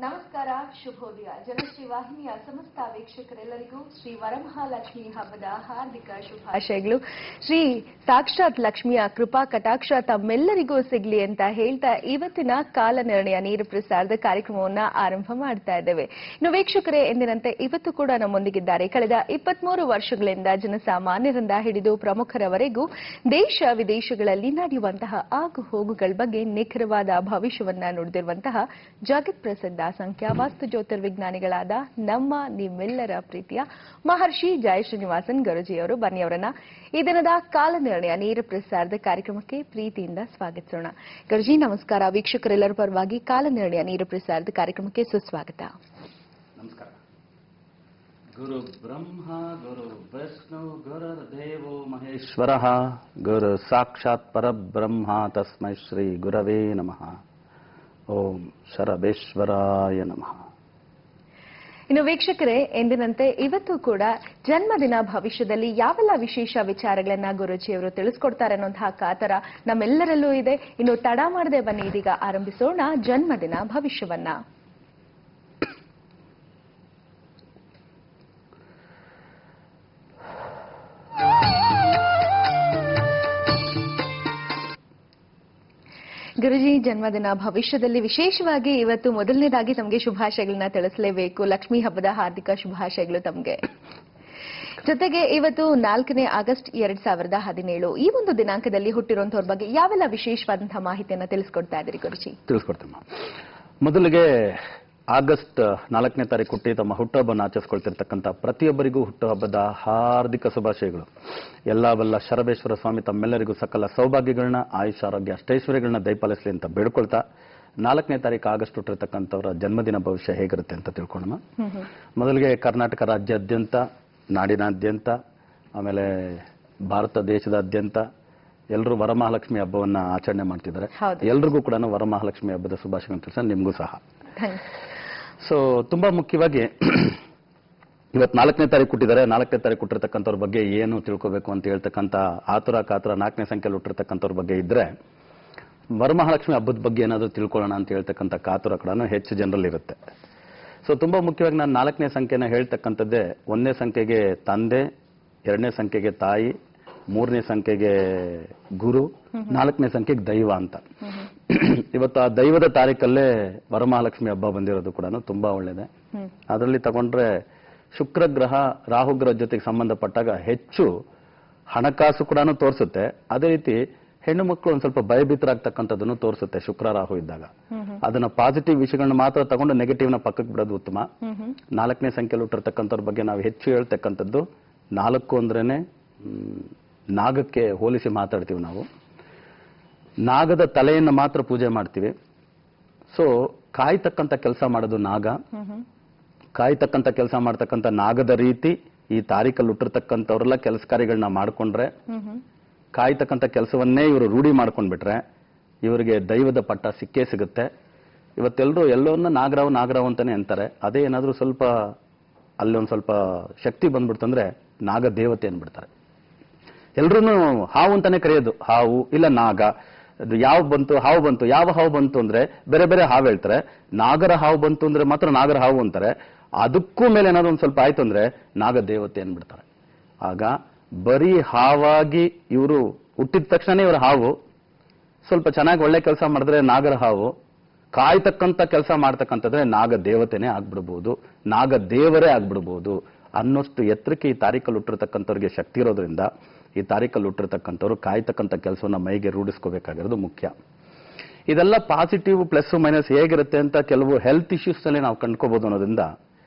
ನಮಸ್ಕಾರ, ಶುಭೋದಯ. ಜನಶ್ರೀ ವಾಹಿನಿಯ ಸಮಸ್ತ ವೀಕ್ಷಕರೆಲ್ಲರಿಗೂ ಶ್ರೀ ವರಮಹಾಲಕ್ಷ್ಮಿ ಹಬ್ಬದ ಹಾರ್ದಿಕ ಶುಭಾಶಯಗಳು. ಶ್ರೀ ಸಾಕ್ಷಾತ್ ಲಕ್ಷ್ಮಿಯ ಕೃಪಾ ಕಟಾಕ್ಷ ತಮ್ಮೆಲ್ಲರಿಗೂ ಸಿಗ್ಲಿ ಅಂತ ಹೇಳ್ತಾ ಇವತ್ತಿನ ಕಾಲನಿರ್ಣಯ ನೇರ ಪ್ರಸಾರದ ಕಾರ್ಯಕ್ರಮವನ್ನ ಆರಂಭ ಮಾಡ್ತಾ ಇದ್ದೇವೆ. ಇನ್ನು ವೀಕ್ಷಕರೇ, ಎಂದಿನಂತೆ ಇವತ್ತು ಕೂಡ ನಮ್ಮೊಂದಿಗಿದ್ದಾರೆ. ಕಳೆದ 23 ವರ್ಷಗಳಿಂದ ಜನಸಾಮಾನ್ಯರಿಂದ ಹಿಡಿದು ಪ್ರಮುಖರವರೆಗೂ ದೇಶ ವಿದೇಶಗಳಲ್ಲಿ ನಡೆಯುವಂತಹ ಆಗು ಹೋಗುಗಳ ಬಗ್ಗೆ ನಿಖರವಾದ ಭವಿಷ್ಯವನ್ನ ನುಡಿದಿರುವಂತಹ ಜಗತ್ ಪ್ರಸಿದ್ಧ ಸಂಖ್ಯಾವಾಸ್ತು ಜ್ಯೋತಿರ್ವಿಜ್ಞಾನಿಗಳಾದ ನಮ್ಮ ನಿಮ್ಮೆಲ್ಲರ ಪ್ರೀತಿಯ ಮಹರ್ಷಿ ಜಯ ಶ್ರೀನಿವಾಸನ್ ಗುರೂಜಿಯವರು. ಬನ್ನಿ ಅವರನ್ನ ಈ ದಿನದ ಕಾಲನಿರ್ಣಯ ನೇರ ಪ್ರಸಾರದ ಕಾರ್ಯಕ್ರಮಕ್ಕೆ ಪ್ರೀತಿಯಿಂದ ಸ್ವಾಗತಿಸೋಣ. ಗುರೂಜಿ ನಮಸ್ಕಾರ. ವೀಕ್ಷಕರೆಲ್ಲರ ಪರವಾಗಿ ಕಾಲನಿರ್ಣಯ ನೇರ ಪ್ರಸಾರದ ಕಾರ್ಯಕ್ರಮಕ್ಕೆ ಸುಸ್ವಾಗತ. ನಮಸ್ಕಾರ. ಗುರು ಬ್ರಹ್ಮ ಗುರು ವಿಷ್ಣು ಗುರುರ್ದೇವೋ ಮಹೇಶ್ವರ ಗುರು ಸಾಕ್ಷಾತ್ ಪರಬ್ರಹ್ಮ ತಸ್ಮೈ ಶ್ರೀ ಗುರವೇ ನಮಃ. ಓಂ ಶರಬೇಶ್ವರಾಯ ನಮಃ. ಇನ್ನು ವೀಕ್ಷಕರೇ, ಎಂದಿನಂತೆ ಇವತ್ತು ಕೂಡ ಜನ್ಮದಿನ ಭವಿಷ್ಯದಲ್ಲಿ ಯಾವೆಲ್ಲ ವಿಶೇಷ ವಿಚಾರಗಳನ್ನ ಗುರೂಜಿಯವರು ತಿಳಿಸ್ಕೊಡ್ತಾರೆ ಅನ್ನುವಂತಹ ಕಾತರ ನಮ್ಮೆಲ್ಲರಲ್ಲೂ ಇದೆ. ಇನ್ನು ತಡ ಮಾಡದೆ ಬನ್ನಿ ಇದೀಗ ಆರಂಭಿಸೋಣ ಜನ್ಮದಿನ ಭವಿಷ್ಯವನ್ನ. ಗುರುಜಿ, ಜನ್ಮದಿನ ಭವಿಷ್ಯದಲ್ಲಿ ವಿಶೇಷವಾಗಿ ಇವತ್ತು ಮೊದಲನೇದಾಗಿ ತಮಗೆ ಶುಭಾಶಯಗಳನ್ನ ತಿಳಿಸಲೇಬೇಕು. ಲಕ್ಷ್ಮೀ ಹಬ್ಬದ ಹಾರ್ದಿಕ ಶುಭಾಶಯಗಳು ತಮಗೆ. ಜೊತೆಗೆ ಇವತ್ತು 4ನೇ ಆಗಸ್ಟ್ 2017 ಈ ಒಂದು ದಿನಾಂಕದಲ್ಲಿ ಹುಟ್ಟಿರುವಂತವ್ರ ಬಗ್ಗೆ ಯಾವೆಲ್ಲ ವಿಶೇಷವಾದಂತಹ ಮಾಹಿತಿಯನ್ನ ತಿಳಿಸ್ಕೊಡ್ತಾ ಇದ್ದೀರಿ ಗುರುಜಿ? ತಿಳಿಸ್ಕೊಡ್ತೇನೆ. ಮೊದಲಿಗೆ ಆಗಸ್ಟ್ 4ನೇ ತಾರೀಕು ಹುಟ್ಟಿ ತಮ್ಮ ಹುಟ್ಟುಹಬ್ಬವನ್ನು ಆಚರಿಸಿಕೊಳ್ತಿರ್ತಕ್ಕಂಥ ಪ್ರತಿಯೊಬ್ಬರಿಗೂ ಹುಟ್ಟುಹಬ್ಬದ ಹಾರ್ದಿಕ ಶುಭಾಶಯಗಳು. ಎಲ್ಲ ಬಲ್ಲ ಶರಬೇಶ್ವರ ಸ್ವಾಮಿ ತಮ್ಮೆಲ್ಲರಿಗೂ ಸಕಲ ಸೌಭಾಗ್ಯಗಳನ್ನ, ಆಯುಷ, ಆರೋಗ್ಯ, ಅಷ್ಟೈಶ್ವರ್ಯಗಳನ್ನ ದಯಪಾಲಿಸಲಿ ಅಂತ ಬೇಡ್ಕೊಳ್ತಾ 4ನೇ ತಾರೀಕು ಆಗಸ್ಟ್ ಹುಟ್ಟಿರ್ತಕ್ಕಂಥವರ ಜನ್ಮದಿನ ಭವಿಷ್ಯ ಹೇಗಿರುತ್ತೆ ಅಂತ ತಿಳ್ಕೊಳ್ಳೋಣ. ಮೊದಲಿಗೆ ಕರ್ನಾಟಕ ರಾಜ್ಯಾದ್ಯಂತ, ನಾಡಿನಾದ್ಯಂತ, ಆಮೇಲೆ ಭಾರತ ದೇಶದಾದ್ಯಂತ ಎಲ್ಲರೂ ವರಮಹಾಲಕ್ಷ್ಮಿ ಹಬ್ಬವನ್ನ ಆಚರಣೆ ಮಾಡ್ತಿದ್ದಾರೆ. ಎಲ್ರಿಗೂ ಕೂಡ ವರಮಹಾಲಕ್ಷ್ಮಿ ಹಬ್ಬದ ಶುಭಾಶಯಗಳು ತಿಳಿಸ, ನಿಮಗೂ ಸಹ. ಸೊ ತುಂಬಾ ಮುಖ್ಯವಾಗಿ ಇವತ್ತು 4ನೇ ತಾರೀಕು ಹುಟ್ಟಿದ್ದಾರೆ. 4ನೇ ತಾರೀಕು ಹುಟ್ಟಿರ್ತಕ್ಕಂಥವ್ರ ಬಗ್ಗೆ ಏನು ತಿಳ್ಕೋಬೇಕು ಅಂತ ಹೇಳ್ತಕ್ಕಂಥ ಆತುರ ಕಾತುರ 4ನೇ ಸಂಖ್ಯೆಯಲ್ಲಿ ಹುಟ್ಟಿರ್ತಕ್ಕಂಥವ್ರ ಬಗ್ಗೆ ಇದ್ರೆ ವರಮಹಾಲಕ್ಷ್ಮಿ ಹಬ್ಬದ ಬಗ್ಗೆ ಏನಾದರೂ ತಿಳ್ಕೊಳ್ಳೋಣ ಅಂತ ಹೇಳ್ತಕ್ಕಂಥ ಕಾತುರ ಕೂಡ ಹೆಚ್ಚು ಜನರಲ್ಲಿ ಇರುತ್ತೆ. ಸೊ ತುಂಬಾ ಮುಖ್ಯವಾಗಿ ನಾನು 4ನೇ ಸಂಖ್ಯೆನ ಹೇಳ್ತಕ್ಕಂಥದ್ದೇ 1ನೇ ಸಂಖ್ಯೆಗೆ ತಂದೆ, 2ನೇ ಸಂಖ್ಯೆಗೆ ತಾಯಿ, 3ನೇ ಸಂಖ್ಯೆಗೆ ಗುರು, 4ನೇ ಸಂಖ್ಯೆಗೆ ದೈವ ಅಂತ. ಇವತ್ತು ಆ ದೈವದ ತಾರೀಕಲ್ಲೇ ವರಮಹಾಲಕ್ಷ್ಮಿ ಹಬ್ಬ ಬಂದಿರೋದು ಕೂಡ ತುಂಬಾ ಒಳ್ಳೇದೆ. ಅದರಲ್ಲಿ ತಗೊಂಡ್ರೆ ಶುಕ್ರ ಗ್ರಹ ರಾಹುಗ್ರಹ ಜೊತೆಗೆ ಸಂಬಂಧಪಟ್ಟಾಗ ಹೆಚ್ಚು ಹಣಕಾಸು ಕೂಡ ತೋರಿಸುತ್ತೆ. ಅದೇ ರೀತಿ ಹೆಣ್ಣು ಮಕ್ಕಳು ಒಂದ್ ಸ್ವಲ್ಪ ಭಯಭೀತರಾಗ್ತಕ್ಕಂಥದ್ದನ್ನು ತೋರಿಸುತ್ತೆ ಶುಕ್ರ ರಾಹು ಇದ್ದಾಗ. ಅದನ್ನ ಪಾಸಿಟಿವ್ ವಿಷಯಗಳನ್ನ ಮಾತ್ರ ತಗೊಂಡು ನೆಗೆಟಿವ್ ನ ಪಕ್ಕಕ್ಕೆ ಬಿಡೋದು ಉತ್ತಮ. 4ನೇ ಸಂಖ್ಯೆಯಲ್ಲಿ ಹುಟ್ಟಿರ್ತಕ್ಕಂಥವ್ರ ಬಗ್ಗೆ ನಾವು ಹೆಚ್ಚು ಹೇಳ್ತಕ್ಕಂಥದ್ದು 4 ಅಂದ್ರೇನೆ ನಾಗಕ್ಕೆ ಹೋಲಿಸಿ ಮಾತಾಡ್ತೀವಿ ನಾವು. ನಾಗದ ತಲೆಯನ್ನು ಮಾತ್ರ ಪೂಜೆ ಮಾಡ್ತೀವಿ. ಸೊ ಕಾಯ್ತಕ್ಕಂಥ ಕೆಲಸ ಮಾಡೋದು ನಾಗ. ಕಾಯ್ತಕ್ಕಂಥ ಕೆಲಸ ಮಾಡ್ತಕ್ಕಂಥ ನಾಗದ ರೀತಿ ಈ ತಾರೀಕಲ್ಲಿ ಹುಟ್ಟಿರ್ತಕ್ಕಂಥವ್ರೆಲ್ಲ ಕೆಲಸ ಕಾರ್ಯಗಳನ್ನ ಮಾಡ್ಕೊಂಡ್ರೆ, ಕಾಯ್ತಕ್ಕಂಥ ಕೆಲಸವನ್ನೇ ಇವರು ರೂಢಿ ಮಾಡ್ಕೊಂಡ್ಬಿಟ್ರೆ ಇವರಿಗೆ ದೈವದ ಪಟ್ಟ ಸಿಕ್ಕೇ ಸಿಗುತ್ತೆ. ಇವತ್ತೆಲ್ಲರೂ ಎಲ್ಲವನ್ನ ನಾಗರಾವ್ ಅಂತಾನೆ ಅಂತಾರೆ. ಅದೇ ಏನಾದ್ರೂ ಸ್ವಲ್ಪ ಅಲ್ಲೊಂದು ಸ್ವಲ್ಪ ಶಕ್ತಿ ಬಂದ್ಬಿಡ್ತಂದ್ರೆ ನಾಗ ದೇವತೆ ಅಂದ್ಬಿಡ್ತಾರೆ. ಎಲ್ರೂ ಹಾವು ಅಂತಾನೆ ಕರೆಯೋದು, ಹಾವು ಇಲ್ಲ ನಾಗ. ಯಾವ ಬಂತು, ಹಾವು ಬಂತು, ಯಾವ ಹಾವು ಬಂತು ಅಂದ್ರೆ ಬೇರೆ ಬೇರೆ ಹಾವು ಹೇಳ್ತಾರೆ. ನಾಗರ ಹಾವು ಬಂತು ಅಂದ್ರೆ ಮಾತ್ರ ನಾಗರ ಹಾವು ಅಂತಾರೆ. ಅದಕ್ಕೂ ಮೇಲೆ ಏನಾದ್ರು ಒಂದ್ ಸ್ವಲ್ಪ ಆಯ್ತು ಅಂದ್ರೆ ನಾಗ ದೇವತೆ ಅಂದ್ಬಿಡ್ತಾರೆ. ಆಗ ಬರೀ ಹಾವಾಗಿ ಇವರು ಹುಟ್ಟಿದ ತಕ್ಷಣ ಇವರು ಹಾವು, ಸ್ವಲ್ಪ ಚೆನ್ನಾಗಿ ಒಳ್ಳೆ ಕೆಲಸ ಮಾಡಿದ್ರೆ ನಾಗರ ಹಾವು, ಕಾಯ್ತಕ್ಕಂಥ ಕೆಲಸ ಮಾಡ್ತಕ್ಕಂಥದ್ರೆ ನಾಗ ದೇವತೆನೇ ಆಗ್ಬಿಡ್ಬೋದು, ನಾಗ ದೇವರೇ ಆಗ್ಬಿಡ್ಬೋದು ಅನ್ನೋಷ್ಟು ಎತ್ತರಕ್ಕೆ ಈ ತಾರೀಕಲ್ಲಿ ಹುಟ್ಟಿರ್ತಕ್ಕಂಥವ್ರಿಗೆ ಶಕ್ತಿ ಇರೋದ್ರಿಂದ ಈ ತಾರೀಕಲ್ಲಿ ಹುಟ್ಟಿರ್ತಕ್ಕಂಥವ್ರು ಕಾಯ್ತಕ್ಕಂಥ ಕೆಲಸವನ್ನ ಮೈಗೆ ರೂಢಿಸ್ಕೋಬೇಕಾಗಿರೋದು ಮುಖ್ಯ. ಇದೆಲ್ಲ ಪಾಸಿಟಿವ್ ಪ್ಲಸ್ ಮೈನಸ್ ಹೇಗಿರುತ್ತೆ ಅಂತ ಕೆಲವು ಹೆಲ್ತ್ ಇಶ್ಯೂಸ್ ನಲ್ಲಿ ನಾವು ಕಂಡ್ಕೋಬಹುದು ಅನ್ನೋದ್ರಿಂದ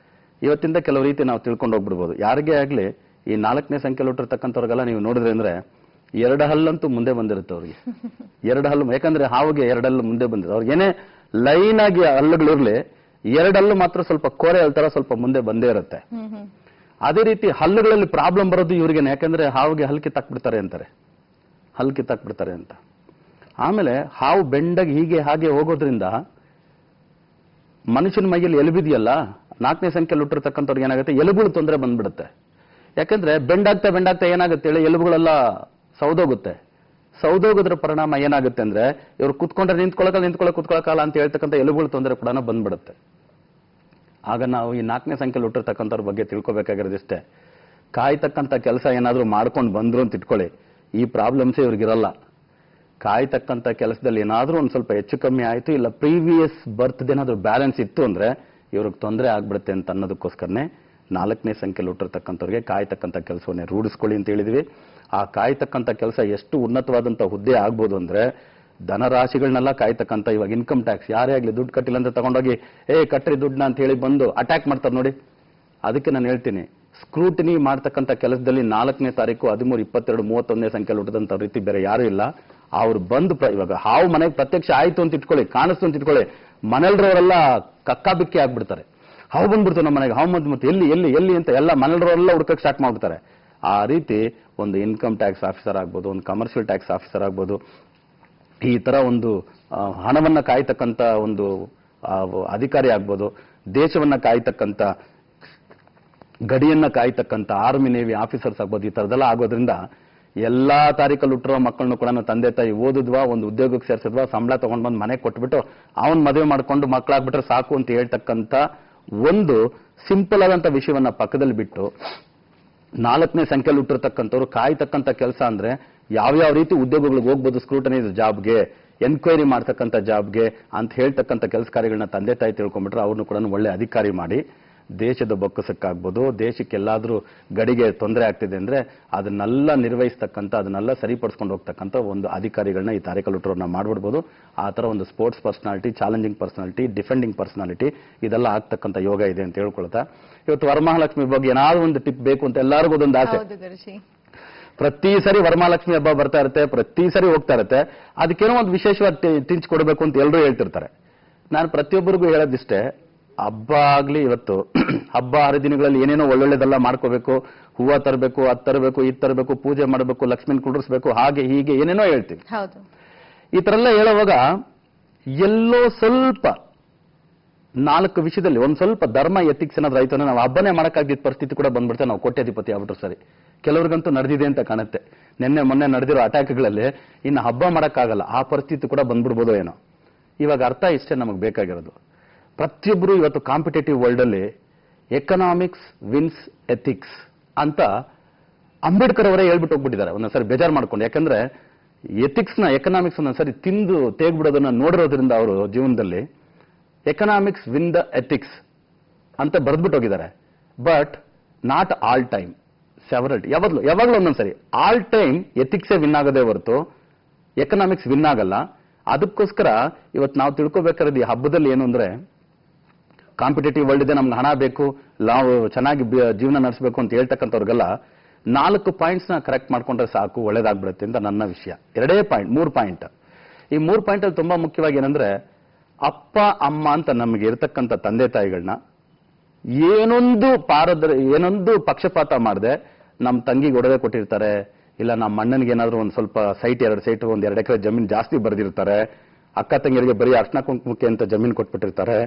ಇವತ್ತಿಂದ ಕೆಲವು ರೀತಿ ನಾವು ತಿಳ್ಕೊಂಡು ಹೋಗ್ಬಿಡ್ಬೋದು. ಯಾರಿಗೇ ಆಗ್ಲಿ ಈ 4ನೇ ಸಂಖ್ಯೆಯಲ್ಲಿ ಹುಟ್ಟಿರ್ತಕ್ಕಂಥವ್ರಿಗೆಲ್ಲ ನೀವು ನೋಡಿದ್ರೆ ಅಂದ್ರೆ 2 ಹಲ್ಲಂತೂ ಮುಂದೆ ಬಂದಿರುತ್ತೆ ಅವ್ರಿಗೆ. 2 ಹಲ್ಲು, ಯಾಕಂದ್ರೆ ಹಾವಿಗೆ 2 ಹಲ್ಲು ಮುಂದೆ ಬಂದಿದೆ. ಅವ್ರಿಗೆ ಏನೇ ಲೈನ್ ಆಗಿ ಹಲ್ಲುಗಳಿರ್ಲಿ 2 ಹಲ್ಲು ಮಾತ್ರ ಸ್ವಲ್ಪ ಕೋರೆ ಹಲ್ತರ ಸ್ವಲ್ಪ ಮುಂದೆ ಬಂದೇ ಇರುತ್ತೆ. ಅದೇ ರೀತಿ ಹಲ್ಲುಗಳಲ್ಲಿ ಪ್ರಾಬ್ಲಮ್ ಬರೋದು ಇವ್ರಿಗೆ, ಯಾಕಂದ್ರೆ ಹಾವಿಗೆ ಹಲ್ಲು ಕಿತ್ತಾಕ್ಬಿಡ್ತಾರೆ ಅಂತಾರೆ, ಹಲ್ಲು ಕಿತ್ತಾಕ್ಬಿಡ್ತಾರೆ ಅಂತ. ಆಮೇಲೆ ಹಾವು ಬೆಂಡಾಗಿ ಹೀಗೆ ಹಾಗೆ ಹೋಗೋದ್ರಿಂದ ಮನುಷ್ಯನ ಮೈಯಲ್ಲಿ ಎಲುಬಿದೆಯಲ್ಲ, 4ನೇ ಸಂಖ್ಯೆಯಲ್ಲಿ ಹುಟ್ಟಿರ್ತಕ್ಕಂಥವ್ರಿಗೆ ಏನಾಗುತ್ತೆ, ಎಲುಬುಗಳು ತೊಂದರೆ ಬಂದ್ಬಿಡುತ್ತೆ. ಯಾಕಂದ್ರೆ ಬೆಂಡಾಗ್ತಾ ಏನಾಗುತ್ತೆ ಹೇಳಿ, ಎಲುಬುಗಳೆಲ್ಲ ಸೌದೋಗುತ್ತೆ. ಸೌದೋಗೋದ್ರ ಪರಿಣಾಮ ಏನಾಗುತ್ತೆ ಅಂದ್ರೆ ಇವರು ಕುತ್ಕೊಂಡ್ರೆ ನಿಂತ್ಕೊಳ್ಳೋಕಲ್ಲ, ಕುತ್ಕೊಳ್ಳೋಕಲ್ಲ ಅಂತ ಹೇಳ್ತಕ್ಕಂಥ ಎಲುಬುಗಳ ತೊಂದರೆ ಕೂಡ ಬಂದ್ಬಿಡುತ್ತೆ. ಆಗ ನಾವು ಈ 4ನೇ ಸಂಖ್ಯೆಯಲ್ಲಿ ಹುಟ್ಟಿರ್ತಕ್ಕಂಥವ್ರ ಬಗ್ಗೆ ತಿಳ್ಕೊಬೇಕಾಗಿರೋದಿಷ್ಟೇ. ಕಾಯ್ತಕ್ಕಂಥ ಕೆಲಸ ಏನಾದರೂ ಮಾಡ್ಕೊಂಡು ಬಂದ್ರು ಅಂತ ಇಟ್ಕೊಳ್ಳಿ, ಈ ಪ್ರಾಬ್ಲಮ್ಸೇ ಇವ್ರಿಗಿರಲ್ಲ. ಕಾಯ್ತಕ್ಕಂಥ ಕೆಲಸದಲ್ಲಿ ಏನಾದರೂ ಒಂದು ಸ್ವಲ್ಪ ಹೆಚ್ಚು ಕಮ್ಮಿ ಆಯಿತು, ಇಲ್ಲ ಪ್ರೀವಿಯಸ್ ಬರ್ತ್ ಏನಾದರೂ ಬ್ಯಾಲೆನ್ಸ್ ಇತ್ತು ಅಂದರೆ ಇವ್ರಿಗೆ ತೊಂದರೆ ಆಗ್ಬಿಡುತ್ತೆ ಅಂತ ಅನ್ನೋದಕ್ಕೋಸ್ಕರನೇ 4ನೇ ಸಂಖ್ಯೆಯಲ್ಲಿ ಹುಟ್ಟಿರ್ತಕ್ಕಂಥವ್ರಿಗೆ ಕಾಯ್ತಕ್ಕಂಥ ಕೆಲಸವನ್ನೇ ರೂಢಿಸ್ಕೊಳ್ಳಿ ಅಂತ ಹೇಳಿದ್ವಿ. ಆ ಕಾಯ್ತಕ್ಕಂಥ ಕೆಲಸ ಎಷ್ಟು ಉನ್ನತವಾದಂಥ ಹುದ್ದೆ ಆಗ್ಬೋದು ಅಂದರೆ, ಧನರಾಶಿಗಳನ್ನೆಲ್ಲ ಕಾಯ್ತಕ್ಕಂಥ, ಇವಾಗ ಇನ್ಕಮ್ ಟ್ಯಾಕ್ಸ್ ಯಾರೇ ಆಗಲಿ ದುಡ್ಡು ಕಟ್ಟಿಲ್ಲ ಅಂತ ತಗೊಂಡೋಗಿ ಕಟ್ಟ್ರಿ ದುಡ್ಡನ್ನ ಅಂತ ಹೇಳಿ ಬಂದು ಅಟ್ಯಾಕ್ ಮಾಡ್ತಾರೆ ನೋಡಿ. ಅದಕ್ಕೆ ನಾನು ಹೇಳ್ತೀನಿ, ಸ್ಕ್ರೂಟಿನಿ ಮಾಡ್ತಕ್ಕಂಥ ಕೆಲಸದಲ್ಲಿ 4ನೇ ತಾರೀಕು 13, 22, 31ನೇ ಸಂಖ್ಯೆಯಲ್ಲಿ ಹುಟ್ಟಿದಂಥ ರೀತಿ ಬೇರೆ ಯಾರೂ ಇಲ್ಲ. ಅವ್ರು ಬಂದು ಇವಾಗ ಹಾವು ಮನೆಗೆ ಪ್ರತ್ಯಕ್ಷ ಆಯ್ತು ಅಂತ ಇಟ್ಕೊಳ್ಳಿ, ಕಾಣಿಸ್ತು ಅಂತ ಇಟ್ಕೊಳ್ಳಿ, ಮನೆಯಲ್ರವರೆಲ್ಲ ಕಕ್ಕಾಬಿಕ್ಕಿ ಆಗ್ಬಿಡ್ತಾರೆ. ಹಾವು ಬಂದ್ಬಿಡ್ತು ನಮ್ಮ ಮನೆಗೆ, ಹಾವು ಮತ್ತೆ ಎಲ್ಲಿ ಎಲ್ಲಿ ಎಲ್ಲಿ ಅಂತ ಎಲ್ಲ ಮನೆಯಲ್ರವರೆಲ್ಲ ಹುಡ್ಕಕ್ಕೆ ಸ್ಟಾರ್ಟ್ ಮಾಡ್ಬಿಡ್ತಾರೆ. ಆ ರೀತಿ ಒಂದು ಇನ್ಕಮ್ ಟ್ಯಾಕ್ಸ್ ಆಫೀಸರ್ ಆಗ್ಬೋದು, ಒಂದು ಕಮರ್ಷಿಯಲ್ ಟ್ಯಾಕ್ಸ್ ಆಫೀಸರ್ ಆಗ್ಬೋದು, ಈ ತರ ಒಂದು ಹಣವನ್ನ ಕಾಯ್ತಕ್ಕಂಥ ಒಂದು ಅಧಿಕಾರಿ ಆಗ್ಬೋದು, ದೇಶವನ್ನ ಕಾಯ್ತಕ್ಕಂಥ, ಗಡಿಯನ್ನ ಕಾಯ್ತಕ್ಕಂಥ ಆರ್ಮಿ ನೇವಿ ಆಫೀಸರ್ಸ್ ಆಗ್ಬೋದು, ಈ ತರದೆಲ್ಲ ಆಗೋದ್ರಿಂದ ಎಲ್ಲಾ ತಾರೀಕಲ್ಲಿ ಹುಟ್ಟಿರೋ ಮಕ್ಕಳನ್ನು ಕೂಡ ತಂದೆ ತಾಯಿ ಓದಿದ್ವಾ, ಒಂದು ಉದ್ಯೋಗಕ್ಕೆ ಸೇರಿಸಿದ್ವಾ, ಸಂಬಳ ತಗೊಂಡ್ ಬಂದು ಮನೆಗೆ ಕೊಟ್ಬಿಟ್ಟು ಅವನ್ ಮದುವೆ ಮಾಡ್ಕೊಂಡು ಮಕ್ಕಳಾಗ್ಬಿಟ್ರೆ ಸಾಕು ಅಂತ ಹೇಳ್ತಕ್ಕಂಥ ಒಂದು ಸಿಂಪಲ್ ಆದಂತ ವಿಷಯವನ್ನ ಪಕ್ಕದಲ್ಲಿ ಬಿಟ್ಟು 4ನೇ ಸಂಖ್ಯೆಯಲ್ಲಿ ಹುಟ್ಟಿರ್ತಕ್ಕಂಥವ್ರು ಕಾಯ್ತಕ್ಕಂಥ ಕೆಲಸ ಅಂದ್ರೆ ಯಾವ್ಯಾವ ರೀತಿ ಉದ್ಯೋಗಗಳಿಗೆ ಹೋಗ್ಬೋದು, ಸ್ಕ್ರೂಟನೈಸ್ ಜಾಬ್ಗೆ, ಎನ್ಕ್ವೈರಿ ಮಾಡ್ತಕ್ಕಂಥ ಜಾಬ್ಗೆ ಅಂತ ಹೇಳ್ತಕ್ಕಂಥ ಕೆಲಸ ಕಾರ್ಯಗಳನ್ನ ತಂದೆ ತಾಯಿ ತಿಳ್ಕೊಂಡ್ಬಿಟ್ರೆ ಅವ್ರನ್ನು ಕೂಡ ಒಳ್ಳೆ ಅಧಿಕಾರಿ ಮಾಡಿ ದೇಶದ ಬೊಕ್ಕಸಕ್ಕಾಗ್ಬೋದು, ದೇಶಕ್ಕೆ ಎಲ್ಲಾದ್ರೂ ಗಡಿಗೆ ತೊಂದರೆ ಆಗ್ತಿದೆ ಅಂದ್ರೆ ಅದನ್ನೆಲ್ಲ ನಿರ್ವಹಿಸ್ತಕ್ಕಂಥ, ಅದನ್ನೆಲ್ಲ ಸರಿಪಡಿಸ್ಕೊಂಡು ಹೋಗ್ತಕ್ಕಂಥ ಒಂದು ಅಧಿಕಾರಿಗಳನ್ನ ಈ ತಾರೀಕಲ್ಲಿ ಹುಟ್ಟಿರೋರ್ನ ಮಾಡ್ಬಿಡ್ಬೋದು. ಆ ತರ ಒಂದು sports personality, challenging personality, defending personality ಇದೆಲ್ಲ ಆಗ್ತಕ್ಕಂಥ ಯೋಗ ಇದೆ ಅಂತ ಹೇಳ್ಕೊಳ್ತಾ, ಇವತ್ತು ವರಮಹಾಲಕ್ಷ್ಮಿ ಬಗ್ಗೆ ಏನಾದ್ರು ಒಂದು ಟಿಪ್ ಬೇಕು ಅಂತ ಎಲ್ಲರಿಗೂ ಒಂದೊಂದು ಆಸೆ. ಪ್ರತಿ ಸರಿ ವರಮಹಾಲಕ್ಷ್ಮಿ ಹಬ್ಬ ಬರ್ತಾ ಇರುತ್ತೆ, ಪ್ರತಿ ಸರಿ ಹೋಗ್ತಾ ಇರುತ್ತೆ, ಅದಕ್ಕೇನೋ ಒಂದು ವಿಶೇಷವಾದ ಟಿಂಚ್ ಕೊಡಬೇಕು ಅಂತ ಎಲ್ಲರೂ ಹೇಳ್ತಿರ್ತಾರೆ. ನಾನು ಪ್ರತಿಯೊಬ್ಬರಿಗೂ ಹೇಳೋದಿಷ್ಟೇ, ಹಬ್ಬ ಆಗ್ಲಿ, ಇವತ್ತು ಹಬ್ಬ ಹರಿದಿನಗಳಲ್ಲಿ ಏನೇನೋ ಒಳ್ಳೊಳ್ಳೆದೆಲ್ಲ ಮಾಡ್ಕೋಬೇಕು, ಹೂವ ತರಬೇಕು, ಅದ್ ತರಬೇಕು, ಇದ್ ತರಬೇಕು, ಪೂಜೆ ಮಾಡಬೇಕು, ಲಕ್ಷ್ಮೀನ್ ಕುಂಡ್ರಿಸ್ಬೇಕು, ಹಾಗೆ ಹೀಗೆ ಏನೇನೋ ಹೇಳ್ತೀವಿ. ಈ ತರ ಎಲ್ಲ ಹೇಳುವಾಗ ಎಲ್ಲೋ ಸ್ವಲ್ಪ 4 ವಿಷಯದಲ್ಲಿ ಒಂದ್ ಸ್ವಲ್ಪ ಧರ್ಮ ಎಥಿಕ್ಸ್ ಏನಾದ್ರು ಆಯ್ತು, ನಾವು ಹಬ್ಬನೇ ಮಾಡಕ್ಕಾಗಿದ್ದ ಪರಿಸ್ಥಿತಿ ಕೂಡ ಬಂದ್ಬಿಡ್ತೆ, ನಾವು ಕೋಟ್ಯಾಧಿಪತಿ ಆಗ್ಬಿಟ್ರು ಸರಿ. ಕೆಲವ್ರಿಗಂತೂ ನಡೆದಿದೆ ಅಂತ ಕಾಣುತ್ತೆ, ನಿನ್ನೆ ಮೊನ್ನೆ ನಡೆದಿರೋ ಅಟ್ಯಾಕ್ಗಳಲ್ಲಿ ಇನ್ನು ಹಬ್ಬ ಮಾಡಕ್ಕಾಗಲ್ಲ, ಆ ಪರಿಸ್ಥಿತಿ ಕೂಡ ಬಂದ್ಬಿಡ್ಬೋದೋ ಏನೋ. ಇವಾಗ ಅರ್ಥ ಇಷ್ಟೇ ನಮಗೆ ಬೇಕಾಗಿರೋದು. ಪ್ರತಿಯೊಬ್ಬರು ಇವತ್ತು ಕಾಂಪಿಟೇಟಿವ್ ವರ್ಲ್ಡ್ ಅಲ್ಲಿ ಎಕನಾಮಿಕ್ಸ್ ವಿನ್ಸ್ ಎಥಿಕ್ಸ್ ಅಂತ ಅಂಬೇಡ್ಕರ್ ಅವರೇ ಹೇಳ್ಬಿಟ್ಟು ಹೋಗ್ಬಿಟ್ಟಿದ್ದಾರೆ ಒಂದೊಂದ್ಸರಿ ಬೇಜಾರು ಮಾಡ್ಕೊಂಡು. ಯಾಕಂದ್ರೆ ಎಕನಾಮಿಕ್ಸ್ ಒಂದೊಂದ್ಸರಿ ತಿಂದು ತೇಗ್ಬಿಡೋದನ್ನ ನೋಡಿರೋದ್ರಿಂದ ಅವರು ಜೀವನದಲ್ಲಿ ಎಕನಾಮಿಕ್ಸ್ ವಿನ್ ದ ಎಥಿಕ್ಸ್ ಅಂತ ಬರೆದ್ಬಿಟ್ಟು ಹೋಗಿದ್ದಾರೆ. But not all time, several, ಯಾವಾಗಲೂ ಒಂದೊಂದ್ಸರಿ ಆಲ್ ಟೈಮ್ ಎಥಿಕ್ಸೇ ವಿನ್ ಆಗೋದೇ ಹೊರತು ಎಕನಾಮಿಕ್ಸ್ ವಿನ್ ಆಗಲ್ಲ. ಅದಕ್ಕೋಸ್ಕರ ಇವತ್ತು ನಾವು ತಿಳ್ಕೊಬೇಕಾದ್ರೆ ಈ ಹಬ್ಬದಲ್ಲಿ ಏನು ಅಂದ್ರೆ, ಕಾಂಪಿಟೇಟಿವ್ ವರ್ಲ್ಡ್ ಇದೆ, ನಮ್ಗೆ ಹಣ ಬೇಕು, ನಾವು ಚೆನ್ನಾಗಿ ಜೀವನ ನಡೆಸಬೇಕು ಅಂತ ಹೇಳ್ತಕ್ಕಂಥವ್ರಿಗೆಲ್ಲ 4 ಪಾಯಿಂಟ್ಸ್ನ ಕರೆಕ್ಟ್ ಮಾಡ್ಕೊಂಡ್ರೆ ಸಾಕು, ಒಳ್ಳೇದಾಗ್ಬಿಡುತ್ತೆ ಅಂತ ನನ್ನ ವಿಷಯ. 3 ಪಾಯಿಂಟ್. ಈ 3 ಪಾಯಿಂಟಲ್ಲಿ ತುಂಬಾ ಮುಖ್ಯವಾಗಿ ಏನಂದ್ರೆ, ಅಪ್ಪ ಅಮ್ಮ ಅಂತ ನಮಗೆ ಇರತಕ್ಕಂಥ ತಂದೆ ತಾಯಿಗಳನ್ನ ಏನೊಂದು ಪಕ್ಷಪಾತ ಮಾಡದೆ ನಮ್ಮ ತಂಗಿಗೆ ಒಡವೆ ಕೊಟ್ಟಿರ್ತಾರೆ, ಇಲ್ಲ ನಮ್ಮ ಅಣ್ಣನಿಗೆ ಏನಾದ್ರು ಒಂದು ಸ್ವಲ್ಪ ಸೈಟ್ 2 ಸೈಟ್ ಒಂದು 2 ಎಕರೆ ಜಮೀನು ಜಾಸ್ತಿ ಬರೆದಿರ್ತಾರೆ, ಅಕ್ಕ ತಂಗಿಯರಿಗೆ ಬರೀ ಅರ್ಶನ ಕುಂಕುಮಕ್ಕೆ ಅಂತ ಜಮೀನು ಕೊಟ್ಬಿಟ್ಟಿರ್ತಾರೆ,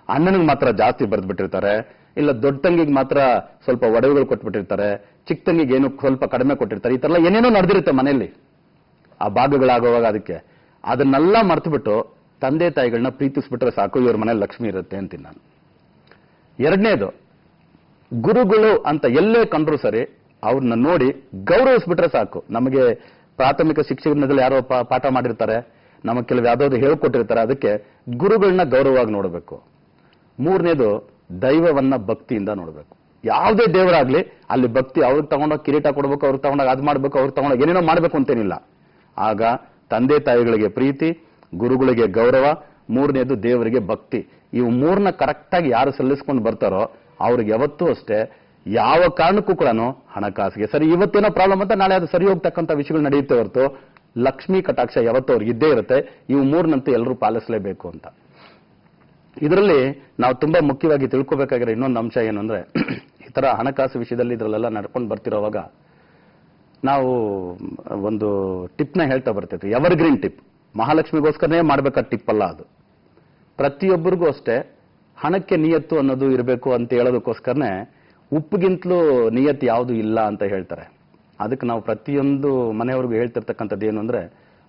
ಅಣ್ಣನಿಗೆ ಮಾತ್ರ ಜಾಸ್ತಿ ಬರೆದ್ಬಿಟ್ಟಿರ್ತಾರೆ, ಇಲ್ಲ ದೊಡ್ಡ ತಂಗಿಗೆ ಮಾತ್ರ ಸ್ವಲ್ಪ ಒಡವೆಗಳು ಕೊಟ್ಬಿಟ್ಟಿರ್ತಾರೆ, ಚಿಕ್ಕ ತಂಗಿಗೆ ಏನು ಸ್ವಲ್ಪ ಕಡಿಮೆ ಕೊಟ್ಟಿರ್ತಾರೆ. ಈ ತರ ಏನೇನೋ ನಡೆದಿರುತ್ತೆ ಮನೆಯಲ್ಲಿ ಆ ಭಾಗಗಳಾಗುವಾಗ. ಅದನ್ನೆಲ್ಲ ಮರ್ತು ತಂದೆ ತಾಯಿಗಳನ್ನ ಪ್ರೀತಿಸ್ಬಿಟ್ರೆ ಸಾಕು, ಇವ್ರ ಮನೇಲಿ ಲಕ್ಷ್ಮಿ ಇರುತ್ತೆ ಅಂತೀನಿ ನಾನು. 2ನೇದು, ಗುರುಗಳು ಅಂತ ಎಲ್ಲೇ ಕಂಡ್ರು ಸರಿ ಅವ್ರನ್ನ ನೋಡಿ ಗೌರವಿಸ್ಬಿಟ್ರೆ ಸಾಕು. ನಮಗೆ ಪ್ರಾಥಮಿಕ ಶಿಕ್ಷಣದಲ್ಲಿ ಯಾರೋ ಪಾಠ ಮಾಡಿರ್ತಾರೆ, ನಮಗೆ ಕೆಲವು ಯಾವ್ದಾದ್ರು ಹೇಳ್ಕೊಟ್ಟಿರ್ತಾರೆ, ಅದಕ್ಕೆ ಗುರುಗಳನ್ನ ಗೌರವವಾಗಿ ನೋಡಬೇಕು. 3ನೇದು, ದೈವವನ್ನ ಭಕ್ತಿಯಿಂದ ನೋಡಬೇಕು. ಯಾವುದೇ ದೇವರಾಗ್ಲಿ ಅಲ್ಲಿ ಭಕ್ತಿ, ಅವ್ರಿಗೆ ತಗೊಂಡೋಗಿ ಕಿರೀಟ ಕೊಡ್ಬೇಕು, ಅವ್ರಿಗೆ ತಗೊಂಡಾಗ ಅದ್ ಮಾಡ್ಬೇಕು, ಅವ್ರಿಗೆ ತಗೊಂಡಾಗ ಏನೇನೋ ಮಾಡ್ಬೇಕು ಅಂತೇನಿಲ್ಲ. ಆಗ ತಂದೆ ತಾಯಿಗಳಿಗೆ ಪ್ರೀತಿ, ಗುರುಗಳಿಗೆ ಗೌರವ, 3ನೇದು ದೇವರಿಗೆ ಭಕ್ತಿ. ಇವು 3ನ ಕರೆಕ್ಟಾಗಿ ಯಾರು ಸಲ್ಲಿಸ್ಕೊಂಡು ಬರ್ತಾರೋ ಅವ್ರಿಗೆ ಯಾವತ್ತೂ ಅಷ್ಟೇ ಯಾವ ಕಾರಣಕ್ಕೂ ಕೂಡ ಹಣಕಾಸಿಗೆ ಸರಿ ಇವತ್ತೇನೋ ಪ್ರಾಬ್ಲಮ್ ಅಂತ ನಾಳೆ ಅದು ಸರಿ ಹೋಗ್ತಕ್ಕಂಥ ವಿಷಯಗಳು ನಡೆಯುತ್ತೆ ಹೊರತು ಲಕ್ಷ್ಮೀ ಕಟಾಕ್ಷ ಯಾವತ್ತೂ ಅವ್ರಿಗೆ ಇದ್ದೇ ಇರುತ್ತೆ. ಇವು 3ನಂತೂ ಎಲ್ಲರೂ ಪಾಲಿಸಲೇಬೇಕು ಅಂತ. ಇದರಲ್ಲಿ ನಾವು ತುಂಬಾ ಮುಖ್ಯವಾಗಿ ತಿಳ್ಕೊಬೇಕಾಗಿರೋ ಇನ್ನೊಂದು ಅಂಶ ಏನು ಅಂದ್ರೆ, ಈ ತರ ಹಣಕಾಸು ವಿಷಯದಲ್ಲಿ ಇದರಲ್ಲೆಲ್ಲ ನಡ್ಕೊಂಡು ಬರ್ತಿರೋವಾಗ ನಾವು ಒಂದು ಟಿಪ್ನ ಹೇಳ್ತಾ ಬರ್ತಿದ್ವಿ, ಎವರ್ಗ್ರೀನ್ ಟಿಪ್. ಮಹಾಲಕ್ಷ್ಮಿಗೋಸ್ಕರನೇ ಮಾಡ್ಬೇಕಾದ ಟಿಪ್ ಅಲ್ಲ ಅದು. ಪ್ರತಿಯೊಬ್ಬರಿಗೂ ಅಷ್ಟೇ ಹಣಕ್ಕೆ ನಿಯತ್ತು ಅನ್ನೋದು ಇರಬೇಕು ಅಂತ ಹೇಳೋದಕ್ಕೋಸ್ಕರನೇ ಉಪ್ಪಿಗಿಂತಲೂ ನಿಯತ್ತು ಯಾವುದು ಇಲ್ಲ ಅಂತ ಹೇಳ್ತಾರೆ. ಅದಕ್ಕೆ ನಾವು ಪ್ರತಿಯೊಂದು ಮನೆಯವ್ರಿಗೂ ಹೇಳ್ತಿರ್ತಕ್ಕಂಥದ್ದು ಏನು ಅಂದ್ರೆ,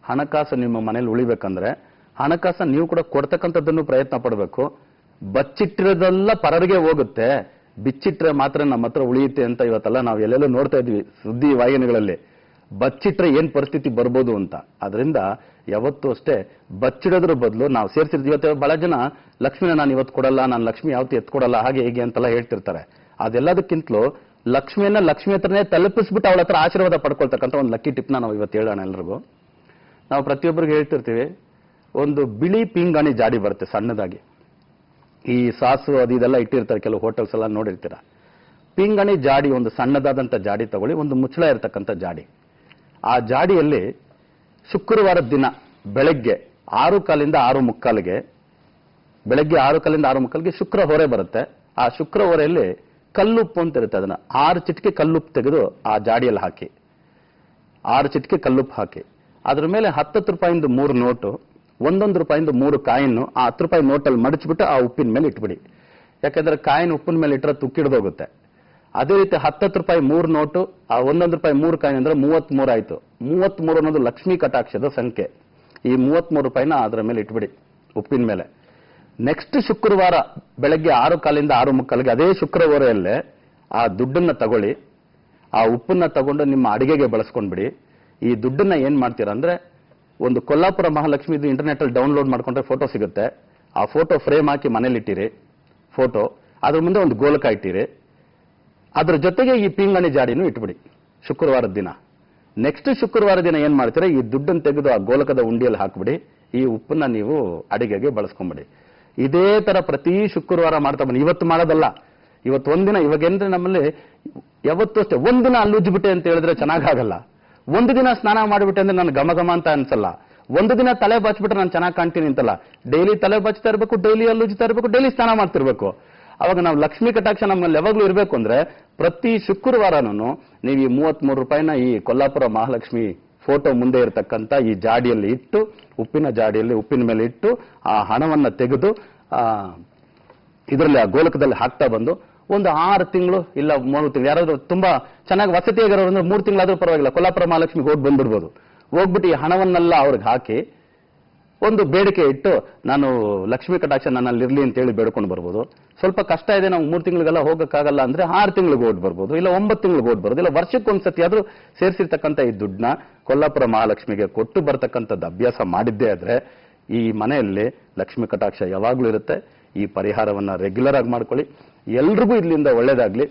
ಹಣಕಾಸು ನಿಮ್ಮ ಮನೇಲಿ ಉಳಿಬೇಕಂದ್ರೆ ಹಣಕಾಸು ನೀವು ಕೂಡ ಕೊಡ್ತಕ್ಕಂಥದ್ದನ್ನು ಪ್ರಯತ್ನ ಪಡಬೇಕು. ಬಚ್ಚಿಟ್ಟಿರೋದೆಲ್ಲ ಪರರಿಗೆ ಹೋಗುತ್ತೆ, ಬಿಚ್ಚಿಟ್ರೆ ಮಾತ್ರ ನಮ್ಮ ಹತ್ರ ಉಳಿಯುತ್ತೆ ಅಂತ ಇವತ್ತೆಲ್ಲ ನಾವು ಎಲ್ಲೆಲ್ಲೋ ನೋಡ್ತಾ ಇದ್ವಿ ಸುದ್ದಿ ವಾಹಿನಿಗಳಲ್ಲಿ. ಬಚ್ಚಿಟ್ರೆ ಏನ್ ಪರಿಸ್ಥಿತಿ ಬರ್ಬೋದು ಅಂತ. ಅದರಿಂದ ಯಾವತ್ತೂ ಅಷ್ಟೇ ಬಚ್ಚಿಡೋದ್ರ ಬದಲು ನಾವು ಸೇರ್ಸಿರ್ತೀವಿ. ಇವತ್ತು ಬಹಳ ಜನ ಲಕ್ಷ್ಮಿನ ನಾನು ಇವತ್ತು ಕೊಡಲ್ಲ, ನಾನು ಲಕ್ಷ್ಮಿ ಯಾವತ್ತು ಎತ್ಕೊಡಲ್ಲ, ಹಾಗೆ ಹೇಗೆ ಅಂತೆಲ್ಲ ಹೇಳ್ತಿರ್ತಾರೆ. ಅದೆಲ್ಲದಕ್ಕಿಂತಲೂ ಲಕ್ಷ್ಮಿಯನ್ನ ಲಕ್ಷ್ಮಿ ಹತ್ರನೇ ತಲುಪಿಸ್ಬಿಟ್ಟು ಅವಳ ಹತ್ರ ಆಶೀರ್ವಾದ ಪಡ್ಕೊಳ್ತಕ್ಕಂಥ ಒಂದು ಲಕ್ಕಿ ಟಿಪ್ನ ನಾವು ಇವತ್ತು ಹೇಳೋಣ ಎಲ್ರಿಗೂ. ನಾವು ಪ್ರತಿಯೊಬ್ಬರಿಗೆ ಹೇಳ್ತಿರ್ತೀವಿ, ಒಂದು ಬಿಳಿ ಪಿಂಗಾಣಿ ಜಾಡಿ ಬರುತ್ತೆ ಸಣ್ಣದಾಗಿ. ಈ ಸಾಸು ಅದು ಇದೆಲ್ಲ ಇಟ್ಟಿರ್ತಾರೆ ಕೆಲವು ಹೋಟೆಲ್ಸ್ ಎಲ್ಲ ನೋಡಿರ್ತೀರ. ಪಿಂಗಾಣಿ ಜಾಡಿ, ಒಂದು ಸಣ್ಣದಾದಂಥ ಜಾಡಿ ತಗೊಳ್ಳಿ, ಒಂದು ಮುಚ್ಚಳ ಇರತಕ್ಕಂಥ ಜಾಡಿ. ಆ ಜಾಡಿಯಲ್ಲಿ ಶುಕ್ರವಾರದ ದಿನ ಬೆಳಗ್ಗೆ 6:15 6:45 ಬೆಳಗ್ಗೆ 6:15 6:45 ಶುಕ್ರ ಹೊರೆ ಬರುತ್ತೆ. ಆ ಶುಕ್ರ ಹೊರೆಯಲ್ಲಿ ಕಲ್ಲುಪ್ಪು ಅಂತ ಇರುತ್ತೆ, ಅದನ್ನ 6 ಚಿಟಿಕೆ ಕಲ್ಲುಪ್ಪು ತೆಗೆದು ಆ ಜಾಡಿಯಲ್ಲಿ ಹಾಕಿ, 6 ಚಿಟಿಕೆ ಕಲ್ಲುಪ್ಪು ಹಾಕಿ, ಅದ್ರ ಮೇಲೆ 10 ರೂಪಾಯಿಂದ 3 ನೋಟು, 1 ರೂಪಾಯಿಂದ 3 ಕಾಯಿನ್ನು ಆ 10 ರೂಪಾಯಿ ನೋಟಲ್ಲಿ ಮಡಚಿಬಿಟ್ಟು ಆ ಉಪ್ಪಿನ ಮೇಲೆ ಇಟ್ಬಿಡಿ. ಯಾಕಂದ್ರೆ ಕಾಯಿನ್ ಉಪ್ಪಿನ ಮೇಲೆ ಇಟ್ಟರೆ ತುಕ್ಕಿಡ್ದೋಗುತ್ತೆ. ಅದೇ ರೀತಿ 10 ರೂಪಾಯಿ 3 ನೋಟು, ಆ 1 ರೂಪಾಯಿ 3 ಕಾಯಿನ್ ಅಂದ್ರೆ 33 ಆಯ್ತು. 33 ಅನ್ನೋದು ಲಕ್ಷ್ಮೀ ಕಟಾಕ್ಷದ ಸಂಖ್ಯೆ. ಈ 33 ರೂಪಾಯಿನ ಅದರ ಮೇಲೆ ಇಟ್ಬಿಡಿ ಉಪ್ಪಿನ ಮೇಲೆ. ನೆಕ್ಸ್ಟ್ ಶುಕ್ರವಾರ ಬೆಳಗ್ಗೆ 6:15 6:45 ಅದೇ ಶುಕ್ರವಾರಲ್ಲೇ ಆ ದುಡ್ಡನ್ನ ತಗೊಳ್ಳಿ, ಆ ಉಪ್ಪನ್ನ ತಗೊಂಡು ನಿಮ್ಮ ಅಡಿಗೆಗೆ ಬಳಸ್ಕೊಂಡ್ಬಿಡಿ. ಈ ದುಡ್ಡನ್ನ ಏನ್ ಮಾಡ್ತೀರಾ ಅಂದ್ರೆ, ಒಂದು ಕೊಲ್ಲಾಪುರ ಮಹಾಲಕ್ಷ್ಮಿದು ಇಂಟರ್ನೆಟ್ ಅಲ್ಲಿ ಡೌನ್ಲೋಡ್ ಮಾಡ್ಕೊಂಡ್ರೆ ಫೋಟೋ ಸಿಗುತ್ತೆ. ಆ ಫೋಟೋ ಫ್ರೇಮ್ ಹಾಕಿ ಮನೇಲಿ ಇಟ್ಟಿರಿ ಫೋಟೋ, ಅದ್ರ ಮುಂದೆ ಒಂದು ಗೋಲಕ ಇಟ್ಟಿರಿ, ಅದ್ರ ಜೊತೆಗೆ ಈ ಪಿಂಗಾಣಿ ಜಾಡಿನೂ ಇಟ್ಬಿಡಿ ಶುಕ್ರವಾರದ ದಿನ. ನೆಕ್ಸ್ಟ್ ಶುಕ್ರವಾರ ದಿನ ಏನ್ ಮಾಡ್ತೀರಾ, ಈ ದುಡ್ಡನ್ನು ತೆಗೆದು ಆ ಗೋಲಕದ ಉಂಡಿಯಲ್ಲಿ ಹಾಕ್ಬಿಡಿ, ಈ ಉಪ್ಪನ್ನ ನೀವು ಅಡಿಗೆಗೆ ಬಳಸ್ಕೊಂಬಿಡಿ. ಇದೇ ತರ ಪ್ರತಿ ಶುಕ್ರವಾರ ಮಾಡ್ತಾ ಬನ್ನಿ. ಇವತ್ತು ಮಾಡೋದಲ್ಲ, ಇವತ್ತು ಒಂದಿನ. ಇವಾಗೇಂದ್ರೆ ನಮ್ಮಲ್ಲಿ ಯಾವತ್ತೂ ಅಷ್ಟೇ ಒಂದಿನ ಅಲ್ಲುಜ್ಬಿಟ್ಟೆ ಅಂತ ಹೇಳಿದ್ರೆ ಚೆನ್ನಾಗಾಗಲ್ಲ. ಒಂದು ದಿನ ಸ್ನಾನ ಮಾಡಿಬಿಟ್ಟೆ ಅಂದ್ರೆ ನಾನು ಘಮ ಘಮ ಅಂತ ಅನ್ಸಲ್ಲ. ಒಂದು ದಿನ ತಲೆ ಬಾಚ್ಬಿಟ್ರೆ ನಾನು ಚೆನ್ನಾಗಿ ಕಾಣ್ತೀನಿ ಅಂತಲ್ಲ. ಡೈಲಿ ತಲೆ ಬಾಚ್ತಾ ಇರಬೇಕು, ಡೈಲಿ ಅಲ್ಲುಜ್ತಾ ಇರಬೇಕು, ಡೈಲಿ ಸ್ನಾನ ಮಾಡ್ತಿರ್ಬೇಕು. ಅವಾಗ ನಾವು ಲಕ್ಷ್ಮೀ ಕಟಾಕ್ಷ ನಮ್ಮಲ್ಲಿ ಯಾವಾಗ್ಲೂ ಇರಬೇಕು ಅಂದ್ರೆ ಪ್ರತಿ ಶುಕ್ರವಾರನೂ ನೀವು ಈ 33 ರೂಪಾಯಿನ ಈ ಕೊಲ್ಲಾಪುರ ಮಹಾಲಕ್ಷ್ಮಿ ಫೋಟೋ ಮುಂದೆ ಇರತಕ್ಕಂಥ ಈ ಜಾಡಿಯಲ್ಲಿ ಇಟ್ಟು, ಉಪ್ಪಿನ ಜಾಡಿಯಲ್ಲಿ ಉಪ್ಪಿನ ಮೇಲೆ ಇಟ್ಟು ಆ ಹಣವನ್ನ ತೆಗೆದು ಇದರಲ್ಲಿ ಆ ಗೋಲಕದಲ್ಲಿ ಹಾಕ್ತಾ ಬಂದು ಒಂದು 6 ತಿಂಗಳು ಇಲ್ಲ 3 ತಿಂಗಳು, ಯಾರಾದ್ರೂ ತುಂಬಾ ಚೆನ್ನಾಗಿ ವಸತಿಯಾಗಿರೋರು 3 ತಿಂಗಳಾದ್ರೂ ಪರವಾಗಿಲ್ಲ, ಕೊಲ್ಲಾಪುರ ಮಹಾಲಕ್ಷ್ಮಿಗೆ ಹೋಗಿ ಬಂದ್ಬಿಡ್ಬೋದು. ಹೋಗ್ಬಿಟ್ಟು ಈ ಹಣವನ್ನೆಲ್ಲ ಅವ್ರಿಗೆ ಹಾಕಿ ಒಂದು ಬೇಡಿಕೆ ಇಟ್ಟು, ನಾನು ಲಕ್ಷ್ಮೀ ಕಟಾಕ್ಷ ನನ್ನಲ್ಲಿ ಇರ್ಲಿ ಅಂತ ಹೇಳಿ ಬೇಡ್ಕೊಂಡು ಬರ್ಬೋದು. ಸ್ವಲ್ಪ ಕಷ್ಟ ಇದೆ, ನಾವು 3 ತಿಂಗಳಿಗೆಲ್ಲ ಹೋಗಕ್ಕಾಗಲ್ಲ ಅಂದ್ರೆ 6 ತಿಂಗಳಿಗೆ ಓಡ್ ಬರ್ಬೋದು, ಇಲ್ಲ 9 ತಿಂಗಳಿಗೆ ಓಡ್ ಬರ್ಬೋದು, ಇಲ್ಲ ವರ್ಷಕ್ಕೊಂದ್ಸತಿ ಆದ್ರೂ ಸೇರಿಸಿರ್ತಕ್ಕಂಥ ಈ ದುಡ್ಡನ್ನ ಕೊಲ್ಲಾಪುರ ಮಹಾಲಕ್ಷ್ಮಿಗೆ ಕೊಟ್ಟು ಬರ್ತಕ್ಕಂಥದ್ದು ಅಭ್ಯಾಸ ಮಾಡಿದ್ದೇ ಆದ್ರೆ ಈ ಮನೆಯಲ್ಲಿ ಲಕ್ಷ್ಮೀ ಕಟಾಕ್ಷ ಯಾವಾಗ್ಲೂ ಇರುತ್ತೆ. ಈ ಪರಿಹಾರವನ್ನ ರೆಗ್ಯುಲರ್ ಆಗಿ ಮಾಡ್ಕೊಳ್ಳಿ. ಎಲ್ರಿಗೂ ಇದರಿಂದ ಒಳ್ಳೇದಾಗ್ಲಿ,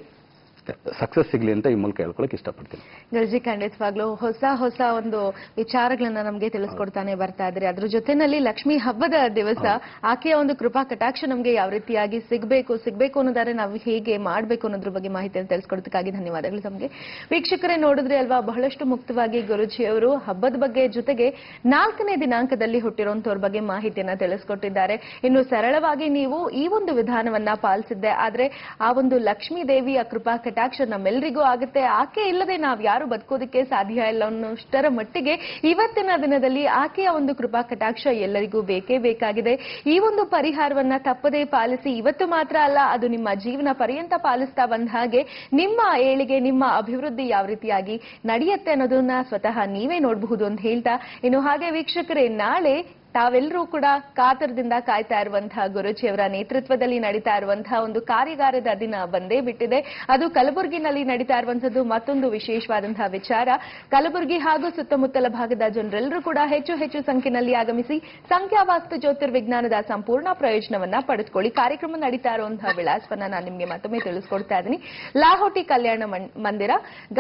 ಸಕ್ಸಸ್ ಸಿಗ್ಲಿ ಅಂತ ಈ ಮೂಲಕ ಹೇಳ್ಕೊಳಕ್ ಇಷ್ಟಪಡ್ತೀನಿ. ಗುರುಜಿ, ಖಂಡಿತವಾಗ್ಲೂ ಹೊಸ ಒಂದು ವಿಚಾರಗಳನ್ನ ನಮ್ಗೆ ತಿಳಿಸ್ಕೊಡ್ತಾನೆ ಬರ್ತಾ ಇದ್ರೆ, ಅದ್ರ ಜೊತೆನಲ್ಲಿ ಲಕ್ಷ್ಮೀ ಹಬ್ಬದ ದಿವಸ ಆಕೆಯ ಒಂದು ಕೃಪಾ ಕಟಾಕ್ಷ ನಮ್ಗೆ ಯಾವ ರೀತಿಯಾಗಿ ಸಿಗ್ಬೇಕು ಅನ್ನೋದಾದ್ರೆ ನಾವು ಹೇಗೆ ಮಾಡ್ಬೇಕು ಅನ್ನೋದ್ರ ಬಗ್ಗೆ ಮಾಹಿತಿಯನ್ನು ತಿಳಿಸ್ಕೊಡೋದಕ್ಕಾಗಿ ಧನ್ಯವಾದಗಳು ತಮಗೆ. ವೀಕ್ಷಕರೇ, ನೋಡಿದ್ರೆ ಅಲ್ವಾ, ಬಹಳಷ್ಟು ಮುಕ್ತವಾಗಿ ಗುರುಜಿಯವರು ಹಬ್ಬದ ಬಗ್ಗೆ ಜೊತೆಗೆ 4ನೇ ದಿನಾಂಕದಲ್ಲಿ ಹುಟ್ಟಿರುವಂತವ್ರ ಬಗ್ಗೆ ಮಾಹಿತಿಯನ್ನ ತಿಳಿಸ್ಕೊಟ್ಟಿದ್ದಾರೆ. ಇನ್ನು ಸರಳವಾಗಿ ನೀವು ಈ ಒಂದು ವಿಧಾನವನ್ನ ಪಾಲಿಸಿದ್ದೆ ಆದ್ರೆ ಆ ಒಂದು ಲಕ್ಷ್ಮೀ ದೇವಿಯ ಕೃಪಾ ಕಟಾಕ್ಷ ನಮ್ಮೆಲ್ಲರಿಗೂ ಆಗುತ್ತೆ. ಆಕೆ ಇಲ್ಲದೆ ನಾವ್ ಯಾರು ಬದುಕೋದಕ್ಕೆ ಸಾಧ್ಯ ಇಲ್ಲ ಅನ್ನೋಷ್ಟರ ಮಟ್ಟಿಗೆ ಇವತ್ತಿನ ದಿನದಲ್ಲಿ ಆಕೆಯ ಒಂದು ಕೃಪಾ ಕಟಾಕ್ಷ ಎಲ್ಲರಿಗೂ ಬೇಕೇ ಬೇಕಾಗಿದೆ. ಈ ಒಂದು ಪರಿಹಾರವನ್ನ ತಪ್ಪದೇ ಪಾಲಿಸಿ. ಇವತ್ತು ಮಾತ್ರ ಅಲ್ಲ, ಅದು ನಿಮ್ಮ ಜೀವನ ಪರ್ಯಂತ ಪಾಲಿಸ್ತಾ ಬಂದ ಹಾಗೆ ನಿಮ್ಮ ಏಳಿಗೆ, ನಿಮ್ಮ ಅಭಿವೃದ್ಧಿ ಯಾವ ರೀತಿಯಾಗಿ ನಡೆಯುತ್ತೆ ಅನ್ನೋದನ್ನ ಸ್ವತಃ ನೀವೇ ನೋಡಬಹುದು ಅಂತ ಹೇಳ್ತಾ, ಇನ್ನು ಹಾಗೆ ವೀಕ್ಷಕರೇ, ನಾಳೆ ತಾವೆಲ್ಲರೂ ಕೂಡ ಕಾತರದಿಂದ ಕಾಯ್ತಾ ಇರುವಂತಹ ಗುರುಜಿಯವರ ನೇತೃತ್ವದಲ್ಲಿ ನಡೀತಾ ಇರುವಂತಹ ಒಂದು ಕಾರ್ಯಾಗಾರದ ದಿನ ಬಂದೇ ಬಿಟ್ಟಿದೆ. ಅದು ಕಲಬುರಗಿನಲ್ಲಿ ನಡೀತಾ ಇರುವಂತದ್ದು ಮತ್ತೊಂದು ವಿಶೇಷವಾದಂತಹ ವಿಚಾರ. ಕಲಬುರಗಿ ಹಾಗೂ ಸುತ್ತಮುತ್ತಲ ಭಾಗದ ಜನರೆಲ್ಲರೂ ಕೂಡ ಹೆಚ್ಚು ಸಂಖ್ಯೆಯಲ್ಲಿ ಆಗಮಿಸಿ ಸಂಖ್ಯಾವಾಸ್ತು ಜ್ಯೋತಿರ್ವಿಜ್ಞಾನದ ಸಂಪೂರ್ಣ ಪ್ರಯೋಜನವನ್ನ ಪಡೆದುಕೊಳ್ಳಿ. ಕಾರ್ಯಕ್ರಮ ನಡೀತಾ ಇರುವಂತಹ ವಿಳಾಸವನ್ನ ನಾನು ನಿಮಗೆ ಮತ್ತೊಮ್ಮೆ ತಿಳಿಸ್ಕೊಡ್ತಾ ಇದ್ದೀನಿ. ಲಾಹೋಟಿ ಕಲ್ಯಾಣ ಮಂದಿರ,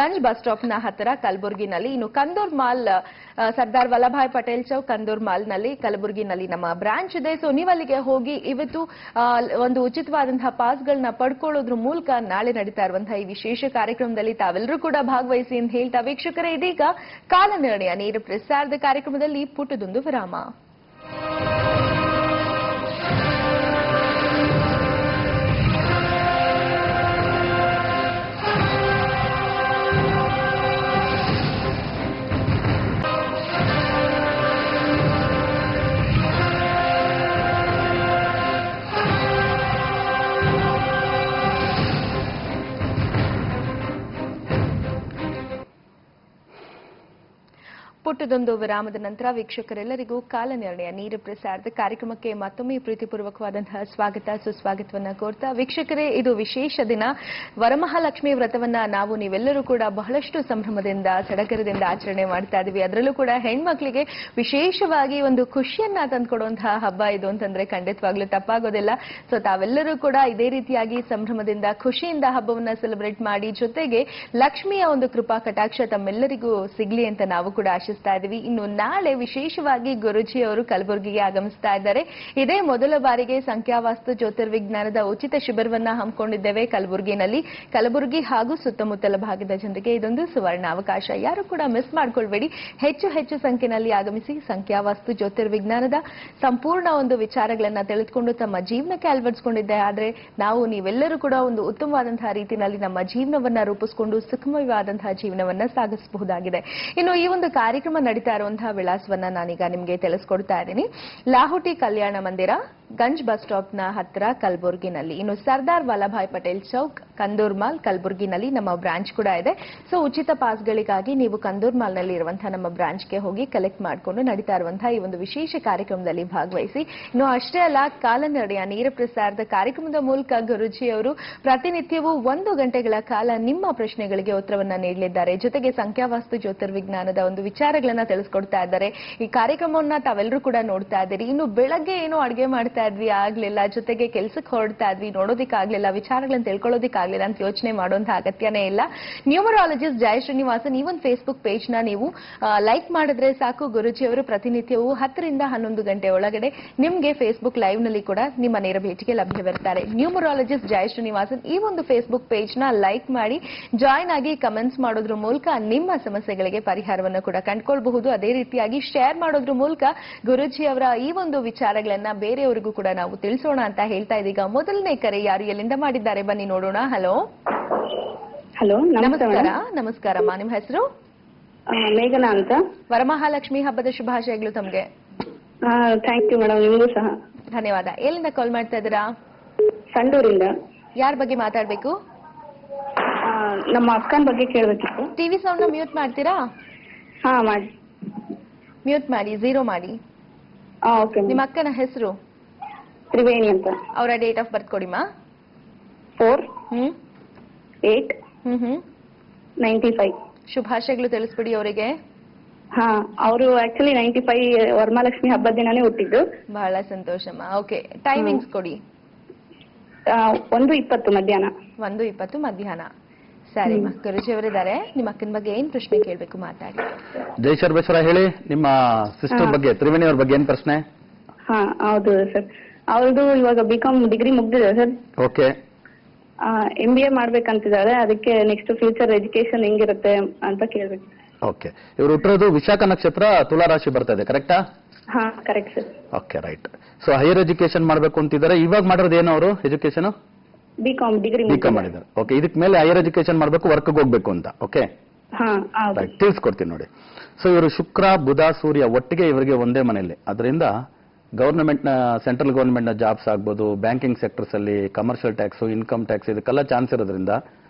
ಗಂಜ್ ಬಸ್ ಸ್ಟಾಪ್ ನ ಹತ್ತಿರ ಕಲಬುರಗಿನಲ್ಲಿ. ಇನ್ನು ಕಂದೂರ್ ಮಾಲ್, ಸರ್ದಾರ್ ವಲ್ಲಭಾಯ್ ಪಟೇಲ್ ಚೌಕ್ ಕಂದೂರ್ ಮಾಲ್ ನಲ್ಲಿ ಕಲಬುರಗಿನಲ್ಲಿ ನಮ್ಮ ಬ್ರಾಂಚ್ ಇದೆ. ಸೊ ನೀವು ಅಲ್ಲಿಗೆ ಹೋಗಿ ಇವತ್ತು ಒಂದು ಉಚಿತವಾದಂತಹ ಪಾಸ್ಗಳನ್ನ ಪಡ್ಕೊಳ್ಳೋದ್ರ ಮೂಲಕ ನಾಳೆ ನಡೀತಾ ಇರುವಂತಹ ಈ ವಿಶೇಷ ಕಾರ್ಯಕ್ರಮದಲ್ಲಿ ತಾವೆಲ್ಲರೂ ಕೂಡ ಭಾಗವಹಿಸಿ ಅಂತ ಹೇಳ್ತಾ, ವೀಕ್ಷಕರೇ, ಇದೀಗ ಕಾಲ ನಿರ್ಣಯ ನೇರ ಪ್ರಸಾರದ ಕಾರ್ಯಕ್ರಮದಲ್ಲಿ ಪುಟ್ಟದೊಂದು ವಿರಾಮ. ಪುಟ್ಟದೊಂದು ವಿರಾಮದ ನಂತರ ವೀಕ್ಷಕರೆಲ್ಲರಿಗೂ ಕಾಲನಿರ್ಣಯ ನೇರ ಪ್ರಸಾರದ ಕಾರ್ಯಕ್ರಮಕ್ಕೆ ಮತ್ತೊಮ್ಮೆ ಪ್ರೀತಿಪೂರ್ವಕವಾದಂತಹ ಸ್ವಾಗತ ಸುಸ್ವಾಗತವನ್ನ ಕೋರ್ತಾ ವೀಕ್ಷಕರೇ, ಇದು ವಿಶೇಷ ದಿನ. ವರಮಹಾಲಕ್ಷ್ಮಿ ವ್ರತವನ್ನ ನಾವು ನೀವೆಲ್ಲರೂ ಕೂಡ ಬಹಳಷ್ಟು ಸಂಭ್ರಮದಿಂದ ಸಡಗರದಿಂದ ಆಚರಣೆ ಮಾಡ್ತಾ ಇದೀವಿ. ಅದರಲ್ಲೂ ಕೂಡ ಹೆಣ್ಮಕ್ಳಿಗೆ ವಿಶೇಷವಾಗಿ ಒಂದು ಖುಷಿಯನ್ನ ತಂದುಕೊಡುವಂತಹ ಹಬ್ಬ ಇದು ಅಂತಂದ್ರೆ ಖಂಡಿತವಾಗ್ಲೂ ತಪ್ಪಾಗೋದಿಲ್ಲ. ಸೊ ತಾವೆಲ್ಲರೂ ಕೂಡ ಇದೇ ರೀತಿಯಾಗಿ ಸಂಭ್ರಮದಿಂದ ಖುಷಿಯಿಂದ ಹಬ್ಬವನ್ನ ಸೆಲೆಬ್ರೇಟ್ ಮಾಡಿ, ಜೊತೆಗೆ ಲಕ್ಷ್ಮಿಯ ಒಂದು ಕೃಪಾ ಕಟಾಕ್ಷ ತಮ್ಮೆಲ್ಲರಿಗೂ ಸಿಗ್ಲಿ ಅಂತ ನಾವು ಕೂಡ ಆಶಿಸ್ತಾ ಇದೀವಿ. ಇನ್ನು ನಾಳೆ ವಿಶೇಷವಾಗಿ ಗುರುಜಿ ಅವರು ಕಲಬುರಗಿಗೆ ಆಗಮಿಸ್ತಾ ಇದ್ದಾರೆ. ಇದೇ ಮೊದಲ ಬಾರಿಗೆ ಸಂಖ್ಯಾವಾಸ್ತು ಜ್ಯೋತಿರ್ವಿಜ್ಞಾನದ ಉಚಿತ ಶಿಬಿರವನ್ನ ಹಮ್ಮಿಕೊಂಡಿದ್ದೇವೆ ಕಲಬುರಗಿನಲ್ಲಿ. ಕಲಬುರಗಿ ಹಾಗೂ ಸುತ್ತಮುತ್ತಲ ಭಾಗದ ಜನರಿಗೆ ಇದೊಂದು ಸುವರ್ಣ ಅವಕಾಶ. ಯಾರು ಕೂಡ ಮಿಸ್ ಮಾಡ್ಕೊಳ್ಬೇಡಿ. ಹೆಚ್ಚು ಹೆಚ್ಚು ಸಂಖ್ಯೆಯಲ್ಲಿ ಆಗಮಿಸಿ ಸಂಖ್ಯಾವಾಸ್ತು ಜ್ಯೋತಿರ್ವಿಜ್ಞಾನದ ಸಂಪೂರ್ಣ ಒಂದು ವಿಚಾರಗಳನ್ನ ತಿಳಿದುಕೊಂಡು ತಮ್ಮ ಜೀವನಕ್ಕೆ ಅಳವಡಿಸಿಕೊಂಡಿದ್ದೆ. ಆದ್ರೆ ನಾವು ನೀವೆಲ್ಲರೂ ಕೂಡ ಒಂದು ಉತ್ತಮವಾದಂತಹ ರೀತಿಯಲ್ಲಿ ನಮ್ಮ ಜೀವನವನ್ನ ರೂಪಿಸಿಕೊಂಡು ಸುಖಮಯವಾದಂತಹ ಜೀವನವನ್ನ ಸಾಗಿಸಬಹುದಾಗಿದೆ. ಇನ್ನು ಈ ಒಂದು ಕಾರ್ಯಕ್ರಮ ನಡೀತಾ ಇರುವಂತಹ ವಿಳಾಸವನ್ನ ನಾನೀಗ ನಿಮಗೆ ತಿಳಿಸ್ಕೊಡ್ತಾ ಇದ್ದೀನಿ. ಲಾಹುಟಿ ಕಲ್ಯಾಣ ಮಂದಿರ, ಗಂಜ್ ಬಸ್ ಸ್ಟಾಪ್ ನ ಹತ್ತಿರ ಕಲಬುರಗಿನಲ್ಲಿ. ಇನ್ನು ಸರ್ದಾರ್ ವಲ್ಲಭಾಯ್ ಪಟೇಲ್ ಚೌಕ್, ಕಂದೂರ್ಮಾಲ್, ಕಲಬುರಗಿನಲ್ಲಿ ನಮ್ಮ ಬ್ರಾಂಚ್ ಕೂಡ ಇದೆ. ಸೊ ಉಚಿತ ಪಾಸ್ಗಳಿಗಾಗಿ ನೀವು ಕಂದೂರ್ಮಾಲ್ ನಲ್ಲಿ ಇರುವಂತಹ ನಮ್ಮ ಬ್ರಾಂಚ್ಗೆ ಹೋಗಿ ಕಲೆಕ್ಟ್ ಮಾಡಿಕೊಂಡು ನಡೀತಾ ಇರುವಂತಹ ಈ ಒಂದು ವಿಶೇಷ ಕಾರ್ಯಕ್ರಮದಲ್ಲಿ ಭಾಗವಹಿಸಿ. ಇನ್ನು ಅಷ್ಟೇ ಅಲ್ಲ, ಕಾಲನಡೆಯ ನೇರ ಪ್ರಸಾರದ ಕಾರ್ಯಕ್ರಮದ ಮೂಲಕ ಗುರುಜಿ ಅವರು ಪ್ರತಿನಿತ್ಯವೂ 1 ಗಂಟೆಗಳ ಕಾಲ ನಿಮ್ಮ ಪ್ರಶ್ನೆಗಳಿಗೆ ಉತ್ತರವನ್ನ ನೀಡಲಿದ್ದಾರೆ. ಜೊತೆಗೆ ಸಂಖ್ಯಾವಾಸ್ತು ಜ್ಯೋತಿರ್ವಿಜ್ಞಾನದ ಒಂದು ವಿಚಾರಗಳನ್ನ ತಿಳಿಸ್ಕೊಡ್ತಾ ಇದ್ದಾರೆ. ಈ ಕಾರ್ಯಕ್ರಮವನ್ನ ತಾವೆಲ್ಲರೂ ಕೂಡ ನೋಡ್ತಾ ಇದ್ದೀರಿ. ಇನ್ನು ಬೆಳಗ್ಗೆ ಏನೋ ಅಡುಗೆ ಮಾಡ್ತಾ ಇದ್ವಿ, ಆಗ್ಲಿಲ್ಲ, ಜೊತೆಗೆ ಕೆಲ್ಸಕ್ಕೆ ಹೊರಡ್ತಾ ಇದ್ವಿ, ನೋಡೋದಿಕ್ಕಾಗ್ಲಿಲ್ಲ, ವಿಚಾರಗಳನ್ನ ತಿಳ್ಕೊಳ್ಳೋದಿಕ್ಕಾಗ್ಲಿಲ್ಲ ಅಂತ ಯೋಚನೆ ಮಾಡುವಂತಹ ಅಗತ್ಯನೇ ಇಲ್ಲ. ನ್ಯೂಮರಾಲಜಿಸ್ಟ್ ಜಯ ಶ್ರೀನಿವಾಸನ್ ಈ ಒಂದು ಫೇಸ್ಬುಕ್ ಪೇಜ್ ನ ನೀವು ಲೈಕ್ ಮಾಡಿದ್ರೆ ಸಾಕು. ಗುರುಜಿ ಅವರು ಪ್ರತಿನಿತ್ಯವೂ 10 ರಿಂದ 11 ಗಂಟೆ ಒಳಗಡೆ ನಿಮ್ಗೆ ಫೇಸ್ಬುಕ್ ಲೈವ್ ನಲ್ಲಿ ಕೂಡ ನಿಮ್ಮ ನೇರ ಭೇಟಿಗೆ ಲಭ್ಯವಿರ್ತಾರೆ. ನ್ಯೂಮರಾಲಜಿಸ್ಟ್ ಜಯ ಶ್ರೀನಿವಾಸನ್ ಈ ಒಂದು ಫೇಸ್ಬುಕ್ ಪೇಜ್ ನ ಲೈಕ್ ಮಾಡಿ ಜಾಯ್ನ್ ಆಗಿ ಕಮೆಂಟ್ಸ್ ಮಾಡೋದ್ರ ಮೂಲಕ ನಿಮ್ಮ ಸಮಸ್ಯೆಗಳಿಗೆ ಪರಿಹಾರವನ್ನು ಕೂಡ ಕಂಡುಕೊಳ್ಬಹುದು. ಅದೇ ರೀತಿಯಾಗಿ ಶೇರ್ ಮಾಡೋದ್ರ ಮೂಲಕ ಗುರುಜಿ ಅವರ ಈ ಒಂದು ವಿಚಾರಗಳನ್ನ ಬೇರೆಯವರಿಗೂ ಕೂಡ ನಾವು ತಿಳಿಸೋಣ ಅಂತ ಹೇಳ್ತಾ ಇದೀಗ ಮೊದಲನೇ ಕರೆ ಯಾರು ಎಲ್ಲಿಂದ ಮಾಡಿದ್ದಾರೆ ಬನ್ನಿ ನೋಡೋಣ. ಹಲೋ ಹಲೋ, ನಮಸ್ಕಾರ. ನಮಸ್ಕಾರಮ್ಮ, ನಿಮ್ಮ ಹೆಸರು? ಮೇಘನಾ ಅಂತ. ವರಮಹಾಲಕ್ಷ್ಮಿ ಹಬ್ಬದ ಶುಭಾಶಯಗಳು ತಮ್ಗೆ. ಥ್ಯಾಂಕ್ ಯು ಮೇಡಮ್, ನಿಮಗೂ ಸಹ ಧನ್ಯವಾದ. ಎಲ್ಲಿಂದ ಕಾಲ್ ಮಾಡ್ತಾ ಇದ್ದೀರಾ? ಸಂಡೂರಿಂದ. ಯಾರ ಬಗ್ಗೆ ಮಾತಾಡ್ಬೇಕು? ನಮ್ಮ ಅಕ್ಕನ ಬಗ್ಗೆ ಕೇಳಬೇಕಿತ್ತು. ಟಿವಿ ಸೌಂಡ್ ನ ಮ್ಯೂಟ್ ಮಾಡ್ತೀರಾ? ಹಾ ಮಾಡಿ. ಮ್ಯೂಟ್ ಮಾಡಿ, 0 ಮಾಡಿ. ಓಕೆ. ನಿಮ್ಮ ಅಕ್ಕನ ಹೆಸರು? ತ್ರಿವೇಣಿ ಅಂತ. ಅವರ ಡೇಟ್ ಆಫ್ ಬರ್ತ್ ಕೊಡಿಮಾ. 4/8/95. ಶುಭಾಶಯಗಳು ತಿಳಿಸ್ಬಿಡಿ ಅವರಿಗೆ. ಹಾ, ಅವರು ಆಕ್ಚುಲಿ 95 ವರಮಹಾಲಕ್ಷ್ಮಿ ಹಬ್ಬದ ದಿನಾನೇ ಹುಟ್ಟಿದ್ದು. ಬಹಳ ಸಂತೋಷಮ್ಮ. ಓಕೆ, ಟೈಮಿಂಗ್ಸ್ ಕೊಡಿ. 1:20 ಮಧ್ಯಾಹ್ನ. 1:20 ಮಧ್ಯಾಹ್ನ. ಸರಿ, ಗುರುಜಿ ಅವರಿದ್ದಾರೆ. ನಿಮ್ಮ ಅಕ್ಕನ ಬಗ್ಗೆ ಏನ್ ಪ್ರಶ್ನೆ ಕೇಳಬೇಕು ಮಾತಾಡಿ. ಜೈ ಸರ್ವೇಶ್ವರ, ಹೇಳಿ. ನಿಮ್ಮ ಸಿಸ್ಟರ್ ಬಗ್ಗೆ, ತ್ರಿವೇಣಿ ಅವ್ರ ಬಗ್ಗೆ ಏನ್ ಪ್ರಶ್ನೆ? ಹಾ ಹೌದು ಸರ್, ಅವ್ರದ್ದು ಇವಾಗ ಬಿಕಾಮ್ ಡಿಗ್ರಿ ಮುಗ್ದಿದೆ ಸರ್. ಓಕೆ. MBA ಮಾಡ್ಬೇಕಂತಿದ್ದಾರೆ. ಅದಕ್ಕೆ ನೆಕ್ಸ್ಟ್ ಫ್ಯೂಚರ್ ಎಜುಕೇಶನ್ ಹೆಂಗಿರುತ್ತೆ ಅಂತ ಕೇಳ್ಬೇಕು. ಓಕೆ. ಇವರು ಹುಟ್ಟಿರೋದು ವಿಶಾಖ ನಕ್ಷತ್ರ, ತುಲಾ ರಾಶಿ ಬರ್ತಾ ಇದೆ, ಕರೆಕ್ಟಾ? ಹಾ correct sir. Okay, right. So higher education ಮಾಡಬೇಕು ಅಂತಿದ್ದಾರೆ. ಇವಾಗ ಮಾಡಿರೋದು ಏನು ಅವರು ಎಜುಕೇಶನ್? ಬಿಕಾಮ್ ಡಿಗ್ರಿ ಮಾಡಿದ್ದಾರೆ. ಓಕೆ, ಇದಕ್ಕೆ ಮೇಲೆ ಹೈಯರ್ ಎಜುಕೇಶನ್ ಮಾಡಬೇಕು, ವರ್ಕ್ ಹೋಗ್ಬೇಕು ಅಂತ. ಓಕೆ, ರೈಟ್, ತಿಳಿಸ್ಕೊಡ್ತೀನಿ ನೋಡಿ. ಸೊ ಇವರು ಶುಕ್ರ ಬುಧ ಸೂರ್ಯ ಒಟ್ಟಿಗೆ ಇವರಿಗೆ ಒಂದೇ ಮನೆಯಲ್ಲಿ. ಅದರಿಂದ ಗವರ್ನಮೆಂಟ್ನ, ಸೆಂಟ್ರಲ್ ಗವರ್ನಮೆಂಟ್ನ ಜಾಬ್ಸ್ ಆಗ್ಬೋದು, ಬ್ಯಾಂಕಿಂಗ್ ಸೆಕ್ಟರ್ಸ್ ಅಲ್ಲಿ, ಕಮರ್ಷಿಯಲ್ ಟ್ಯಾಕ್ಸ್, ಇನ್ಕಮ್ ಟ್ಯಾಕ್ಸ್, ಇದಕ್ಕೆಲ್ಲ ಚಾನ್ಸ್ ಇರೋದ್ರಿಂದ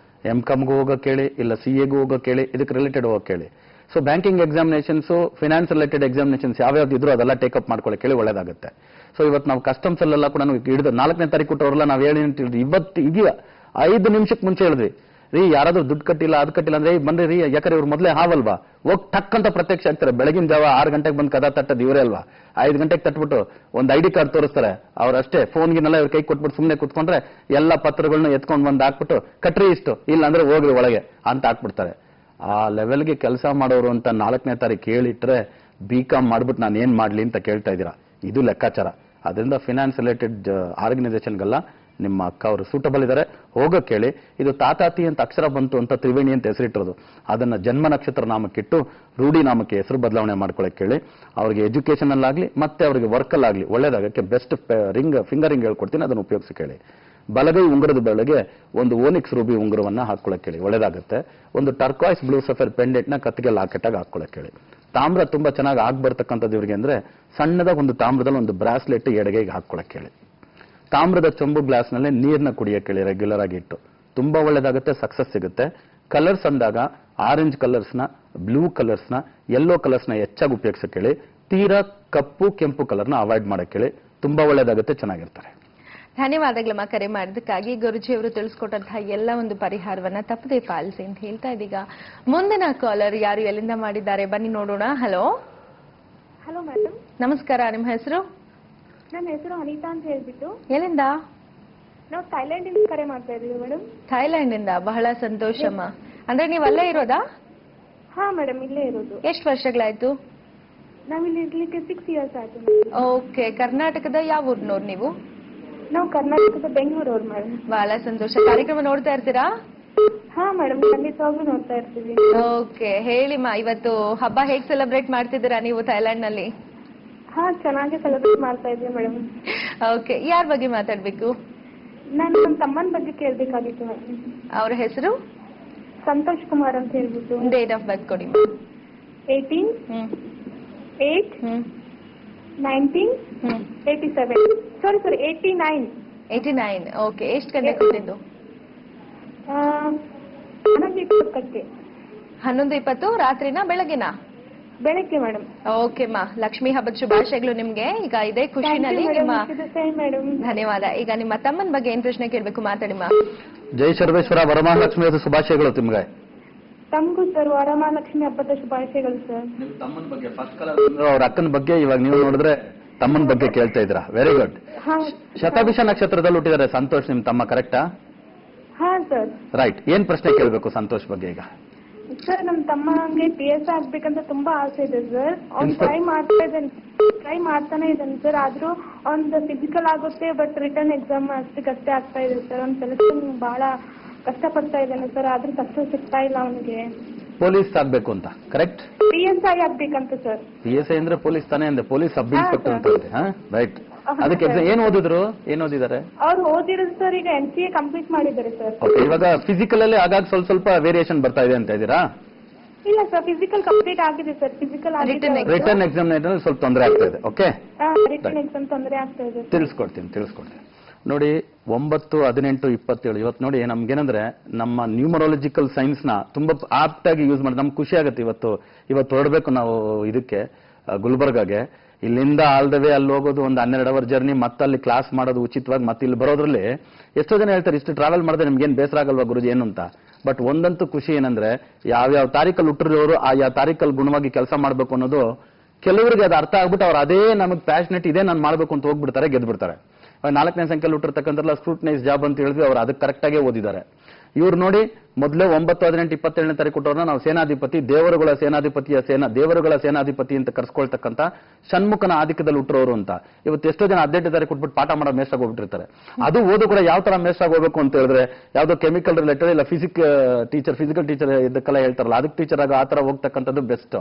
MCOMಗೂ ಹೋಗೋ ಕೇಳಿ, ಇಲ್ಲ CAಗೂ ಹೋಗೋ ಕೇಳಿ, ಇದಕ್ಕೆ ರಿಲೇಟೆಡ್ ಹೋಗೋ ಕೇಳಿ. So banking examinations, finance related examinations ಯಾವ್ಯಾವ್ದು ಇದ್ರು ಅದೆಲ್ಲ ಟೇಕಪ್ ಮಾಡ್ಕೊಳ್ಳಿ ಕೇಳಿ, ಒಳ್ಳೇದಾಗುತ್ತೆ. ಸೊ ಇವತ್ತು ನಾವು ಕಸ್ಟಮ್ಸ್ ಅಲ್ಲೆಲ್ಲ ಕೂಡ ಹಿಡಿದು 4ನೇ ತಾರೀಕು ಕೊಟ್ಟವ್ರಲ್ಲ, ನಾವು ಹೇಳಿ ಇವತ್ತು ಈಗ 5 ನಿಮಿಷಕ್ಕೆ ಮುಂಚೆ ಹೇಳಿದ್ವಿ ರೀ, ಯಾರಾದ್ರೂ ದುಡ್ಡು ಕಟ್ಟಿಲ್ಲ, ಅದು ಕಟ್ಟಿಲ್ಲ ಅಂದ್ರೆ ಬನ್ರಿ ರೀ, ಯಾಕಂದ್ರೆ ಇವ್ರು ಮೊದಲೇ ಹಾವಲ್ವಾ, ಹೋಗಿ ಟಕ್ ಅಂತ ಪ್ರತ್ಯಕ್ಷ ಆಗ್ತಾರೆ. ಬೆಳಗಿನ ಜಾವ 6 ಗಂಟೆಗೆ ಬಂದು ಕದ ತಟ್ಟದ್ ಇವರೇ ಅಲ್ವಾ. 5 ಗಂಟೆಗೆ ತಟ್ಬಿಟ್ಟು ಒಂದು ID ಕಾರ್ಡ್ ತೋರಿಸ್ತಾರೆ. ಅವ್ರಷ್ಟೇ ಫೋನ್ಗಿನೆಲ್ಲ ಇವ್ರ ಕೈ ಕೊಟ್ಬಿಟ್ಟು ಸುಮ್ಮನೆ ಕುತ್ಕೊಂಡ್ರೆ ಎಲ್ಲ ಪತ್ರಗಳನ್ನ ಎತ್ಕೊಂಡು ಬಂದು ಹಾಕ್ಬಿಟ್ಟು ಕಟ್ರಿ ಇಷ್ಟು, ಇಲ್ಲ ಅಂದ್ರೆ ಹೋಗ್ರಿ ಒಳಗೆ ಅಂತ ಹಾಕ್ಬಿಡ್ತಾರೆ. ಆ ಲೆವೆಲ್ಗೆ ಕೆಲಸ ಮಾಡೋರು ಅಂತ 4ನೇ ತಾರೀಕು ಹೇಳಿಟ್ರೆ ಬಿಕಾಮ್ ಮಾಡ್ಬಿಟ್ಟು ನಾನು ಏನ್ ಮಾಡ್ಲಿ ಅಂತ ಕೇಳ್ತಾ ಇದ್ದೀರಾ. ಇದು ಲೆಕ್ಕಾಚಾರ. ಅದರಿಂದ ಫಿನಾನ್ಸ್ ರಿಲೇಟೆಡ್ ಆರ್ಗನೈಸೇಷನ್ಗೆಲ್ಲ ನಿಮ್ಮ ಅಕ್ಕ ಅವರು ಸೂಟಬಲ್ ಇದ್ದಾರೆ, ಹೋಗಕ್ಕೆ ಹೇಳಿ. ಇದು ತಾತಾತಿ ಅಂತ ಅಕ್ಷರ ಬಂತು ಅಂತ ತ್ರಿವೇಣಿ ಅಂತ ಹೆಸರಿಟ್ಟಿರೋದು, ಅದನ್ನ ಜನ್ಮ ನಕ್ಷತ್ರ ನಾಮಕ್ಕಿಟ್ಟು ರೂಢಿ ನಾಮಕ್ಕೆ ಹೆಸರು ಬದಲಾವಣೆ ಮಾಡ್ಕೊಳಕ್ಕೆ ಹೇಳಿ. ಅವ್ರಿಗೆ ಎಜುಕೇಶನ್ ಅಲ್ಲಾಗ್ಲಿ ಮತ್ತೆ ಅವ್ರಿಗೆ ವರ್ಕಲ್ಲಾಗ್ಲಿ ಒಳ್ಳೇದಾಗಕ್ಕೆ ಬೆಸ್ಟ್ ಫಿಂಗರ್ ರಿಂಗ್ ಹೇಳ್ಕೊಡ್ತೀನಿ, ಅದನ್ನು ಉಪಯೋಗಿಸಿ ಕೇಳಿ. ಬಲಗೈ ಉಂಗುರದ ಬೆಳಗ್ಗೆ ಒಂದು ಓನಿಕ್ಸ್ ರೂಬಿ ಉಂಗುರವನ್ನ ಹಾಕೊಳ್ಳಕ್ಕೆ ಹೇಳಿ, ಒಳ್ಳೇದಾಗುತ್ತೆ. ಒಂದು ಟರ್ಕಾಯ್ಸ್ ಬ್ಲೂ ಸಫರ್ ಪೆಂಡೆಂಟ್ ನ ಕತ್ತಿಗೆ ಲಾಕೆಟ್ ಆಗಿ ಹಾಕೊಳ್ಳಕ್ಕೆ ಹೇಳಿ. ತಾಮ್ರ ತುಂಬಾ ಚೆನ್ನಾಗಿ ಆಗ್ಬರ್ತಕ್ಕಂಥದ್ದು ಇವರಿಗೆ ಅಂದ್ರೆ ಸಣ್ಣದಾಗ ಒಂದು ತಾಮ್ರದಲ್ಲಿ ಒಂದು ಬ್ರಾಸ್ಲೆಟ್ ಎಡಗೈಗೆ ಹಾಕೊಳ್ಳಕ್ಕೆ ಹೇಳಿ. ತಾಮ್ರದ ಚೊಂಬು ಗ್ಲಾಸ್ ನಲ್ಲಿ ನೀರ್ನ ಕುಡಿಯಕ್ಕೆ ಹೇಳಿ ರೆಗ್ಯುಲರ್ ಆಗಿ ಇಟ್ಟು, ತುಂಬಾ ಒಳ್ಳೇದಾಗುತ್ತೆ, ಸಕ್ಸಸ್ ಸಿಗುತ್ತೆ. ಕಲರ್ಸ್ ಅಂದಾಗ ಆರೆಂಜ್ ಕಲರ್ಸ್ನ, ಬ್ಲೂ ಕಲರ್ಸ್ನ, ಯೆಲ್ಲೋ ಕಲರ್ಸ್ನ ಹೆಚ್ಚಾಗಿ ಉಪಯೋಗಿಸಕ್ಕೆ ಹೇಳಿ. ತೀರಾ ಕಪ್ಪು ಕೆಂಪು ಕಲರ್ನ ಅವಾಯ್ಡ್ ಮಾಡಕ್ಕೆ ಹೇಳಿ. ತುಂಬಾ ಒಳ್ಳೇದಾಗುತ್ತೆ, ಚೆನ್ನಾಗಿರ್ತಾರೆ. ಧನ್ಯವಾದಗಳಮ್ಮ ಕರೆ ಮಾಡಿದ್ದಕ್ಕಾಗಿ. ಗುರುಜಿಯವರು ತಿಳಿಸ್ಕೊಟ್ಟಂತಹ ಎಲ್ಲ ಒಂದು ಪರಿಹಾರವನ್ನ ತಪ್ಪದೇ ಪಾಲಿಸಿ ಅಂತ ಹೇಳ್ತಾ ಇದೀಗ ಮುಂದಿನ ಕಾಲರ್ ಯಾರು ಎಲ್ಲಿಂದ ಮಾಡಿದ್ದಾರೆ ಬನ್ನಿ ನೋಡೋಣ. Hello hello madam. ನಮಸ್ಕಾರ, ನಿಮ್ಮ ಹೆಸರು? ನನ್ನ ಹೆಸರು ಅನಿತಾ ಅಂತ ಹೇಳ್ಬಿಟ್ಟು. ಎಲ್ಲಿಂದ? ನಾವು ಥೈಲ್ಯಾಂಡ್ ಇಂದ ಕರೆ ಮಾಡ್ತಾ ಇದೀವಿ ಮೇಡಮ್. ಥೈಲ್ಯಾಂಡ್ ಇಂದ? ಬಹಳ ಸಂತೋಷಮ್ಮ. ಅಂದ್ರೆ ನೀವು ಅಲ್ಲೇ ಇರೋದಾ? ಹಾ ಮೇಡಮ್, ಇಲ್ಲೇ ಇರೋದು. ಎಷ್ಟು ವರ್ಷಗಳಾಯ್ತು? ನಾವಿಲ್ಲಿ ಇರ್ಲಿಕ್ಕೆ 6 years ಆಯ್ತು. ಓಕೆ. ಕರ್ನಾಟಕದ ಯಾವ ಊರ್ನವ್ರು ನೀವು? ನಾವು ಕರ್ನಾಟಕದ ಬೆಂಗಳೂರವ್ರು ಮೇಡಮ್. ಬಹಳ ಸಂತೋಷ. ಕಾರ್ಯಕ್ರಮ ನೋಡ್ತಾ ಇರ್ತೀರಾ? ಹಾ ಮೇಡಮ್, ಖಂಡಿತವಾಗ್ಲೂ ನೋಡ್ತಾ ಇರ್ತೀವಿ. ಓಕೆ, ಹೇಳಿಮ್ಮ, ಇವತ್ತು ಹಬ್ಬ ಹೇಗ್ ಸೆಲೆಬ್ರೇಟ್ ಮಾಡ್ತಿದ್ದೀರಾ ನೀವು ಥೈಲ್ಯಾಂಡ್ ನಲ್ಲಿ? ಹಾ, ಚೆನ್ನಾಗಿ ಸೆಲೆಬ್ರೇಟ್ ಮಾಡ್ತಾ ಇದ್ದೀವಿ ಮೇಡಮ್. ಓಕೆ, ಯಾರ ಬಗ್ಗೆ ಮಾತಾಡ್ಬೇಕು? ನಾನು ನಮ್ಮ ತಮ್ಮನ ಬಗ್ಗೆ ಕೇಳ್ಬೇಕಾಗಿತ್ತು ಮೇಡಮ್. ಅವ್ರ ಹೆಸರು? ಸಂತೋಷ್ ಕುಮಾರ್ ಅಂತ ಹೇಳ್ಬಿಟ್ಟು. ಡೇಟ್ ಆಫ್ ಬರ್ತ್ ಕೊಡಿ. 18/8/1987. ಸಾರಿ 89. 89. ಓಕೆ. ಎಷ್ಟು ಗಂಟೆ ಕೊಟ್ಟಿದ್ದು? 11:20ಕ್ಕೆ. 11:20 ರಾತ್ರಿನಾ ಬೆಳಗ್ಗೆನಾ? ಬೆಳಗ್ಗೆ ಮೇಡಮ್. ಓಕೆಮ್ಮ, ಲಕ್ಷ್ಮೀ ಹಬ್ಬದ ಶುಭಾಶಯಗಳು ನಿಮ್ಗೆ. ಈಗ ಇದೇ ಖುಷಿನಲ್ಲಿ ನಿಮ್ಮ ಧನ್ಯವಾದ. ಈಗ ನಿಮ್ಮ ತಮ್ಮನ ಬಗ್ಗೆ ಏನ್ ಪ್ರಶ್ನೆ ಕೇಳ್ಬೇಕು ಮಾತಾಡಿಮ್ಮ. ಜೈ ಸರ್ವೇಶ್ವರ ವರಮಹಾಲಕ್ಷ್ಮಿ ಹಬ್ಬದ ಶುಭಾಶಯಗಳು ನಿಮ್ಗೆ. ತಮಗೂ ಸರ್ ವರಮಹಾಲಕ್ಷ್ಮಿ ಹಬ್ಬದ ಶುಭಾಶಯಗಳು ಸರ್. ನಿಮ್ಮ ತಮ್ಮನ ಬಗ್ಗೆ ಫಸ್ಟ್ ಕಲರ್ ಅವ್ರ ಅಕ್ಕನ ಬಗ್ಗೆ ಇವಾಗ ನೀವು ನೋಡಿದ್ರೆ ತಮ್ಮನ ಬಗ್ಗೆ ಕೇಳ್ತಾ ಇದ್ದೀರಾ. Very good. ಶತಭಿಷ ನಕ್ಷತ್ರದಲ್ಲಿ ಹುಟ್ಟಿದ್ದಾರೆ ಸಂತೋಷ್ ನಿಮ್ ತಮ್ಮ, ಕರೆಕ್ಟಾ? ಹಾ ಸರ್. ರೈಟ್. ಏನ್ ಪ್ರಶ್ನೆ ಕೇಳಬೇಕು ಸಂತೋಷ್ ಬಗ್ಗೆ ಈಗ? ಸರ್, ನಮ್ ತಮ್ಮಂಗೆ PS ಆಗ್ಬೇಕಂತ ತುಂಬಾ ಆಸೆ ಇದೆ ಸರ್. ಅವ್ನು ಟ್ರೈ ಮಾಡ್ತಾನೆ ಇದ್ದಾನೆ ಸರ್. ಆದ್ರೂ ಅವ್ನ ಫಿಸಿಕಲ್ ಆಗುತ್ತೆ, ಬಟ್ ರಿಟರ್ನ್ ಎಕ್ಸಾಮ್ ಅಷ್ಟೇ ಆಗ್ತಾ ಇದೆ ಸರ್. ಅವ್ನ ಸೆಲೆಕ್ಷನ್ ಬಹಳ ಕಷ್ಟಪಡ್ತಾ ಇದ್ದಾನೆ ಸರ್. ಆದ್ರೂ ಸಕ್ಸಸ್ ಸಿಗ್ತಾ ಇಲ್ಲ ಅವನಿಗೆ. ಪೊಲೀಸ್ ಆಗ್ಬೇಕು ಅಂತ, ಕರೆಕ್ಟ್? PSI ಆಗ್ಬೇಕಂತ ಸರ್. PSI ಅಂದ್ರೆ ಪೊಲೀಸ್ ತಾನೇ ಅಂದೆ, ಪೊಲೀಸ್ ಸಬ್ ಇನ್ಸ್ಪೆಕ್ಟರ್ ಅಂತ ಹೇಳಿ. ರೈಟ್. ಅದಕ್ಕೆ ಏನ್ ಓದಿದ್ರು? ಏನ್ ಓದಿದ್ದಾರೆ ಅವ್ರು? ಓದಿರೋದು ಸರ್ ಈಗ MCA ಕಂಪ್ಲೀಟ್ ಮಾಡಿದ್ದಾರೆ ಸರ್. ಓಕೆ. ಇವಾಗ ಫಿಸಿಕಲ್ ಅಲ್ಲಿ ಆಗಾಗ ಸ್ವಲ್ಪ ವೇರಿಯೇಷನ್ ಬರ್ತಾ ಇದೆ ಅಂತ ಇದ್ದೀರಾ? ಇಲ್ಲ ಸರ್, ಫಿಸಿಕಲ್ ಕಂಪ್ಲೀಟ್ ಆಗಿದೆ ಸರ್. ಫಿಸಿಕಲ್ ರಿಟರ್ನ್ ಎಕ್ಸಾಮ್ ಸ್ವಲ್ಪ ತೊಂದರೆ ಆಗ್ತಾ ಇದೆ. ಓಕೆ, ರಿಟರ್ನ್ ಎಕ್ಸಾಮ್ ತೊಂದರೆ ಆಗ್ತಾ ಇದೆ. ತಿಳಿಸ್ಕೊಡ್ತೀನಿ. ನೋಡಿ, 9, 18, 27 ಇವತ್ತು ನೋಡಿ ನಮ್ಗೇನಂದ್ರೆ ನಮ್ಮ ನ್ಯೂಮರಾಲಜಿಕಲ್ ಸೈನ್ಸ್ ನ ತುಂಬಾ ಆಪ್ಟ್ ಆಗಿ ಯೂಸ್ ಮಾಡಿ ನಮ್ಗೆ ಖುಷಿ ಆಗುತ್ತೆ. ಇವತ್ತು ಹೊರಡ್ಬೇಕು ನಾವು ಇದಕ್ಕೆ ಗುಲ್ಬರ್ಗಾಗೆ. ಇಲ್ಲಿಂದ ಆಲ್ ದ ವೇ ಅಲ್ಲಿ ಹೋಗೋದು ಒಂದು 12 hour ಜರ್ನಿ, ಮತ್ತೆ ಅಲ್ಲಿ ಕ್ಲಾಸ್ ಮಾಡೋದು ಉಚಿತವಾಗಿ, ಮತ್ತೆ ಇಲ್ಲಿ ಬರೋದ್ರಲ್ಲಿ ಎಷ್ಟೋ ಜನ ಹೇಳ್ತಾರೆ ಇಷ್ಟು ಟ್ರಾವೆಲ್ ಮಾಡಿದ್ರೆ ನಿಮ್ಗೇನು ಬೇಸರ ಆಗಲ್ವಾ ಗುರುಜಿ ಏನು ಅಂತ. ಬಟ್ ಒಂದಂತೂ ಖುಷಿ ಏನಂದ್ರೆ ಯಾವ್ಯಾವ ತಾರೀಕಲ್ಲಿ ಹುಟ್ಟಿರೋರು ಆ ಯಾವ ತಾರೀಕಲ್ಲಿ ಗುಣವಾಗಿ ಕೆಲಸ ಮಾಡಬೇಕು ಅನ್ನೋದು ಕೆಲವರಿಗೆ ಅದು ಅರ್ಥ ಆಗ್ಬಿಟ್ಟು ಅವ್ರು ಅದೇ ನಮಗೆ ಪ್ಯಾಷನೆಟ್ ಇದೆ ನಾನು ಮಾಡಬೇಕು ಅಂತ ಹೋಗ್ಬಿಡ್ತಾರೆ, ಗೆದ್ಬಿಡ್ತಾರೆ. 4ನೇ ಸಂಖ್ಯೆಯಲ್ಲಿ ಹುಟ್ಟಿರ್ತಕ್ಕಂಥ ಸ್ಕ್ರೂಟನೈಸ್ ಜಾಬ್ ಅಂತ ಹೇಳಿದ್ವಿ, ಅವ್ರು ಅದಕ್ಕೆ ಕರೆಕ್ಟ್ ಆಗೇ ಓದಿದ್ದಾರೆ. ಇವ್ರು ನೋಡಿ ಮೊದಲೇ 9, 18, 27ನೇ ತಾರೀಕು ಕೊಟ್ಟವ್ರನ್ನ ನಾವು ಸೇನಾಧಿಪತಿ, ದೇವರುಗಳ ಸೇನಾಧಿಪತಿ ಅಂತ ಕರ್ಸ್ಕೊಳ್ತಕ್ಕಂಥ ಷಣ್ಮುಖನ ಆಧಿಕ್ಯದಲ್ಲಿ ಹುಟ್ಟಿರೋರು ಅಂತ. ಇವತ್ತು ಎಷ್ಟೋ ಜನ 18ನೇ ತಾರೀಕು ಕೊಟ್ಬಿಟ್ಟು ಪಾಠ ಮಾಡೋ ಮೇಷ್ಟಾಗಿ ಹೋಗ್ಬಿಟ್ಟಿರ್ತಾರೆ. ಅದು ಓದು ಕೂಡ ಯಾವ ತರ ಮೇಷ್ಟಾಗಿ ಹೋಗ್ಬೇಕು ಅಂತ ಹೇಳಿದ್ರೆ ಯಾವ್ದೋ ಕೆಮಿಕಲ್ ರಿಲೇಟೆಡ್ ಇಲ್ಲ ಫಿಸಿಕಲ್ ಟೀಚರ್ ಇದಕ್ಕೆಲ್ಲ ಹೇಳ್ತಾರಲ್ಲ ಅದಕ್ಕೆ ಟೀಚರ್ ಆಗ ಆ ತರ ಹೋಗ್ತಕ್ಕಂಥದ್ದು ಬೆಸ್ಟ್.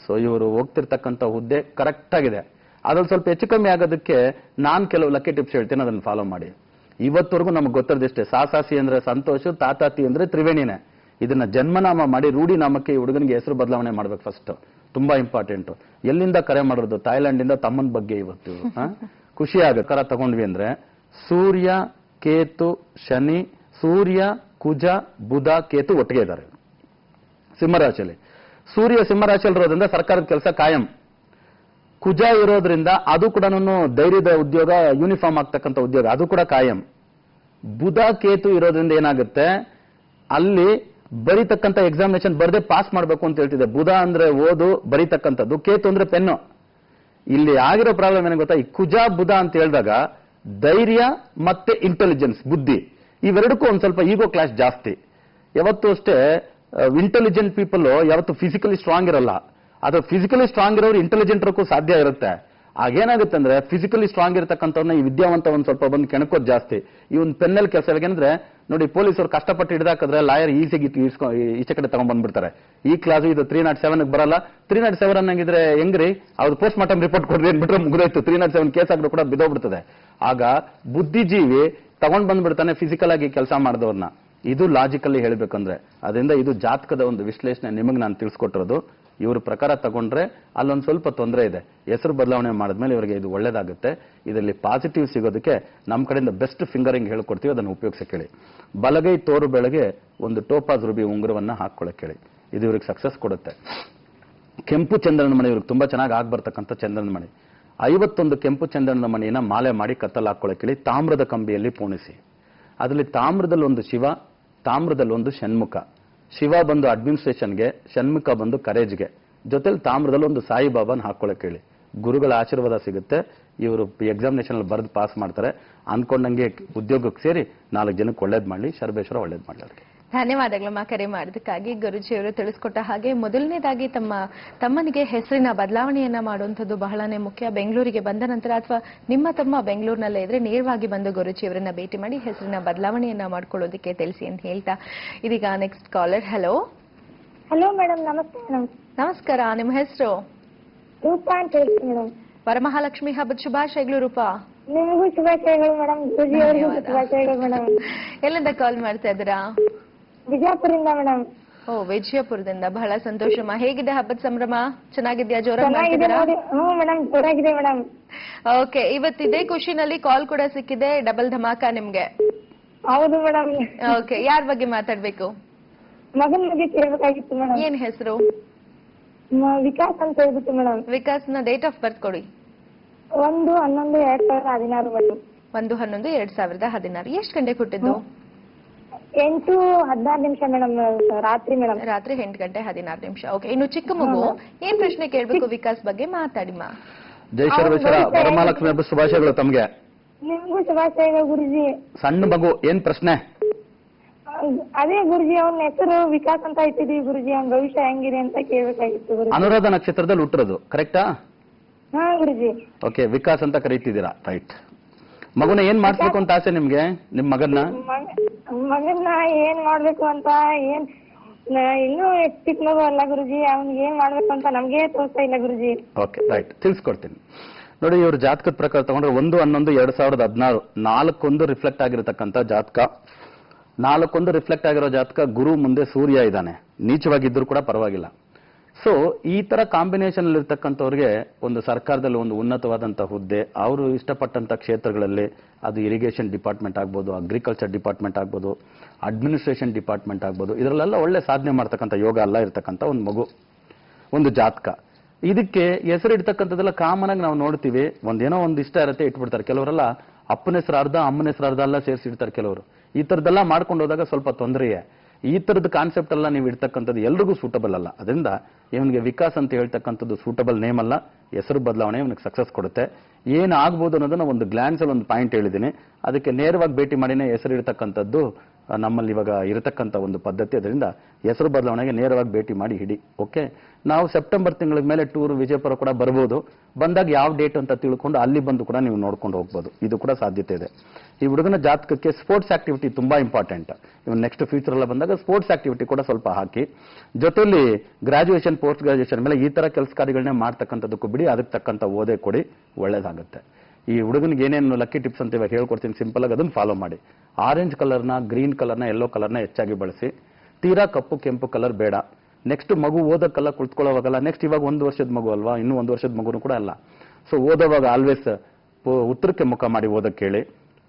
ಸೊ ಇವರು ಹೋಗ್ತಿರ್ತಕ್ಕಂಥ ಹುದ್ದೆ ಕರೆಕ್ಟ್ ಆಗಿದೆ. ಅದ್ರಲ್ಲಿ ಸ್ವಲ್ಪ ಹೆಚ್ಚು ಕಮ್ಮಿ ಆಗೋದಕ್ಕೆ ನಾನು ಕೆಲವು ಲಕ್ಕಿ ಟಿಪ್ಸ್ ಹೇಳ್ತೀನಿ, ಅದನ್ನು ಫಾಲೋ ಮಾಡಿ. ಇವತ್ತವರೆಗೂ ನಮ್ಗೆ ಗೊತ್ತಿರೋದಿಷ್ಟೇ, ಸಾಸಾಸಿ ಅಂದ್ರೆ ಸಂತೋಷ, ತಾತಾತಿ ಅಂದ್ರೆ ತ್ರಿವೇಣಿನೇ. ಇದನ್ನ ಜನ್ಮನಾಮ ಮಾಡಿ ರೂಢಿ ನಾಮಕ್ಕೆ ಈ ಹುಡುಗನಿಗೆ ಹೆಸರು ಬದಲಾವಣೆ ಮಾಡ್ಬೇಕು ಫಸ್ಟ್, ತುಂಬಾ ಇಂಪಾರ್ಟೆಂಟ್. ಎಲ್ಲಿಂದ ಕರೆ ಮಾಡೋದು? ಥೈಲ್ಯಾಂಡ್ ಇಂದ ತಮ್ಮನ ಬಗ್ಗೆ ಇವತ್ತು ಖುಷಿ ಆಗುತ್ತೆ. ಕರ ತಗೊಂಡ್ವಿ ಅಂದ್ರೆ ಸೂರ್ಯ ಕೇತು ಶನಿ, ಸೂರ್ಯ ಕುಜ ಬುಧ ಕೇತು ಒಟ್ಟಿಗೆ ಇದ್ದಾರೆ ಸಿಂಹರಾಶಿಯಲ್ಲಿ. ಸೂರ್ಯ ಸಿಂಹರಾಶಿಯಲ್ಲಿ ಇರೋದ್ರಿಂದ ಸರ್ಕಾರದ ಕೆಲಸ ಕಾಯಂ. ಕುಜ ಇರೋದ್ರಿಂದ ಅದು ಕೂಡ ಧೈರ್ಯದ ಉದ್ಯೋಗ, ಯೂನಿಫಾರ್ಮ್ ಆಗ್ತಕ್ಕಂಥ ಉದ್ಯೋಗ, ಅದು ಕೂಡ ಕಾಯಂ. ಬುಧ ಕೇತು ಇರೋದ್ರಿಂದ ಏನಾಗುತ್ತೆ, ಅಲ್ಲಿ ಬರೀತಕ್ಕಂಥ ಎಕ್ಸಾಮಿನೇಷನ್ ಬರದೆ ಪಾಸ್ ಮಾಡಬೇಕು ಅಂತ ಹೇಳ್ತಿದೆ. ಬುಧ ಅಂದ್ರೆ ಓದು ಬರೀತಕ್ಕಂಥದ್ದು, ಕೇತು ಅಂದ್ರೆ ಪೆನ್ನು. ಇಲ್ಲಿ ಆಗಿರೋ ಪ್ರಾಬ್ಲಮ್ ಏನ ಗೊತ್ತಾ, ಈ ಕುಜ ಬುಧ ಅಂತ ಹೇಳಿದಾಗ ಧೈರ್ಯ ಮತ್ತೆ ಇಂಟೆಲಿಜೆನ್ಸ್, ಬುದ್ಧಿ, ಇವೆರಡಕ್ಕೂ ಒಂದ್ ಸ್ವಲ್ಪ ಈಗೋ ಕ್ಲಾಶ್ ಜಾಸ್ತಿ. ಯಾವತ್ತೂ ಅಷ್ಟೇ ಇಂಟೆಲಿಜೆಂಟ್ ಪೀಪಲ್ ಯಾವತ್ತು ಫಿಸಿಕಲಿ ಸ್ಟ್ರಾಂಗ್ ಇರಲ್ಲ. ಅದು ಫಿಸಿಕಲಿ ಸ್ಟ್ರಾಂಗ್ ಇರೋರು ಇಂಟೆಲಿಜೆಂಟ್ ಇರೋಕ್ಕೂ ಸಾಧ್ಯ ಇರುತ್ತೆ. ಆಗೇನಾಗುತ್ತೆ ಅಂದ್ರೆ ಫಿಸಿಕಲಿ ಸ್ಟ್ರಾಂಗ್ ಇರತಕ್ಕಂಥವ್ರನ್ನ ಈ ವಿದ್ಯಾವಂತ ಒಂದ್ ಸ್ವಲ್ಪ ಬಂದು ಕೆಣಕೋದು ಜಾಸ್ತಿ. ಈ ಒಂದು ಪೆನ್ನಲ್ಲಿ ಕೆಲಸ ಏನಂದ್ರೆ ನೋಡಿ, ಪೊಲೀಸರು ಕಷ್ಟಪಟ್ಟು ಹಿಡಿದಾಕಿದ್ರೆ ಲಾಯರ್ ಈಸಿಗೆ ಈಚೆ ಕಡೆ ತಗೊಂಡ್ ಬಂದ್ಬಿಡ್ತಾರೆ. ಈ ಕ್ಲಾಸ್ ಇದು 307 ಬರಲ್ಲ. 307 ಅನ್ನಂಗಿದ್ರೆ ಹೆಂಗ್ರಿ, ಅವ್ರು ಪೋಸ್ಟ್ ಮಾರ್ಟಮ್ ರಿಪೋರ್ಟ್ ಕೊಡ್ರಿ ಅಂದ್ಬಿಟ್ರೆ ಮುಗಿದೋಯ್ತು. 307 ಕೇಸ್ ಆಗ್ಲೂ ಕೂಡ ಬಿದ್ದೋಗ್ಬಿಡ್ತದೆ. ಆಗ ಬುದ್ಧಿಜೀವಿ ತಗೊಂಡ್ ಬಂದ್ಬಿಡ್ತಾನೆ ಫಿಸಿಕಲ್ ಆಗಿ ಕೆಲಸ ಮಾಡಿದವ್ರನ್ನ. ಇದು ಲಾಜಿಕಲ್ಲಿ ಹೇಳ್ಬೇಕಂದ್ರೆ. ಅದರಿಂದ ಇದು ಜಾತಕದ ಒಂದು ವಿಶ್ಲೇಷಣೆ ನಿಮಗೆ ನಾನು ತಿಳಿಸ್ಕೊಟ್ಟಿರೋದು. ಇವ್ರ ಪ್ರಕಾರ ತಗೊಂಡ್ರೆ ಅಲ್ಲೊಂದು ಸ್ವಲ್ಪ ತೊಂದರೆ ಇದೆ. ಹೆಸರು ಬದಲಾವಣೆ ಮಾಡಿದ್ಮೇಲೆ ಇವರಿಗೆ ಇದು ಒಳ್ಳೇದಾಗುತ್ತೆ. ಇದರಲ್ಲಿ ಪಾಸಿಟಿವ್ ಸಿಗೋದಕ್ಕೆ ನಮ್ಮ ಕಡೆಯಿಂದ ಬೆಸ್ಟ್ ಫಿಂಗರಿಂಗ್ ಹೇಳ್ಕೊಡ್ತೀವಿ, ಅದನ್ನು ಉಪಯೋಗಿಸಕ್ಕೆ ಹೇಳಿ. ಬಲಗೈ ತೋರು ಬೆಳಗ್ಗೆ ಒಂದು ಟೋಪಾಸ್ ರೂಬಿ ಉಂಗುರವನ್ನ ಹಾಕೊಳ್ಳಕ್ಕೆ ಹೇಳಿ. ಇದು ಇವ್ರಿಗೆ ಸಕ್ಸಸ್ ಕೊಡುತ್ತೆ. ಕೆಂಪು ಚಂದ್ರನ ಮಣಿ ಇವ್ರಿಗೆ ತುಂಬಾ ಚೆನ್ನಾಗಿ ಆಗ್ಬರ್ತಕ್ಕಂಥ ಚಂದ್ರನ ಮಣಿ. 51 ಕೆಂಪು ಚಂದ್ರನ ಮಣಿಯನ್ನ ಮಾಲೆ ಮಾಡಿ ಕತ್ತಲ್ಲಿ ಹಾಕೊಳ್ಳಕ್ಕೆ ಹೇಳಿ. ತಾಮ್ರದ ಕಂಬಿಯಲ್ಲಿ ಪೋಣಿಸಿ. ಅದರಲ್ಲಿ ತಾಮ್ರದಲ್ಲಿ ಒಂದು ಶಿವ, ತಾಮ್ರದಲ್ಲಿ ಒಂದು ಷಣ್ಮುಖ. ಶಿವ ಬಂದು ಅಡ್ಮಿನಿಸ್ಟ್ರೇಷನ್ಗೆ, ಷಣ್ಮುಖ ಬಂದು ಕರೇಜ್ಗೆ, ಜೊತೆಲಿ ತಾಮ್ರದಲ್ಲಿ ಒಂದು ಸಾಯಿಬಾಬಾನ ಹಾಕೊಳ್ಳಕ್ಕೆ ಹೇಳಿ. ಗುರುಗಳ ಆಶೀರ್ವಾದ ಸಿಗುತ್ತೆ. ಇವರು ಎಕ್ಸಾಮಿನೇಷನ್ ಅಲ್ಲಿ ಬರೆದು ಪಾಸ್ ಮಾಡ್ತಾರೆ. ಅನ್ಕೊಂಡಂಗೆ ಉದ್ಯೋಗಕ್ಕೆ ಸೇರಿ 4 ಜನಕ್ಕೆ ಒಳ್ಳೇದು ಮಾಡಲಿ. ಶರಬೇಶ್ವರ ಒಳ್ಳೇದು ಮಾಡಲಿ ಅವ್ರಿಗೆ. ಧನ್ಯವಾದಗಳಮ್ಮ ಕರೆ ಮಾಡೋದಕ್ಕಾಗಿ. ಗುರುಜಿಯವರು ತಿಳಿಸ್ಕೊಟ್ಟ ಹಾಗೆ ಮೊದಲನೇದಾಗಿ ತಮ್ಮನಿಗೆ ಹೆಸರಿನ ಬದಲಾವಣೆಯನ್ನ ಮಾಡುವಂಥದ್ದು ಬಹಳನೇ ಮುಖ್ಯ. ಬೆಂಗಳೂರಿಗೆ ಬಂದ ನಂತರ ಅಥವಾ ನಿಮ್ಮ ತಮ್ಮ ಬೆಂಗಳೂರಿನಲ್ಲೇ ಇದ್ರೆ ನೇರವಾಗಿ ಬಂದು ಗುರುಜಿಯವರನ್ನ ಭೇಟಿ ಮಾಡಿ ಹೆಸರಿನ ಬದಲಾವಣೆಯನ್ನ ಮಾಡ್ಕೊಳ್ಳೋದಕ್ಕೆ ತಿಳಿಸಿ ಅಂತ ಹೇಳ್ತಾ ಇದೀಗ next collar. Hello hello madam, ನಮಸ್ತೆ ಮೇಡಮ್. ನಮಸ್ಕಾರ, ನಿಮ್ಮ ಹೆಸರು? ರೂಪಾ ಅಂತ ಹೇಳ್ತೀನಿ ಮೇಡಮ್. ವರಮಹಾಲಕ್ಷ್ಮಿ ಹಬ್ಬದ ಶುಭಾಶಯಗಳು ರೂಪಾ. ನಿಮಗೂ ಶುಭಾಶಯಗಳು ಮೇಡಮ್, ಗುರುಜಿ ಅವರಿಗೂ ಶುಭಾಶಯಗಳು ಮೇಡಮ್. ಎಲ್ಲಿಂದ ಕಾಲ್ ಮಾಡ್ತಾ ಇದ್ದೀರಾ? ಬಿಜಾಪುರಿಂದ ಮೇಡಮ್. ಓ, ವಿಜಯಪುರದಿಂದ. ಬಹಳ ಸಂತೋಷಮ್ಮ. ಹೇಗಿದೆ ಹಬ್ಬದ ಸಂಭ್ರಮ? ಚೆನ್ನಾಗಿದ್ಯಾ? ಜೋರಾಗಿ ಚೆನ್ನಾಗಿದೆ ಮಾಡ್ತಿದ್ದೀರಾ? ನೋಡಿ. ಹ್ಞೂ ಮೇಡಮ್, ಜೋರಾಗಿದೆ ಮೇಡಮ್. ಓಕೆ, ಇವತ್ತಿದೆ ಖುಷಿನಲ್ಲಿ ಕಾಲ್ ಕೂಡ ಸಿಕ್ಕಿದೆ. ಡಬಲ್ ಧಮಾಕ ನಿಮ್ಗೆ. ಹೌದು ಮೇಡಮ್. ಓಕೆ, ಯಾರ ಬಗ್ಗೆ ಮಾತಾಡ್ಬೇಕು? ಮಗನ ಬಗ್ಗೆ ಕೇಳಬೇಕಾಗಿತ್ತು ಮೇಡಮ್. ಏನ್ ಹೆಸರು? ವಿಕಾಸ್ ಅಂತ ಹೇಳ್ಬಿಟ್ಟು ಮೇಡಮ್. ವಿಕಾಸ್ನ ಡೇಟ್ ಆಫ್ ಬರ್ತ್ ಕೊಡಿ. 1/11/2016 ಮೇಡಮ್. 1/11/2016. ಎಷ್ಟು ಗಂಟೆಗೆ ಹುಟ್ಟಿದ್ದು? 8:16 ಮೇಡಮ್, ರಾತ್ರಿ ಮೇಡಮ್. ರಾತ್ರಿ 8:16. ಓಕೆ, ಇನ್ನು ಚಿಕ್ಕ ಮಗು, ಏನ್ ಪ್ರಶ್ನೆ ಕೇಳ್ಬೇಕು ವಿಕಾಸ್ ಬಗ್ಗೆ? ಮಾತಾಡಿಮ್ಮ. ಜೈ ಶರಬೇಶ್ವರ. ವರಮಹಾಲಕ್ಷ್ಮಿ ಹಬ್ಬದ ಶುಭಾಶಯಗಳು ತಮ್ಗೆ. ನಿಮ್ಗೂ ಶುಭಾಶಯಗಳು ಗುರುಜಿ. ಸಣ್ಣ ಮಗು, ಏನ್ ಪ್ರಶ್ನೆ? ಅದೇ ಗುರುಜಿ, ಅವನ ಹೆಸರು ವಿಕಾಸ್ ಅಂತ ಇಟ್ಟಿದೀವಿ ಗುರುಜಿ. ಅವ್ನ ಭವಿಷ್ಯ ಹೆಂಗಿದೆ ಅಂತ ಕೇಳ್ಬೇಕಾಗಿತ್ತು ಗುರುಜಿ. ಅನುರಾಧ ನಕ್ಷತ್ರದಲ್ಲಿ ಹುಟ್ಟಿರೋದು, ಕರೆಕ್ಟಾ? ಹಾ ಗುರುಜಿ. ಓಕೆ, ವಿಕಾಸ್ ಅಂತ ಕರೀತಿದ್ದೀರಾ, ರೈಟ್. ಮಗುನ ಏನ್ ಮಾಡಿಸ್ಬೇಕು ಅಂತ ಆಸೆ ನಿಮ್ಗೆ? ನಿಮ್ ಮಗನ್ನ ಮಗನ್ನ ಏನ್ ಮಾಡ್ಬೇಕು ಅಂತ ಇನ್ನೂ ಚಿಕ್ಕ ಮಗು ಅಲ್ಲ ಗುರುಜಿ. ಅವ್ನಿಗೆ ಏನ್ ಮಾಡ್ಬೇಕು ಅಂತ ನಮ್ಗೆ ತೋರಿಸ್ತಾ ಇಲ್ಲ ಗುರುಜಿ. ಓಕೆ, ರೈಟ್, ತಿಳಿಸ್ಕೊಡ್ತೀನಿ ನೋಡಿ. ಇವ್ರ ಜಾತಕದ ಪ್ರಕಾರ ತಗೊಂಡ್ರೆ 1/11/2016 4 ರಿಫ್ಲೆಕ್ಟ್ ಆಗಿರತಕ್ಕಂಥ ಜಾತಕ. 4 ರಿಫ್ಲೆಕ್ಟ್ ಆಗಿರೋ ಜಾತಕ. ಗುರು ಮುಂದೆ ಸೂರ್ಯ ಇದ್ದಾನೆ, ನೀಚವಾಗಿದ್ದರೂ ಕೂಡ ಪರವಾಗಿಲ್ಲ. ಸೊ ಈ ತರ ಕಾಂಬಿನೇಷನ್ ಇರ್ತಕ್ಕಂಥವ್ರಿಗೆ ಒಂದು ಸರ್ಕಾರದಲ್ಲಿ ಒಂದು ಉನ್ನತವಾದಂತಹ ಹುದ್ದೆ, ಅವರು ಇಷ್ಟಪಟ್ಟಂತ ಕ್ಷೇತ್ರಗಳಲ್ಲಿ, ಅದು ಇರಿಗೇಷನ್ ಡಿಪಾರ್ಟ್ಮೆಂಟ್ ಆಗ್ಬೋದು, ಅಗ್ರಿಕಲ್ಚರ್ ಡಿಪಾರ್ಟ್ಮೆಂಟ್ ಆಗ್ಬೋದು, ಅಡ್ಮಿನಿಸ್ಟ್ರೇಷನ್ ಡಿಪಾರ್ಟ್ಮೆಂಟ್ ಆಗ್ಬೋದು, ಇದರಲ್ಲೆಲ್ಲ ಒಳ್ಳೆ ಸಾಧನೆ ಮಾಡ್ತಕ್ಕಂಥ ಯೋಗ ಎಲ್ಲ ಇರ್ತಕ್ಕಂಥ ಒಂದು ಮಗು, ಒಂದು ಜಾತಕ. ಇದಕ್ಕೆ ಹೆಸರು ಇಡ್ತಕ್ಕಂಥದ್ದೆಲ್ಲ ಕಾಮನ್ ಆಗಿ ನಾವು ನೋಡ್ತೀವಿ. ಒಂದೇನೋ ಒಂದು ಇಷ್ಟ ಇರುತ್ತೆ, ಇಟ್ಬಿಡ್ತಾರೆ. ಕೆಲವರೆಲ್ಲ ಅಪ್ಪನ ಹೆಸರು ಅರ್ಧ, ಅಮ್ಮನ ಹೆಸರು ಅರ್ಧ ಎಲ್ಲ ಸೇರಿಸಿಡ್ತಾರೆ ಕೆಲವರು. ಈ ತರದ್ದೆಲ್ಲ ಮಾಡ್ಕೊಂಡು ಹೋದಾಗ ಸ್ವಲ್ಪ ತೊಂದರೆಯೇ. ಈ ತರದ ಕಾನ್ಸೆಪ್ಟ್ ಎಲ್ಲ ನೀವು ಇಡ್ತಕ್ಕಂಥದ್ದು ಎಲ್ರಿಗೂ ಸೂಟಬಲ್ ಅಲ್ಲ. ಅದರಿಂದ ಇವನಿಗೆ ವಿಕಾಸ್ ಅಂತ ಹೇಳ್ತಕ್ಕಂಥದ್ದು ಸೂಟಬಲ್ ನೇಮ್ ಅಲ್ಲ. ಹೆಸರು ಬದಲಾವಣೆ ಇವನಿಗೆ ಸಕ್ಸಸ್ ಕೊಡುತ್ತೆ. ಏನು ಆಗ್ಬೋದು ಅನ್ನೋದನ್ನ ಒಂದು ಗ್ಲಾನ್ಸ್ ಅಲ್ಲಿ ಒಂದು ಪಾಯಿಂಟ್ ಹೇಳಿದ್ದೀನಿ. ಅದಕ್ಕೆ ನೇರವಾಗಿ ಭೇಟಿ ಮಾಡಿನೇ ಹೆಸರು ಇಡ್ತಕ್ಕಂಥದ್ದು ನಮ್ಮಲ್ಲಿ ಇವಾಗ ಇರತಕ್ಕಂಥ ಒಂದು ಪದ್ಧತಿ. ಅದರಿಂದ ಹೆಸರು ಬದಲಾವಣೆಗೆ ನೇರವಾಗಿ ಭೇಟಿ ಮಾಡಿ ಹಿಡಿ. ಓಕೆ, ನಾವು ಸೆಪ್ಟೆಂಬರ್ ತಿಂಗಳ ಮೇಲೆ ಟೂರ್ ವಿಜಯಪುರ ಕೂಡ ಬರ್ಬೋದು. ಬಂದಾಗ ಯಾವ ಡೇಟ್ ಅಂತ ತಿಳ್ಕೊಂಡು ಅಲ್ಲಿ ಬಂದು ಕೂಡ ನೀವು ನೋಡ್ಕೊಂಡು ಹೋಗ್ಬೋದು. ಇದು ಕೂಡ ಸಾಧ್ಯತೆ ಇದೆ. ಈ ಹುಡುಗನ ಜಾತಕಕ್ಕೆ ಸ್ಪೋರ್ಟ್ಸ್ ಆಕ್ಟಿವಿಟಿ ತುಂಬಾ ಇಂಪಾರ್ಟೆಂಟ್. ಇವನ್ ನೆಕ್ಸ್ಟ್ ಫ್ಯೂಚರ್ ಎಲ್ಲ ಬಂದಾಗ ಸ್ಪೋರ್ಟ್ಸ್ ಆಕ್ಟಿವಿಟಿ ಕೂಡ ಸ್ವಲ್ಪ ಹಾಕಿ, ಜೊತೆಲಿ ಗ್ರಾಜುಯೇಷನ್, ಪೋಸ್ಟ್ ಗ್ರಾಜುಯೇಷನ್ ಮೇಲೆ ಈ ತರ ಕೆಲಸ ಕಾರ್ಯಗಳನ್ನೇ ಮಾಡ್ತಕ್ಕಂಥದ್ದಕ್ಕೂ ಬಿಡಿ. ಅದಕ್ಕೆ ತಕ್ಕಂಥ ಓದೇ ಕೊಡಿ, ಒಳ್ಳೇದಾಗುತ್ತೆ. ಈ ಹುಡುಗನಿಗೆ ಏನೇನು ಲಕ್ಕಿ ಟಿಪ್ಸ್ ಅಂತ ಇವಾಗ ಹೇಳ್ಕೊಡ್ತೀನಿ, ಸಿಂಪಲ್ ಆಗಿ ಅದನ್ನು ಫಾಲೋ ಮಾಡಿ. ಆರೆಂಜ್ ಕಲರ್ನ, ಗ್ರೀನ್ ಕಲರ್ನ, ಯೆಲ್ಲೋ ಕಲರ್ನ ಹೆಚ್ಚಾಗಿ ಬಳಸಿ. ತೀರಾ ಕಪ್ಪು ಕೆಂಪು ಕಲರ್ ಬೇಡ. ನೆಕ್ಸ್ಟ್ ಮಗು ಓದಕ್ಕೆಲ್ಲ ಕುಳಿತುಕೊಳ್ಳೋವಾಗಲ್ಲ. ನೆಕ್ಸ್ಟ್ ಇವಾಗ 1 ವರ್ಷದ ಮಗು ಅಲ್ವಾ, ಇನ್ನೂ 1 ವರ್ಷದ ಮಗುನು ಕೂಡ ಅಲ್ಲ. ಸೊ ಓದೋವಾಗ ಆಲ್ವೇಸ್ ಉತ್ತರಕ್ಕೆ ಮುಖ ಮಾಡಿ ಓದಕ್ಕೆ ಹೇಳಿ.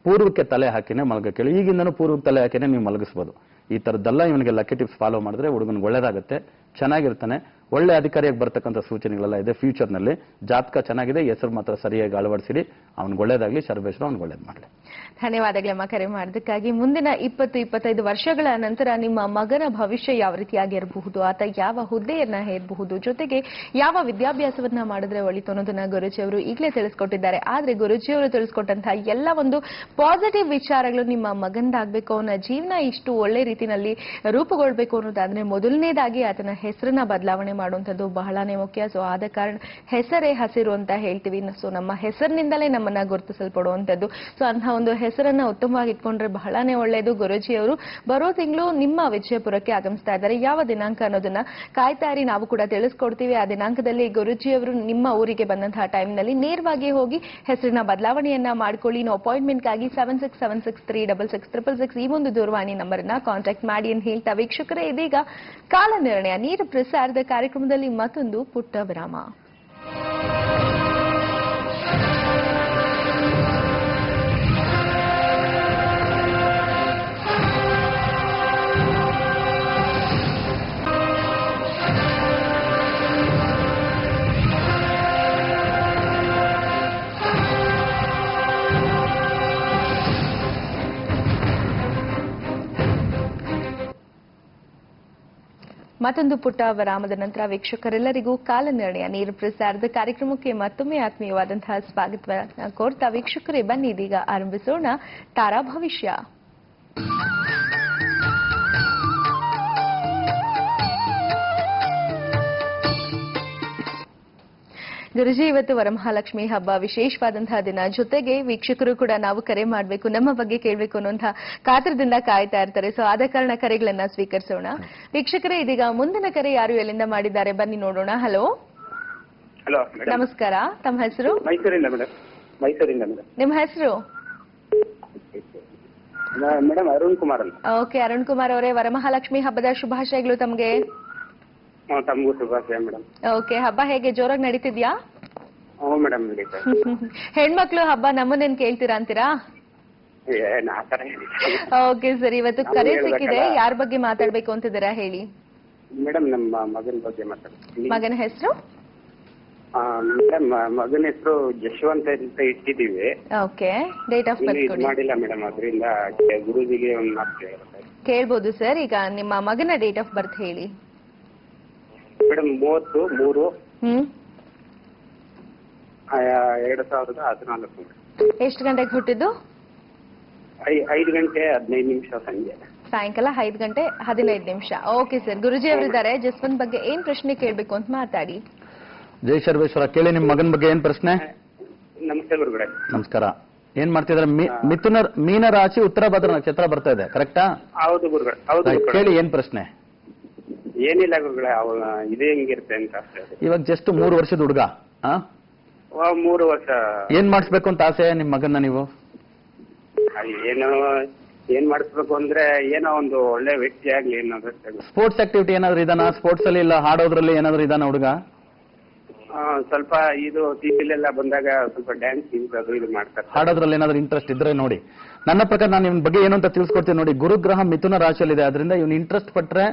ಪೂರ್ವಕ್ಕೆ ತಲೆ ಹಾಕಿನೇ ಮಲಗಕ್ಕೆ ಹೇಳಿ. ಈಗಿಂದನೂ ಪೂರ್ವಕ್ಕೆ ತಲೆ ಹಾಕಿನೇ ನೀವು ಮಲಗಿಸ್ಬೋದು. ಈ ತರದ್ದೆಲ್ಲ ಇವನಿಗೆ ಲಕ್ಕಿ ಟಿಪ್ಸ್ ಫಾಲೋ ಮಾಡಿದ್ರೆ ಹುಡುಗನಿಗೆ ಒಳ್ಳೇದಾಗುತ್ತೆ, ಚೆನ್ನಾಗಿರ್ತಾನೆ. ಒಳ್ಳೆ ಅಧಿಕಾರಿಯಾಗಿ ಬರ್ತಕ್ಕಂಥ ಸೂಚನೆಗಳೆಲ್ಲ ಇದೆ ಫ್ಯೂಚರ್ನಲ್ಲಿ. ಜಾತಕ ಚೆನ್ನಾಗಿದೆ, ಹೆಸರು ಮಾತ್ರ ಸರಿಯಾಗಿ ಅಳವಡಿಸಿರಿ. ಅವ್ನಿಗೆ ಒಳ್ಳೇದಾಗ್ಲಿ. ಶರಬೇಶ್ವರ ಅವ್ನಿಗೆ ಒಳ್ಳೇದು ಮಾಡಲಿ. ಧನ್ಯವಾದಗಳಮ್ಮ ಕರೆ ಮಾಡೋದಕ್ಕಾಗಿ. ಮುಂದಿನ 20-25 ವರ್ಷಗಳ ನಂತರ ನಿಮ್ಮ ಮಗನ ಭವಿಷ್ಯ ಯಾವ ರೀತಿಯಾಗಿರಬಹುದು, ಆತ ಯಾವ ಹುದ್ದೆಯನ್ನ ಹೇರಬಹುದು, ಜೊತೆಗೆ ಯಾವ ವಿದ್ಯಾಭ್ಯಾಸವನ್ನ ಮಾಡಿದ್ರೆ ಒಳಿತು ಅನ್ನೋದನ್ನ ಗುರುಜಿಯವರು ಈಗಲೇ ತಿಳಿಸ್ಕೊಟ್ಟಿದ್ದಾರೆ. ಆದ್ರೆ ಗುರುಜಿಯವರು ತಿಳಿಸ್ಕೊಟ್ಟಂತಹ ಎಲ್ಲ ಒಂದು ಪಾಸಿಟಿವ್ ವಿಚಾರಗಳು ನಿಮ್ಮ ಮಗಂದಾಗಬೇಕು, ಅವನ ಜೀವನ ಇಷ್ಟು ಒಳ್ಳೆ ರೀತಿಯಲ್ಲಿ ರೂಪುಗೊಳ್ಬೇಕು ಅನ್ನೋದಾದ್ರೆ ಮೊದಲನೇದಾಗಿ ಆತನ ಹೆಸರನ್ನ ಬದಲಾವಣೆ ಮಾಡುವಂಥದ್ದು ಬಹಳನೇ ಮುಖ್ಯ. ಸೊ ಆದ ಕಾರಣ ಹೆಸರೇ ಹಸಿರು ಅಂತ ಹೇಳ್ತೀವಿ. ಸೊ ನಮ್ಮ ಹೆಸರಿನಿಂದಲೇ ನಮ್ಮನ್ನ ಗುರುತಿಸಲ್ಪಡುವಂಥದ್ದು. ಸೊ ಅಂತಹ ಒಂದು ಹೆಸರನ್ನ ಉತ್ತಮವಾಗಿ ಇಟ್ಕೊಂಡ್ರೆ ಬಹಳನೇ ಒಳ್ಳೆಯದು. ಗುರುಜಿಯವರು ಬರೋ ತಿಂಗಳು ನಿಮ್ಮ ವಿಜಯಪುರಕ್ಕೆ ಆಗಮಿಸ್ತಾ ಇದ್ದಾರೆ. ಯಾವ ದಿನಾಂಕ ಅನ್ನೋದನ್ನ ಕಾಯ್ತಾ ಇರಿ, ನಾವು ಕೂಡ ತಿಳಿಸ್ಕೊಡ್ತೀವಿ. ಆ ದಿನಾಂಕದಲ್ಲಿ ಗುರುಜಿಯವರು ನಿಮ್ಮ ಊರಿಗೆ ಬಂದಂತಹ ಟೈಮ್ನಲ್ಲಿ ನೇರವಾಗಿ ಹೋಗಿ ಹೆಸರಿನ ಬದಲಾವಣೆಯನ್ನ ಮಾಡ್ಕೊಳ್ಳಿ. ನಾವು ಅಪಾಯಿಂಟ್ಮೆಂಟ್ಗಾಗಿ 7676366666 ಈ ಒಂದು ದೂರವಾಣಿ ನಂಬರ್ ಅನ್ನ ಕಾಂಟ್ಯಾಕ್ಟ್ ಕಾಂಟ್ಯಾಕ್ಟ್ ಮಾಡಿ ಅಂತ ಹೇಳ್ತಾ ವೀಕ್ಷಕರೇ, ಇದೀಗ ಕಾಲ ನಿರ್ಣಯ ನೇರ ಪ್ರಸಾರದ ಕಾರ್ಯಕ್ರಮದಲ್ಲಿ ಮತ್ತೊಂದು ಪುಟ್ಟ ವಿರಾಮ. ಮತ್ತೊಂದು ಪುಟ್ಟ ವಿರಾಮದ ನಂತರ ವೀಕ್ಷಕರೆಲ್ಲರಿಗೂ ಕಾಲ ನಿರ್ಣಯ ನೇರ ಪ್ರಸಾರದ ಕಾರ್ಯಕ್ರಮಕ್ಕೆ ಮತ್ತೊಮ್ಮೆ ಆತ್ಮೀಯವಾದಂತಹ ಸ್ವಾಗತ ಕೋರ್ತಾ ವೀಕ್ಷಕರೇ, ಬನ್ನಿ ಇದೀಗ ಆರಂಭಿಸೋಣ ತಾರಾ ಭವಿಷ್ಯ. ಗುರುಜಿ, ಇವತ್ತು ವರಮಹಾಲಕ್ಷ್ಮಿ ಹಬ್ಬ ವಿಶೇಷವಾದಂತಹ ದಿನ. ಜೊತೆಗೆ ವೀಕ್ಷಕರು ಕೂಡ ನಾವು ಕರೆ ಮಾಡಬೇಕು, ನಮ್ಮ ಬಗ್ಗೆ ಕೇಳಬೇಕು ಅನ್ನುವಂತಹ ಕಾತರದಿಂದ ಕಾಯ್ತಾ ಇರ್ತಾರೆ. ಸೊ ಆದ ಕಾರಣ ಕರೆಗಳನ್ನ ಸ್ವೀಕರಿಸೋಣ. ವೀಕ್ಷಕರೇ, ಇದೀಗ ಮುಂದಿನ ಕರೆ ಯಾರು ಎಲ್ಲಿಂದ ಮಾಡಿದ್ದಾರೆ ಬನ್ನಿ ನೋಡೋಣ. ಹಲೋ. ಹಲೋ, ನಮಸ್ಕಾರ. ತಮ್ಮ ಹೆಸರು? ಮೈಸೂರಿಂದ ಮೇಡಮ್. ಮೈಸೂರಿಂದ ಮೇಡಮ್. ನಿಮ್ಮ ಹೆಸರು? ಮೇಡಮ್ ಅರುಣ್ ಕುಮಾರ್ ಅಂತ. ಓಕೆ, ಅರುಣ್ ಕುಮಾರ್ ಅವರೇ, ವರಮಹಾಲಕ್ಷ್ಮಿ ಹಬ್ಬದ ಶುಭಾಶಯಗಳು ತಮಗೆ. ತಮಗೂ ಶುಭಾಶಯ ಮೇಡಮ್. ಓಕೆ, ಹಬ್ಬ ಹೇಗೆ ಜೋರಾಗಿ ನಡೀತಿದ್ಯಾ? ಹ್ಞೂ ಮೇಡಮ್, ನಡೀತಾ ಇದೆ. ಹೆಣ್ಮಕ್ಳು ಹಬ್ಬ ನಮ್ಮನ್ನೇನ್ ಕೇಳ್ತೀರಾ ಅಂತೀರಾ? ಓಕೆ ಸರ್, ಇವತ್ತು ಕರೆ ಸಿಕ್ಕಿದೆ. ಯಾರ ಬಗ್ಗೆ ಮಾತಾಡ್ಬೇಕು ಅಂತಿದ್ದೀರಾ ಹೇಳಿ. ಮೇಡಮ್, ನಮ್ಮ ಮಗನ ಬಗ್ಗೆ ಮಾತಾಡ್ತೀನಿ. ಮಗನ ಹೆಸರು? ಮೇಡಮ್, ಮಗನ ಹೆಸರು ಜಶವಂತ್ ಅಂತ ಇಟ್ಟಿದ್ದೀವಿ. ಓಕೆ, ಡೇಟ್ ಆಫ್ ಬರ್ತ್ ಕೊಡಿ. ಮಾಡಿಲ್ಲ ಮೇಡಮ್, ಅದರಿಂದ ಗುರುಜಿಗೆ ಒಂದು ಮಾತು ಕೇಳ್ಬೋದು ಸರ್. ಈಗ ನಿಮ್ಮ ಮಗನ ಡೇಟ್ ಆಫ್ ಬರ್ತ್ ಹೇಳಿ ಮೇಡಮ್. 30/3/2014. ಎಷ್ಟು ಗಂಟೆಗೆ ಹುಟ್ಟಿದ್ದು? 5 ಗಂಟೆ 15 ನಿಮಿಷ ಸಂಜೆ. ಸಾಯಂಕಾಲ 5 ಗಂಟೆ 15 ನಿಮಿಷ. ಓಕೆ ಸರ್, ಗುರುಜಿ ಅವರಿದ್ದಾರೆ. ಜಸ್ವಂತ್ ಬಗ್ಗೆ ಏನ್ ಪ್ರಶ್ನೆ ಕೇಳ್ಬೇಕು ಅಂತ ಮಾತಾಡಿ. ಜೈ ಸರ್ವೇಶ್ವರ, ಕೇಳಿ ನಿಮ್ಮ ಮಗನ ಬಗ್ಗೆ ಏನ್ ಪ್ರಶ್ನೆ? ನಮಸ್ತೆ ಗುರುಗಳೇ. ನಮಸ್ಕಾರ. ಏನ್ ಮಾಡ್ತಿದ್ರೆ? ಮೀನ ರಾಶಿ ಉತ್ತರಭದ್ರ ನಕ್ಷತ್ರ ಬರ್ತಾ ಇದೆ, ಕರೆಕ್ಟಾ? ಹೌದು ಗುರುಗಳೇ, ಹೌದು. ಕೇಳಿ ಏನ್ ಪ್ರಶ್ನೆ? ಏನಿಲ್ಲ ಗುರುಗಳೇ, ಇದೇ ಹೆಂಗಿರುತ್ತೆ ಅಂತ ಅಷ್ಟೇ. ಇವಾಗ ಜಸ್ಟ್ 3 ವರ್ಷದ ಹುಡುಗ. 3 ವರ್ಷ. ಏನ್ ಮಾಡಿಸ್ಬೇಕು ಅಂತ ಆಸೆ ನಿಮ್ ಮಗನ್ನ ನೀವು? ಏನ್ ಮಾಡಿಸ್ಬೇಕು ಅಂದ್ರೆ ಏನೋ ಒಂದು ಒಳ್ಳೆ ವ್ಯಕ್ತಿ ಆಗ್ಲಿ ಅನ್ನೋದಷ್ಟೇ. ಸ್ಪೋರ್ಟ್ಸ್ ಆಕ್ಟಿವಿಟಿ ಏನಾದ್ರು ಇದಾನ? ಸ್ಪೋರ್ಟ್ಸ್ ಅಲ್ಲಿ ಇಲ್ಲ ಹಾಡೋದ್ರಲ್ಲಿ ಏನಾದ್ರು ಇದಾನ ಹುಡುಗ? ಸ್ವಲ್ಪ ಇದು ಟಿವಿಲೆಲ್ಲ ಬಂದಾಗ ಸ್ವಲ್ಪ ಡ್ಯಾನ್ಸ್ ಇದು ಮಾಡ್ತಾರೆ. ಹಾಡೋದ್ರಲ್ಲಿ ಏನಾದ್ರು ಇಂಟ್ರೆಸ್ಟ್ ಇದ್ರೆ ನೋಡಿ. ನನ್ನ ಪ್ರಕಾರ ನಾನು ಇವನ್ ಬಗ್ಗೆ ಏನು ಅಂತ ತಿಳಿಸ್ಕೊಡ್ತೀನಿ ನೋಡಿ. ಗುರುಗ್ರಹ ಮಿಥುನ ರಾಶಿಯಲ್ಲಿದೆ, ಅದರಿಂದ ಇವ್ನು ಇಂಟ್ರೆಸ್ಟ್ ಪಟ್ರೆ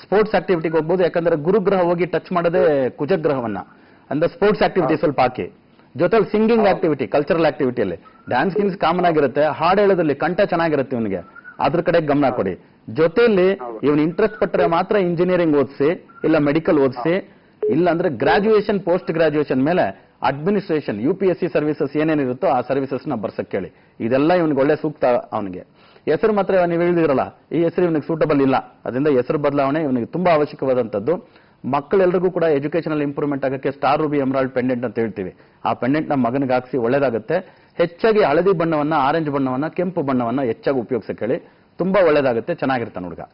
ಸ್ಪೋರ್ಟ್ಸ್ ಆಕ್ಟಿವಿಟಿಗೆ ಹೋಗ್ಬೋದು. ಯಾಕಂದ್ರೆ ಗುರುಗ್ರಹ ಹೋಗಿ ಟಚ್ ಮಾಡೋದೇ ಕುಜಗ್ರಹವನ್ನ. ಅಂದ್ರೆ ಸ್ಪೋರ್ಟ್ಸ್ ಆಕ್ಟಿವಿಟಿ ಸ್ವಲ್ಪ ಹಾಕಿ, ಜೊತೆಗೆ ಸಿಂಗಿಂಗ್ ಆಕ್ಟಿವಿಟಿ, ಕಲ್ಚರಲ್ ಆಕ್ಟಿವಿಟಿಯಲ್ಲಿ ಡ್ಯಾನ್ಸ್ ಗಿನ್ಸ್ ಕಾಮನ್ ಆಗಿರುತ್ತೆ. ಹಾಡು ಹೇಳೋದ್ರಲ್ಲಿ ಕಂಠ ಚೆನ್ನಾಗಿರುತ್ತೆ ಇವನಿಗೆ, ಅದ್ರ ಕಡೆ ಗಮನ ಕೊಡಿ. ಜೊತೆಯಲ್ಲಿ ಇವನ್ ಇಂಟ್ರೆಸ್ಟ್ ಪಟ್ರೆ ಮಾತ್ರ ಇಂಜಿನಿಯರಿಂಗ್ ಓದಿಸಿ, ಇಲ್ಲ ಮೆಡಿಕಲ್ ಓದಿಸಿ, ಇಲ್ಲ ಅಂದ್ರೆ ಗ್ರಾಜುಯೇಷನ್, ಪೋಸ್ಟ್ ಗ್ರಾಜುಯೇಷನ್ ಮೇಲೆ ಅಡ್ಮಿನಿಸ್ಟ್ರೇಷನ್, UPSC ಸರ್ವಿಸಸ್ ಏನೇನಿರುತ್ತೋ ಆ ಸರ್ವಿಸಸ್ ನ ಬರ್ಸಕ್ ಕೇಳಿ. ಇದೆಲ್ಲ ಇವನಿಗೆ ಒಳ್ಳೆ ಸೂಕ್ತ. ಅವನಿಗೆ ಹೆಸರು ಮಾತ್ರ ನೀವು ಹೇಳಿದಿರಲ್ಲ, ಈ ಹೆಸರು ಇವನಿಗೆ ಸೂಟಬಲ್ ಇಲ್ಲ. ಅದರಿಂದ ಹೆಸರು ಬದಲಾವಣೆ ಇವನಿಗೆ ತುಂಬಾ ಅವಶ್ಯಕವಾದಂತದ್ದು. ಮಕ್ಕಳೆಲ್ಲರಿಗೂ ಕೂಡ ಎಜುಕೇಶನಲ್ ಇಂಪ್ರೂವ್ಮೆಂಟ್ ಆಗಕ್ಕೆ ಸ್ಟಾರ್ ರೂಬಿ ಎಮರಾಲ್ಡ್ ಪೆಂಡೆಂಟ್ ಅಂತ ಹೇಳ್ತೀವಿ. ಆ ಪೆಂಡೆಂಟ್ ನ ಮಗನಿಗೆ ಹಾಕ್ಸಿ ಒಳ್ಳೇದಾಗುತ್ತೆ. ಹೆಚ್ಚಾಗಿ ಹಳದಿ ಬಣ್ಣವನ್ನ, ಆರೆಂಜ್ ಬಣ್ಣವನ್ನ, ಕೆಂಪು ಬಣ್ಣವನ್ನ ಹೆಚ್ಚಾಗಿ ಉಪಯೋಗಿಸಕ್ಕೆ ಹೇಳಿ. ತುಂಬಾ ಒಳ್ಳೇದಾಗುತ್ತೆ, ಚೆನ್ನಾಗಿರ್ತಾನೆ ಹುಡುಗ.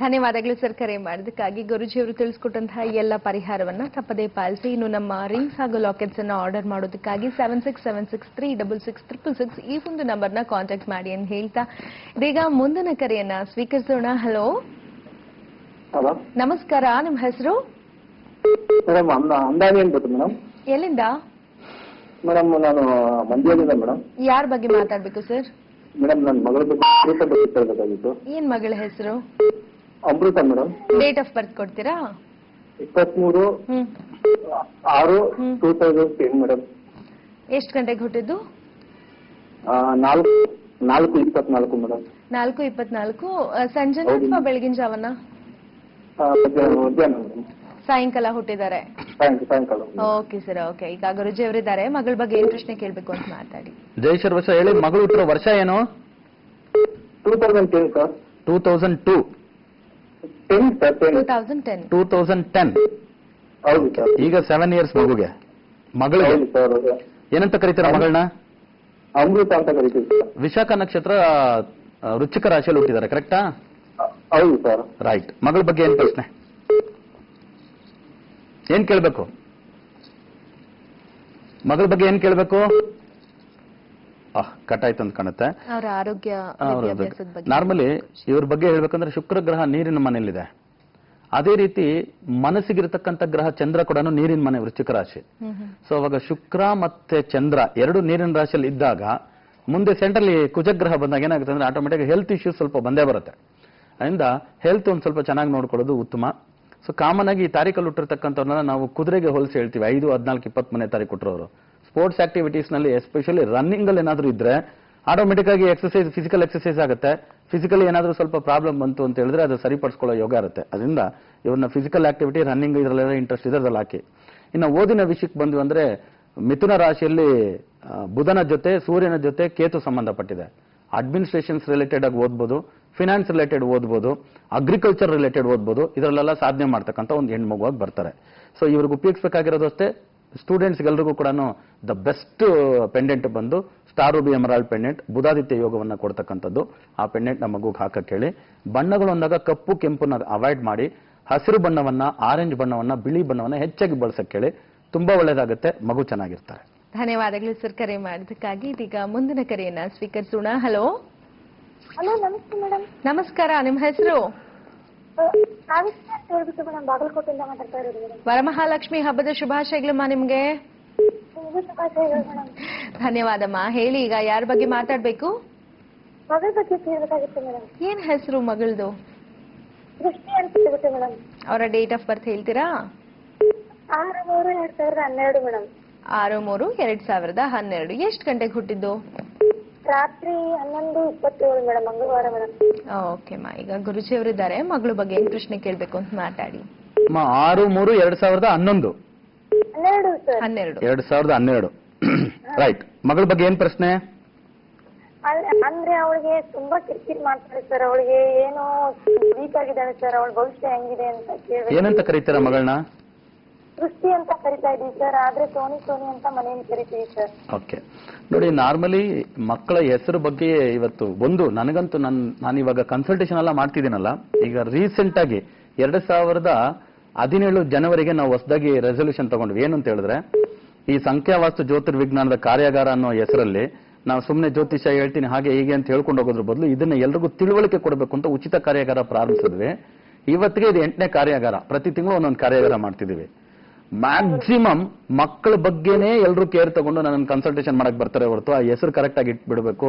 ಧನ್ಯವಾದಗಳು ಸರ್ ಕರೆ ಮಾಡೋದಕ್ಕಾಗಿ. ಗುರುಜಿಯವರು ತಿಳಿಸ್ಕೊಟ್ಟಂತಹ ಎಲ್ಲ ಪರಿಹಾರವನ್ನ ತಪ್ಪದೇ ಪಾಲಿಸಿ. ಇನ್ನು ನಮ್ಮ ರಿಂಗ್ಸ್ ಹಾಗೂ ಲಾಕೆಟ್ಸ್ ಅನ್ನ ಆರ್ಡರ್ ಮಾಡೋದಕ್ಕಾಗಿ 7676366666 ಈ ಒಂದು ನಂಬರ್ನ ಕಾಂಟ್ಯಾಕ್ಟ್ ಮಾಡಿ ಅಂತ ಹೇಳ್ತಾ ಇದೀಗ ಮುಂದಿನ ಕರೆಯನ್ನ ಸ್ವೀಕರಿಸೋಣ. ಹಲೋ, ನಮಸ್ಕಾರ. ನಿಮ್ಮ ಹೆಸರು? ಮೇಡಮ್, ಅಂದಾಜು ಏನ್ ಗೊತ್ತು ಮೇಡಮ್? ಎಲ್ಲಿಂದ? ಮೇಡಮ್, ನಾನು ಮಂಡ್ಯದಿಂದ ಮೇಡಮ್. ಯಾರ ಬಗ್ಗೆ ಮಾತಾಡ್ಬೇಕು ಸರ್? ಮೇಡಮ್, ನನ್ನ ಮಗಳ ಬಗ್ಗೆ ಹೇಳ್ಬೇಕಾಗಿತ್ತು. ಏನ್ ಮಗಳ ಹೆಸರು? ಅಮೃತ ಮೇಡಮ್. ಡೇಟ್ ಆಫ್ ಬರ್ತ್ ಕೊಡ್ತೀರಾ? 23/6/2010 ಮೇಡಮ್. ಎಷ್ಟು ಗಂಟೆಗೆ ಹುಟ್ಟಿದ್ದು? 4:24 ಮೇಡಮ್. 4:24 ಸಂಜೆನ ಅಥವಾ ಬೆಳಗಿನ ಜಾವನ? ಮಧ್ಯಾಹ್ನ ಮೇಡಮ್. ಸಾಯಂಕಾಲ ಹುಟ್ಟಿದ್ದಾರೆ? ಸಾಯಂಕಾಲ. Okay sir, okay. ಈಗ ಗುರುಜಿ ಅವರಿದ್ದಾರೆ, ಮಗಳ ಬಗ್ಗೆ ಏನ್ ಪ್ರಶ್ನೆ ಕೇಳ್ಬೇಕು ಅಂತ ಮಾತಾಡಿ. ಜೈ ಸರ್ವಸ, ಹೇಳಿ. ಮಗಳು ಹುಟ್ಟಿರೋ ವರ್ಷ ಏನು? 2010 ಸರ್. 2002. 2010. ಹೌದು ಸರ್. ಈಗ 7 years ಮಗುಗೆ. ಮಗಳಿಗೆ ಏನಂತ ಕರೀತೀರ ಮಗಳನ್ನ? ಅಮೃತ ಅಂತ ಕರೀತೀವಿ ಸರ್. ವಿಶಾಖ ನಕ್ಷತ್ರ, ವೃಶ್ಚಿಕ ರಾಶಿಯಲ್ಲಿ ಹುಟ್ಟಿದ್ದಾರೆ, ಕರೆಕ್ಟಾ? ಹೌದು ಸರ್. ರೈಟ್. ಮಗಳ ಬಗ್ಗೆ ಏನ್ ಪ್ರಶ್ನೆ? ಏನ್ ಕೇಳ್ಬೇಕು? ಮಗಳ ಬಗ್ಗೆ ಏನ್ ಕೇಳ್ಬೇಕು? ಕಟ್ಟಾಯ್ತು ಅಂತ ಕಾಣುತ್ತೆ. ಅವರ ಆರೋಗ್ಯ ವಿದ್ಯಾಭ್ಯಾಸದ ಬಗ್ಗೆ ನಾರ್ಮಲಿ ಇವ್ರ ಬಗ್ಗೆ ಹೇಳ್ಬೇಕಂದ್ರೆ ಶುಕ್ರ ಗ್ರಹ ನೀರಿನ ಮನೆಯಲ್ಲಿದೆ. ಅದೇ ರೀತಿ ಮನಸ್ಸಿಗಿರತಕ್ಕಂಥ ಗ್ರಹ ಚಂದ್ರ ಕೂಡ ನೀರಿನ ಮನೆ ವೃಶ್ಚಿಕ ರಾಶಿ. ಸೊ ಅವಾಗ ಶುಕ್ರ ಮತ್ತೆ ಚಂದ್ರ ಎರಡು ನೀರಿನ ರಾಶಿಯಲ್ಲಿ ಇದ್ದಾಗ ಮುಂದೆ ಸೆಂಟ್ರಲ್ಲಿ ಕುಜಗ್ರಹ ಬಂದಾಗ ಏನಾಗುತ್ತೆ ಅಂದ್ರೆ ಆಟೋಮೆಟಿಕ್ ಹೆಲ್ತ್ ಇಶ್ಯೂಸ್ ಸ್ವಲ್ಪ ಬಂದೇ ಬರುತ್ತೆ. ಅದರಿಂದ ಹೆಲ್ತ್ ಒಂದ್ ಸ್ವಲ್ಪ ಚೆನ್ನಾಗಿ ನೋಡ್ಕೊಳ್ಳೋದು ಉತ್ತಮ. ಸೊ ಕಾಮನ್ ಆಗಿ ಈ ತಾರೀಕಲ್ಲಿ ಹುಟ್ಟಿರ್ತಕ್ಕಂಥವ್ರನ್ನ ನಾವು ಕುದುರೆಗೆ ಹೋಲಿಸಿ ಹೇಳ್ತೀವಿ. 5, 14, 20 ಮನೆ ತಾರೀಕು ಹುಟ್ಟರೋರು ಸ್ಪೋರ್ಟ್ಸ್ ಆಕ್ಟಿವಿಟೀಸ್ ನಲ್ಲಿ ಎಸ್ಪೆಷಲಿ ರನ್ನಿಂಗ್ ಅಲ್ಲಿ ಏನಾದ್ರು ಇದ್ರೆ ಆಟೋಮೆಟಿಕ್ ಆಗಿ ಎಕ್ಸರ್ಸೈಸ್, ಫಿಸಿಕಲ್ ಎಕ್ಸರ್ಸೈಸ್ ಆಗುತ್ತೆ. ಫಿಸಿಕಲಿ ಏನಾದ್ರೂ ಸ್ವಲ್ಪ ಪ್ರಾಬ್ಲಮ್ ಬಂತು ಅಂತ ಹೇಳಿದ್ರೆ ಅದು ಸರಿಪಡಿಸ್ಕೊಳ್ಳೋ ಯೋಗ ಇರುತ್ತೆ. ಅದರಿಂದ ಇವ್ರನ್ನ ಫಿಸಿಕಲ್ ಆಕ್ಟಿವಿಟಿ, ರನ್ನಿಂಗ್ ಇದರಲ್ಲೆಲ್ಲ ಇಂಟ್ರೆಸ್ಟ್ ಇದ್ರಲ್ಲಿ ಹಾಕಿ. ಇನ್ನು ಓದಿನ ವಿಷಯಕ್ಕೆ ಬಂದ್ವಿ ಅಂದ್ರೆ ಮಿಥುನ ರಾಶಿಯಲ್ಲಿ ಬುಧನ ಜೊತೆ ಸೂರ್ಯನ ಜೊತೆ ಕೇತು ಸಂಬಂಧಪಟ್ಟಿದೆ. ಅಡ್ಮಿನಿಸ್ಟ್ರೇಷನ್ಸ್ ರಿಲೇಟೆಡ್ ಆಗಿ ಓದ್ಬೋದು, ಫಿನಾನ್ಸ್ ರಿಲೇಟೆಡ್ ಓದ್ಬೋದು, ಅಗ್ರಿಕಲ್ಚರ್ ರಿಲೇಟೆಡ್ ಓದ್ಬೋದು. ಇದರಲ್ಲೆಲ್ಲ ಸಾಧನೆ ಮಾಡ್ತಕ್ಕಂಥ ಒಂದು ಹೆಣ್ಮಗುವಾಗಿ ಬರ್ತಾರೆ. ಸೊ ಇವ್ರಿಗೆ ಉಪಯೋಗಿಸಬೇಕಾಗಿರೋದು ಅಷ್ಟೇ, ಸ್ಟೂಡೆಂಟ್ಸ್ಗೆಲ್ರಿಗೂ ಕೂಡ ದ ಬೆಸ್ಟ್ ಪೆಂಡೆಂಟ್ ಬಂದು ಸ್ಟಾರ್ ರೂಬಿ ಎಮರಾಲ್ಡ್ ಪೆಂಡೆಂಟ್, ಬುಧಾದಿತ್ಯ ಯೋಗವನ್ನ ಕೊಡ್ತಕ್ಕಂಥದ್ದು. ಆ ಪೆಂಡೆಂಟ್ ನಮ್ಮ ಮಗುಗೆ ಹಾಕಕ್ಕೆ ಹೇಳಿ. ಬಣ್ಣಗಳು ಅಂದಾಗ ಕಪ್ಪು ಕೆಂಪನ್ನ ಅವಾಯ್ಡ್ ಮಾಡಿ ಹಸಿರು ಬಣ್ಣವನ್ನ, ಆರೆಂಜ್ ಬಣ್ಣವನ್ನ, ಬಿಳಿ ಬಣ್ಣವನ್ನ ಹೆಚ್ಚಾಗಿ ಬಳಸಕ್ಕೆ ಹೇಳಿ. ತುಂಬಾ ಒಳ್ಳೇದಾಗುತ್ತೆ, ಮಗು ಚೆನ್ನಾಗಿರ್ತಾರೆ. ಧನ್ಯವಾದಗಳು ಸರ್ ಕರೆ ಮಾಡೋದಕ್ಕಾಗಿ. ಇದೀಗ ಮುಂದಿನ ಕರೆಯನ್ನ ಸ್ವೀಕರಿಸೋಣ. ಹಲೋ. ಹಲೋ, ನಮಸ್ತೆ ಮೇಡಮ್. ನಮಸ್ಕಾರ, ನಿಮ್ಮ ಹೆಸರು? ಸಾವಿತ್ರಿ ಅಂತ ಹೇಳ್ಬಿಟ್ಟು ಮೇಡಮ್, ಬಾಗಲಕೋಟೆಯಿಂದ ಮಾತಾಡ್ತಾ ಇರೋದು ಮೇಡಮ್. ವರಮಹಾಲಕ್ಷ್ಮಿ ಹಬ್ಬದ ಶುಭಾಶಯಗಳಮ್ಮ ನಿಮ್ಗೆ. ನಿಮಗೂ ಶುಭಾಶಯಗಳು ಮೇಡಮ್. ಧನ್ಯವಾದಮ್ಮ. ಹೇಳಿ, ಈಗ ಯಾರ ಬಗ್ಗೆ ಮಾತಾಡ್ಬೇಕು? ಮಗಳ ಬಗ್ಗೆ ಕೇಳಬೇಕಾಗಿತ್ತು ಮೇಡಮ್. ಏನ್ ಹೆಸರು ಮಗಳದು? ದೃಷ್ಟಿ ಅಂತ ಹೇಳ್ಬಿಟ್ಟು ಮೇಡಮ್. ಅವರ ಡೇಟ್ ಆಫ್ ಬರ್ತ್ ಹೇಳ್ತೀರಾ? 6/3/2012 ಮೇಡಮ್. 6/3/2012. ಎಷ್ಟು ಗಂಟೆಗೆ ಹುಟ್ಟಿದ್ದು? ರಾತ್ರಿ 11:27 ಮೇಡಮ್, ಮಂಗಳವಾರ ಮೇಡಮ್. ಓಕೆ ಮಾ, ಈಗ ಗುರುಜಿ ಅವರಿದ್ದಾರೆ, ಮಗಳ ಬಗ್ಗೆ ಏನ್ ಪ್ರಶ್ನೆ ಕೇಳ್ಬೇಕು ಅಂತ ಮಾತಾಡಿ. 6/3/2011. 12 ಸರ್. 2012 ರೈಟ್. ಮಗಳ ಬಗ್ಗೆ ಏನ್ ಪ್ರಶ್ನೆ? ಅಂದ್ರೆ ಅವಳಿಗೆ ತುಂಬಾ ಕಿರಿಕಿರಿ ಮಾಡ್ತಾರೆ ಸರ್. ಅವಳಿಗೆ ಏನೋ ವೀಕ್ ಆಗಿದ್ದಾಳೆ ಸರ್. ಅವಳ ಭವಿಷ್ಯ ಹೆಂಗಿದೆ ಅಂತ ಕೇಳಿ. ಏನಂತ ಕರೀತೀರಾ ಮಗಳನ್ನ? ಸೃಷ್ಟಿ ಅಂತ ಕರಿತಾ ಇದೀವಿ ಸರ್, ಆದ್ರೆ ಸೋನಿ ಅಂತ ಮನೆಯಲ್ಲಿ ಕರಿತೀವಿ ಸರ್. ಓಕೆ, ನೋಡಿ, ನಾರ್ಮಲಿ ಮಕ್ಕಳ ಹೆಸರು ಬಗ್ಗೆ ಇವತ್ತು ನನಗಂತೂ ನಾನು ಇವಾಗ ಕನ್ಸಲ್ಟೇಷನ್ ಎಲ್ಲ ಮಾಡ್ತಿದ್ದೀನಲ್ಲ, ಈಗ ರೀಸೆಂಟ್ ಆಗಿ 2017 ಜನವರಿಗೆ ನಾವು ಹೊಸದಾಗಿ ರೆಸಲ್ಯೂಷನ್ ತಗೊಂಡ್ವಿ. ಏನು ಅಂತ ಹೇಳಿದ್ರೆ, ಈ ಸಂಖ್ಯಾವಾಸ್ತು ಜ್ಯೋತಿರ್ವಿಜ್ಞಾನದ ಕಾರ್ಯಾಗಾರ ಅನ್ನೋ ಹೆಸರಲ್ಲಿ ನಾವು ಸುಮ್ಮನೆ ಜ್ಯೋತಿಷ ಹೇಳ್ತೀನಿ ಹಾಗೆ ಹೀಗೆ ಅಂತ ಹೇಳ್ಕೊಂಡು ಹೋಗೋದ್ರ ಬದಲು ಇದನ್ನ ಎಲ್ರಿಗೂ ತಿಳುವಳಿಕೆ ಕೊಡಬೇಕು ಅಂತ ಉಚಿತ ಕಾರ್ಯಾಗಾರ ಪ್ರಾರಂಭಿಸಿದ್ವಿ. ಇವತ್ತಿಗೆ ಇದು 8ನೇ ಕಾರ್ಯಾಗಾರ. ಪ್ರತಿ ತಿಂಗಳು ಒಂದೊಂದು ಕಾರ್ಯಾಗಾರ ಮಾಡ್ತಿದ್ದೀವಿ. ಮ್ಯಾಕ್ಸಿಮಮ್ ಮಕ್ಕಳ ಬಗ್ಗೆನೇ ಎಲ್ಲರೂ ಕೇರ್ ತಗೊಂಡು ನನ್ನ ಕನ್ಸಲ್ಟೇಷನ್ ಮಾಡಕ್ ಬರ್ತಾರೆ ಹೊರತು ಆ ಹೆಸರು ಕರೆಕ್ಟ್ ಆಗಿ ಇಟ್ಬಿಡ್ಬೇಕು,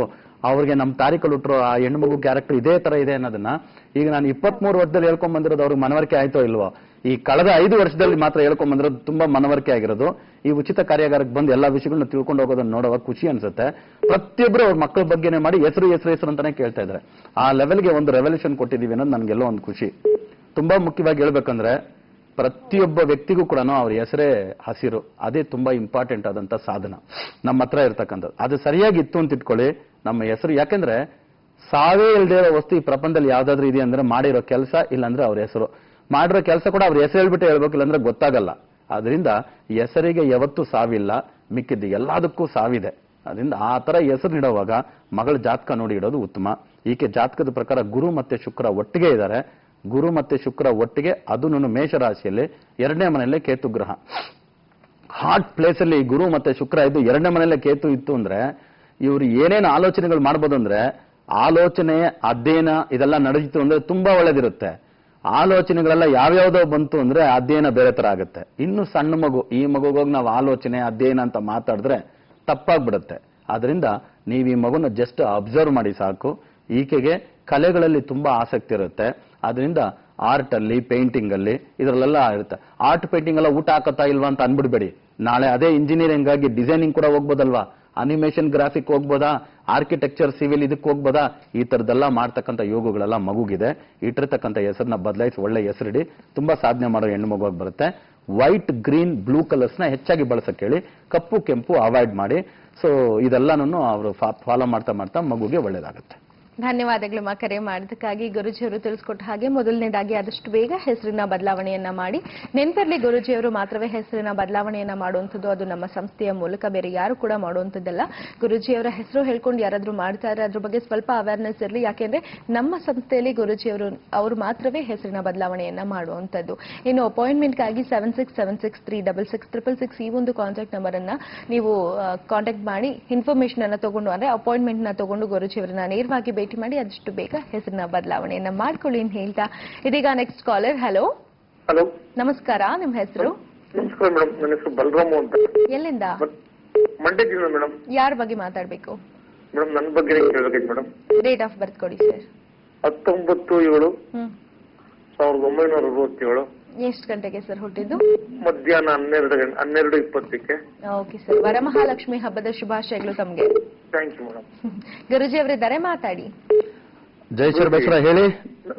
ಅವ್ರಿಗೆ ನಮ್ಮ ತಾರೀಕಲ್ಲಿ ಹುಟ್ಟರು ಆ ಹೆಣ್ಮಗು ಕ್ಯಾರೆಕ್ಟರ್ ಇದೇ ತರ ಇದೆ ಅನ್ನೋದನ್ನ ಈಗ ನಾನು 23 ವರ್ಷದಲ್ಲಿ ಹೇಳ್ಕೊಂಡ್ ಬಂದಿರೋದು ಅವ್ರಿಗೆ ಮನವರಿಕೆ ಆಯ್ತೋ ಇಲ್ವೋ, ಈ ಕಳೆದ 5 ವರ್ಷದಲ್ಲಿ ಮಾತ್ರ ಹೇಳ್ಕೊಂಡ್ ಬಂದಿರೋದು ತುಂಬಾ ಮನವರಿಕೆ ಆಗಿರೋದು. ಈ ಉಚಿತ ಕಾರ್ಯಾಗಾರಕ್ಕೆ ಬಂದು ಎಲ್ಲಾ ವಿಷಯಗಳನ್ನ ತಿಳ್ಕೊಂಡು ಹೋಗೋದನ್ನ ನೋಡುವಾಗ ಖುಷಿ ಅನ್ಸುತ್ತೆ. ಪ್ರತಿಯೊಬ್ಬರು ಅವ್ರ ಮಕ್ಕಳ ಬಗ್ಗೆನೇ ಮಾಡಿ ಹೆಸರು ಅಂತಾನೆ ಕೇಳ್ತಾ ಇದ್ದಾರೆ. ಆ ಲೆವೆಲ್ಗೆ ಒಂದು ರೆವಲ್ಯೂಷನ್ ಕೊಟ್ಟಿದೀವಿ ಅನ್ನೋದು ನನ್ಗೆಲ್ಲೋ ಒಂದು ಖುಷಿ. ತುಂಬಾ ಮುಖ್ಯವಾಗಿ ಹೇಳ್ಬೇಕಂದ್ರೆ ಪ್ರತಿಯೊಬ್ಬ ವ್ಯಕ್ತಿಗೂ ಕೂಡ ಅವ್ರ ಹೆಸರೇ ಹಸಿರು. ಅದೇ ತುಂಬಾ ಇಂಪಾರ್ಟೆಂಟ್ ಆದಂತ ಸಾಧನ ನಮ್ಮ ಹತ್ರ ಇರ್ತಕ್ಕಂಥದ್ದು. ಅದು ಸರಿಯಾಗಿತ್ತು ಅಂತ ಇಟ್ಕೊಳ್ಳಿ ನಮ್ಮ ಹೆಸರು. ಯಾಕೆಂದ್ರೆ ಸಾವೇ ಇಲ್ದೇ ಇರೋ ವಸ್ತು ಈ ಪ್ರಪಂಚದಲ್ಲಿ ಯಾವ್ದಾದ್ರು ಇದೆ ಅಂದ್ರೆ ಮಾಡಿರೋ ಕೆಲಸ, ಇಲ್ಲಾಂದ್ರೆ ಅವ್ರ ಹೆಸರು. ಮಾಡಿರೋ ಕೆಲಸ ಕೂಡ ಅವ್ರ ಹೆಸರು ಹೇಳ್ಬಿಟ್ಟು ಹೇಳ್ಬೇಕು, ಇಲ್ಲಾಂದ್ರೆ ಗೊತ್ತಾಗಲ್ಲ. ಅದರಿಂದ ಹೆಸರಿಗೆ ಯಾವತ್ತೂ ಸಾವಿಲ್ಲ, ಮಿಕ್ಕಿದ್ದು ಎಲ್ಲದಕ್ಕೂ ಸಾವಿದೆ. ಅದರಿಂದ ಆ ತರ ಹೆಸರು ನೀಡುವಾಗ ಮಗಳ ಜಾತಕ ನೋಡಿ ಇಡೋದು ಉತ್ತಮ. ಈಕೆ ಜಾತಕದ ಪ್ರಕಾರ ಗುರು ಮತ್ತೆ ಶುಕ್ರ ಒಟ್ಟಿಗೆ ಇದ್ದಾರೆ. ಗುರು ಮತ್ತೆ ಶುಕ್ರ ಒಟ್ಟಿಗೆ, ಅದು ಮೇಷರಾಶಿಯಲ್ಲಿ 2ನೇ ಮನೆಯಲ್ಲೇ ಕೇತು ಗ್ರಹ. ಹಾರ್ಟ್ ಪ್ಲೇಸ್ ಅಲ್ಲಿ ಗುರು ಮತ್ತೆ ಶುಕ್ರ ಇದ್ದು 2ನೇ ಮನೆಯಲ್ಲೇ ಕೇತು ಇತ್ತು ಅಂದ್ರೆ ಇವ್ರು ಏನೇನು ಆಲೋಚನೆಗಳು ಮಾಡ್ಬೋದು ಅಂದ್ರೆ, ಆಲೋಚನೆ ಅಧ್ಯಯನ ಇದೆಲ್ಲ ನಡೆಯಿತು ಅಂದ್ರೆ ತುಂಬಾ ಒಳ್ಳೇದಿರುತ್ತೆ. ಆಲೋಚನೆಗಳೆಲ್ಲ ಯಾವ್ಯಾವ್ದೋ ಬಂತು ಅಂದ್ರೆ ಅಧ್ಯಯನ ಬೇರೆ ತರ ಆಗುತ್ತೆ. ಇನ್ನು ಸಣ್ಣ ಮಗು, ಈ ಮಗುಗೋಗಿ ನಾವು ಆಲೋಚನೆ ಅಧ್ಯಯನ ಅಂತ ಮಾತಾಡಿದ್ರೆ ತಪ್ಪಾಗ್ಬಿಡುತ್ತೆ. ಆದ್ರಿಂದ ನೀವು ಈ ಮಗುನ ಜಸ್ಟ್ ಅಬ್ಸರ್ವ್ ಮಾಡಿ ಸಾಕು. ಈಕೆಗೆ ಕಲೆಗಳಲ್ಲಿ ತುಂಬಾ ಆಸಕ್ತಿ ಇರುತ್ತೆ. ಆದ್ರಿಂದ ಆರ್ಟ್ ಅಲ್ಲಿ, ಪೇಂಟಿಂಗ್ ಅಲ್ಲಿ ಇದರಲ್ಲೆಲ್ಲ ಇರುತ್ತೆ. ಆರ್ಟ್ ಪೇಂಟಿಂಗ್ ಎಲ್ಲ ಊಟ ಹಾಕತ್ತಾ ಇಲ್ವಾ ಅಂತ ಅನ್ಬಿಡ್ಬೇಡಿ. ನಾಳೆ ಅದೇ ಇಂಜಿನಿಯರಿಂಗ್ ಆಗಿ ಡಿಸೈನಿಂಗ್ ಕೂಡ ಹೋಗ್ಬೋದಲ್ವಾ, ಅನಿಮೇಷನ್ ಗ್ರಾಫಿಕ್ ಹೋಗ್ಬೋದಾ, ಆರ್ಕಿಟೆಕ್ಚರ್ ಸಿವಿಲ್ ಇದಕ್ಕೆ ಹೋಗ್ಬೋದಾ, ಈ ತರದೆಲ್ಲ ಮಾಡ್ತಕ್ಕಂಥ ಯೋಗಗಳೆಲ್ಲ ಮಗುಗಿದೆ. ಇಟ್ಟಿರ್ತಕ್ಕಂಥ ಹೆಸರನ್ನ ಬದಲಾಯಿಸಿ ಒಳ್ಳೆ ಹೆಸರಿಡಿ. ತುಂಬಾ ಸಾಧನೆ ಮಾಡೋ ಹೆಣ್ಣು ಮಗುವಾಗಿ ಬರುತ್ತೆ. ವೈಟ್, ಗ್ರೀನ್, ಬ್ಲೂ ಕಲರ್ಸ್ನ ಹೆಚ್ಚಾಗಿ ಬಳಸಕ್ಕೆ ಹೇಳಿ. ಕಪ್ಪು ಕೆಂಪು ಅವಾಯ್ಡ್ ಮಾಡಿ. ಸೊ ಇದೆಲ್ಲಾನು ಅವರು ಫಾಲೋ ಮಾಡ್ತಾ ಮಗುಗೆ ಒಳ್ಳೇದಾಗುತ್ತೆ. ಧನ್ಯವಾದಗಳು ಕರೆ ಮಾಡೋದಕ್ಕಾಗಿ. ಗುರುಜಿಯವರು ತಿಳಿಸ್ಕೊಟ್ಟ ಹಾಗೆ ಮೊದಲನೇದಾಗಿ ಆದಷ್ಟು ಬೇಗ ಹೆಸರಿನ ಬದಲಾವಣೆಯನ್ನ ಮಾಡಿ. ನೆನಪಿರಲಿ, ಗುರುಜಿಯವರು ಮಾತ್ರವೇ ಹೆಸರಿನ ಬದಲಾವಣೆಯನ್ನ ಮಾಡುವಂಥದ್ದು. ಅದು ನಮ್ಮ ಸಂಸ್ಥೆಯ ಮೂಲಕ ಬೇರೆ ಯಾರು ಕೂಡ ಮಾಡುವಂಥದ್ದಲ್ಲ. ಗುರುಜಿಯವರ ಹೆಸರು ಹೇಳ್ಕೊಂಡು ಯಾರಾದ್ರೂ ಮಾಡ್ತಾರೆ ಅದ್ರ ಬಗ್ಗೆ ಸ್ವಲ್ಪ ಅವೇರ್ನೆಸ್ ಇರಲಿ. ಯಾಕೆಂದ್ರೆ ನಮ್ಮ ಸಂಸ್ಥೆಯಲ್ಲಿ ಗುರುಜಿಯವರು ಅವರು ಮಾತ್ರವೇ ಹೆಸರಿನ ಬದಲಾವಣೆಯನ್ನ ಮಾಡುವಂಥದ್ದು. ಇನ್ನು ಅಪಾಯಿಂಟ್ಮೆಂಟ್ಗಾಗಿ 7676366666 ಈ ಒಂದು ಕಾಂಟ್ಯಾಕ್ಟ್ ನಂಬರ್ ಅನ್ನ ನೀವು ಕಾಂಟ್ಯಾಕ್ಟ್ ಮಾಡಿ ಇನ್ಫಾರ್ಮೇಶನ್ ಅನ್ನ ತಗೊಂಡು, ಅಂದ್ರೆ ಅಪಾಯಿಂಟ್ಮೆಂಟ್ ನ ತಗೊಂಡು ಗುರುಜಿಯವರನ್ನ ನೇರವಾಗಿ ಭೇಟಿ ಮಾಡಿ ಆದಷ್ಟು ಬೇಗ ಹೆಸರಿನ ಬದಲಾವಣೆಯನ್ನ ಮಾಡ್ಕೊಳ್ಳಿ ಅಂತ ಹೇಳ್ತಾ, ಇದೀಗ ನೆಕ್ಸ್ಟ್ ಕಾಲರ್. ಹಲೋ ಹಲೋ, ನಮಸ್ಕಾರ, ನಿಮ್ಮ ಹೆಸರು? ನಮಸ್ಕಾರ ಮೇಡಮ್, ನನ್ನ ಹೆಸರು ಬಲರಾಮು ಅಂತ. ಎಲ್ಲಿಂದ? ಮಂಡ್ಯದಿಂದ ಮೇಡಮ್. ಯಾರ ಬಗ್ಗೆ ಮಾತಾಡ್ಬೇಕು ಮೇಡಮ್? ನನ್ನ ಬಗ್ಗೆ ಕೇಳಬೇಕಿತ್ತು ಮೇಡಮ್. ಡೇಟ್ ಆಫ್ ಬರ್ತ್ ಕೊಡಿ ಸರ್. 19/7/1967. ಎಷ್ಟು ಗಂಟೆಗೆ ಸರ್ ಹುಟ್ಟಿದ್ದು? ಮಧ್ಯಾಹ್ನ 12:20. ಓಕೆ ಸರ್, ವರಮಹಾಲಕ್ಷ್ಮಿ ಹಬ್ಬದ ಶುಭಾಶಯಗಳು ತಮ್ಗೆ. Thank you madam. ಗುರುಜಿ ಅವರಿದ್ದಾರೆ, ಮಾತಾಡಿ. ಜೈ ಸರ್ಬೇಶ್ವರ, ಹೇಳಿ.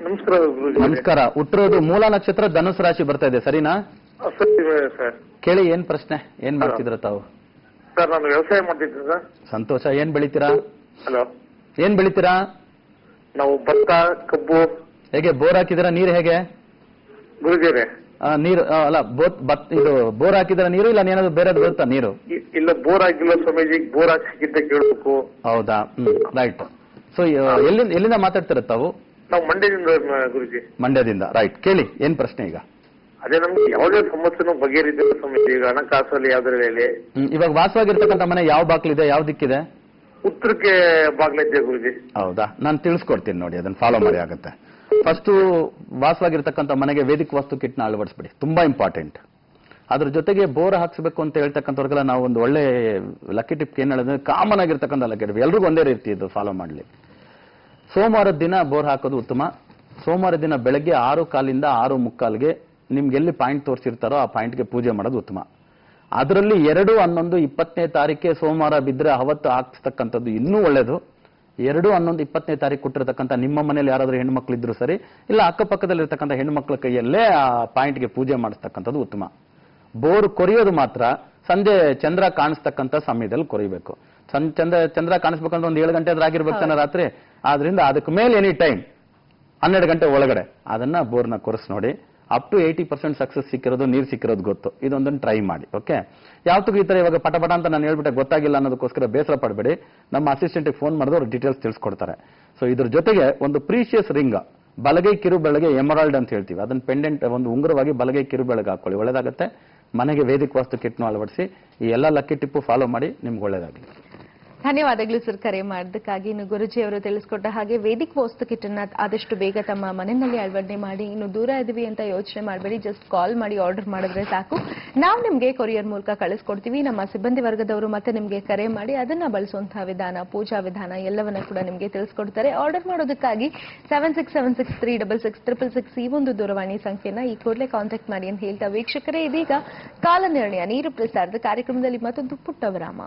ನಮಸ್ಕಾರ ಗುರುಜಿ. ನಮಸ್ಕಾರ. ಹುಟ್ಟಿರೋದು ಮೂಲ ನಕ್ಷತ್ರ ಧನುಸ್ ರಾಶಿ ಬರ್ತಾ ಇದೆ, ಸರಿನಾ? ಸರ್ ಕೇಳಿ, ಏನ್ ಪ್ರಶ್ನೆ, ಏನ್ ಮಾಡ್ತಿದ್ರ ತಾವು? ಸರ್, ನಾನು ವ್ಯವಸಾಯ ಮಾಡ್ತಿದ್ದೀನಿ ಸರ್. ಸಂತೋಷ. ಏನ್ ಬೆಳಿತೀರಾ? ಹಲೋ, ಏನ್ ಬೆಳಿತೀರಾ? ನಾವು ಭತ್ತ, ಕಬ್ಬು. ಹೇಗೆ ಬೋರ್ ಹಾಕಿದಿರಾ? ನೀರು ಹೇಗೆ ಗುರುಜಿಯವರೇ? ನೀರು ಅಲ್ಲ, ಇದು ಬೋರ್ ಹಾಕಿದ್ರ ನೀರು ಇಲ್ಲ ಏನಾದ್ರು ಬೇರೆ ಬರುತ್ತಾ ನೀರು? ಇಲ್ಲ, ಬೋರ್ ಆಗಿಲ್ಲ ಸ್ವಾಮೀಜಿ. ಬೋರ್ ಹಾಕಿದ್ದ ಕೇಳಬೇಕು. ಹೌದಾ? ರೈಟ್. ಸೊ ಎಲ್ಲಿಂದ ಮಾತಾಡ್ತಿರ ತಾವು? ನಾವು ಮಂಡ್ಯದಿಂದ ಗುರುಜಿ. ಮಂಡ್ಯದಿಂದ, ರೈಟ್. ಕೇಳಿ, ಏನ್ ಪ್ರಶ್ನೆ ಈಗ? ಅದೇ, ನಮ್ಗೆ ಯಾವುದೇ ಸಮಸ್ಯೆನೂ ಬಗೆಹರಿದಿಲ್ಲ ಸ್ವಾಮೀಜಿ. ಈಗ ಹಣಕಾಸಲ್ಲಿ ಯಾವ್ದ್ರಲ್ಲಿ? ಇವಾಗ ವಾಸವಾಗಿರ್ತಕ್ಕಂಥ ಮನೆ ಯಾವ ಬಾಗ್ಲಿದೆ, ಯಾವ ದಿಕ್ಕಿದೆ? ಉತ್ತರಕ್ಕೆ ಬಾಗ್ಲಿದೆ ಗುರುಜಿ. ಹೌದಾ? ನಾನು ತಿಳಿಸ್ಕೊಡ್ತೀನಿ ನೋಡಿ, ಅದನ್ನ ಫಾಲೋ ಮಾಡಿ ಆಗುತ್ತೆ. ಫಸ್ಟ್, ವಾಸವಾಗಿರ್ತಕ್ಕಂಥ ಮನೆಗೆ ವೇದಿಕ ವಾಸ್ತು ಕಿಟ್ನ ಅಳವಡಿಸ್ಬಿಡಿ, ತುಂಬಾ ಇಂಪಾರ್ಟೆಂಟ್. ಅದ್ರ ಜೊತೆಗೆ ಬೋರ್ ಹಾಕ್ಸ್ಬೇಕು ಅಂತ ಹೇಳ್ತಕ್ಕಂಥವ್ರಿಗೆಲ್ಲ ನಾವು ಒಂದು ಒಳ್ಳೆ ಲಕ್ಕಿ ಟಿಪ್ ಏನ್ ಹೇಳಿದ್ರೆ, ಕಾಮನ್ ಆಗಿರ್ತಕ್ಕಂಥ ಲಕ್ಕಿ ಟಿಪ್, ಎಲ್ರಿಗೂ ಒಂದೇ ರೀತಿ ಇದು ಫಾಲೋ ಮಾಡ್ಲಿ. ಸೋಮವಾರದ ದಿನ ಬೋರ್ ಹಾಕೋದು ಉತ್ತಮ. ಸೋಮವಾರ ದಿನ ಬೆಳಗ್ಗೆ 6:15 6:45 ನಿಮ್ಗೆ ಎಲ್ಲಿ ಪಾಯಿಂಟ್ ತೋರಿಸಿರ್ತಾರೋ ಆ ಪಾಯಿಂಟ್ಗೆ ಪೂಜೆ ಮಾಡೋದು ಉತ್ತಮ. ಅದರಲ್ಲಿ 2/11/20 ಸೋಮವಾರ ಬಿದ್ದರೆ ಅವತ್ತು ಹಾಕ್ಸ್ತಕ್ಕಂಥದ್ದು ಇನ್ನೂ ಒಳ್ಳೇದು. 2/11/20 ಕೊಟ್ಟಿರ್ತಕ್ಕಂಥ ನಿಮ್ಮ ಮನೇಲಿ ಯಾರಾದ್ರೂ ಹೆಣ್ಮಕ್ಳು ಇದ್ರು ಸರಿ, ಇಲ್ಲ ಅಕ್ಕಪಕ್ಕದಲ್ಲಿರ್ತಕ್ಕಂಥ ಹೆಣ್ಮಕ್ಳ ಕೈಯಲ್ಲೇ ಆ ಪಾಯಿಂಟ್ಗೆ ಪೂಜೆ ಮಾಡಿಸ್ತಕ್ಕಂಥದ್ದು ಉತ್ತಮ. ಬೋರ್ ಕೊರೆಯೋದು ಮಾತ್ರ ಸಂಜೆ ಚಂದ್ರ ಕಾಣಿಸ್ತಕ್ಕಂಥ ಸಮಯದಲ್ಲಿ ಕೊರಿಬೇಕು. ಚಂದ್ರ ಕಾಣಿಸ್ಬೇಕಂದ್ರೆ ಒಂದು 7 ಗಂಟೆ ಆಗಿರ್ಬೇಕಾನೆ ರಾತ್ರಿ. ಆದ್ರಿಂದ ಅದಕ್ಕೆ ಮೇಲೆ ಎನಿ ಟೈಮ್ 12 ಗಂಟೆ ಒಳಗಡೆ ಅದನ್ನ ಬೋರ್ನ ಕೊರೆಸ್ ನೋಡಿ. ಅಪ್ ಟು 80% ಸಕ್ಸಸ್ ಸಿಕ್ಕಿರೋದು, ನೀರು ಸಿಕ್ಕಿರೋದು ಗೊತ್ತು. ಇದೊಂದನ್ನು ಟ್ರೈ ಮಾಡಿ. ಓಕೆ, ಯಾವತ್ತಿಗೂ ಈ ತರ ಇವಾಗ ಪಟ ಅಂತ ನಾನು ಹೇಳ್ಬಿಟ್ಟೆ ಗೊತ್ತಾಗಿಲ್ಲ ಅನ್ನೋದಕ್ಕೋಸ್ಕರ ಬೇಸರ ಪಡಬೇಡಿ. ನಮ್ಮ ಅಸಿಸ್ಟೆಂಟ್ಗೆ ಫೋನ್ ಮಾಡಿದ್ರು ಅವ್ರು ಡೀಟೇಲ್ಸ್ ತಿಳಿಸ್ಕೊಡ್ತಾರೆ. ಸೊ ಇದ್ರ ಜೊತೆಗೆ ಒಂದು ಪ್ರೀಶಿಯಸ್ ರಿಂಗ್, ಬಲಗೈ ಕಿರುಬೆಳಗೆ ಎಮರಾಲ್ಡ್ ಅಂತ ಹೇಳ್ತೀವಿ, ಅದನ್ನ ಪೆಂಡೆಂಟ್ ಒಂದು ಉಂಗುರವಾಗಿ ಬಲಗೈ ಕಿರುಬೆಳಗೆ ಹಾಕೊಳ್ಳಿ, ಒಳ್ಳೇದಾಗುತ್ತೆ. ಮನೆಗೆ ವೇದಿಕ ವಾಸ್ತು ಕಿಟ್ನು ಅಳವಡಿಸಿ ಈ ಎಲ್ಲ ಲಕ್ಕಿ ಟಿಪ್ಪು ಫಾಲೋ ಮಾಡಿ, ನಿಮ್ಗೆ ಒಳ್ಳೇದಾಗಲಿ. ಧನ್ಯವಾದಗಳು ಸರ್ ಕರೆ ಮಾಡೋದಕ್ಕಾಗಿ. ಇನ್ನು ಗುರುಜಿ ಅವರು ತಿಳಿಸ್ಕೊಟ್ಟ ಹಾಗೆ ವೇದಿಕ ವಾಸ್ತು ಕಿಟ್ ಅನ್ನ ಆದಷ್ಟು ಬೇಗ ತಮ್ಮ ಮನೆಯಲ್ಲಿ ಅಳವಡಿಕೆ ಮಾಡಿ. ಇನ್ನು ದೂರ ಇದೀವಿ ಅಂತ ಯೋಚನೆ ಮಾಡಬೇಡಿ, ಜಸ್ಟ್ ಕಾಲ್ ಮಾಡಿ ಆರ್ಡರ್ ಮಾಡಿದ್ರೆ ಸಾಕು, ನಾವು ನಿಮ್ಗೆ ಕೊರಿಯರ್ ಮೂಲಕ ಕಳಿಸ್ಕೊಡ್ತೀವಿ. ನಮ್ಮ ಸಿಬ್ಬಂದಿ ವರ್ಗದವರು ಮತ್ತೆ ನಿಮ್ಗೆ ಕರೆ ಮಾಡಿ ಅದನ್ನ ಬಳಸುವಂತಹ ವಿಧಾನ, ಪೂಜಾ ವಿಧಾನ ಎಲ್ಲವನ್ನ ಕೂಡ ನಿಮ್ಗೆ ತಿಳಿಸ್ಕೊಡ್ತಾರೆ. ಆರ್ಡರ್ ಮಾಡೋದಕ್ಕಾಗಿ 7676366666 ಈ ಒಂದು ದೂರವಾಣಿ ಸಂಖ್ಯೆನ ಈ ಕೂಡಲೇ ಕಾಂಟ್ಯಾಕ್ಟ್ ಮಾಡಿ ಅಂತ ಹೇಳ್ತಾ, ವೀಕ್ಷಕರೇ ಇದೀಗ ಕಾಲ ನಿರ್ಣಯ ನೇರ ಪ್ರಸಾರದ ಕಾರ್ಯಕ್ರಮದಲ್ಲಿ ಮತ್ತೊಂದು ಪುಟ್ಟ ವಿರಾಮ.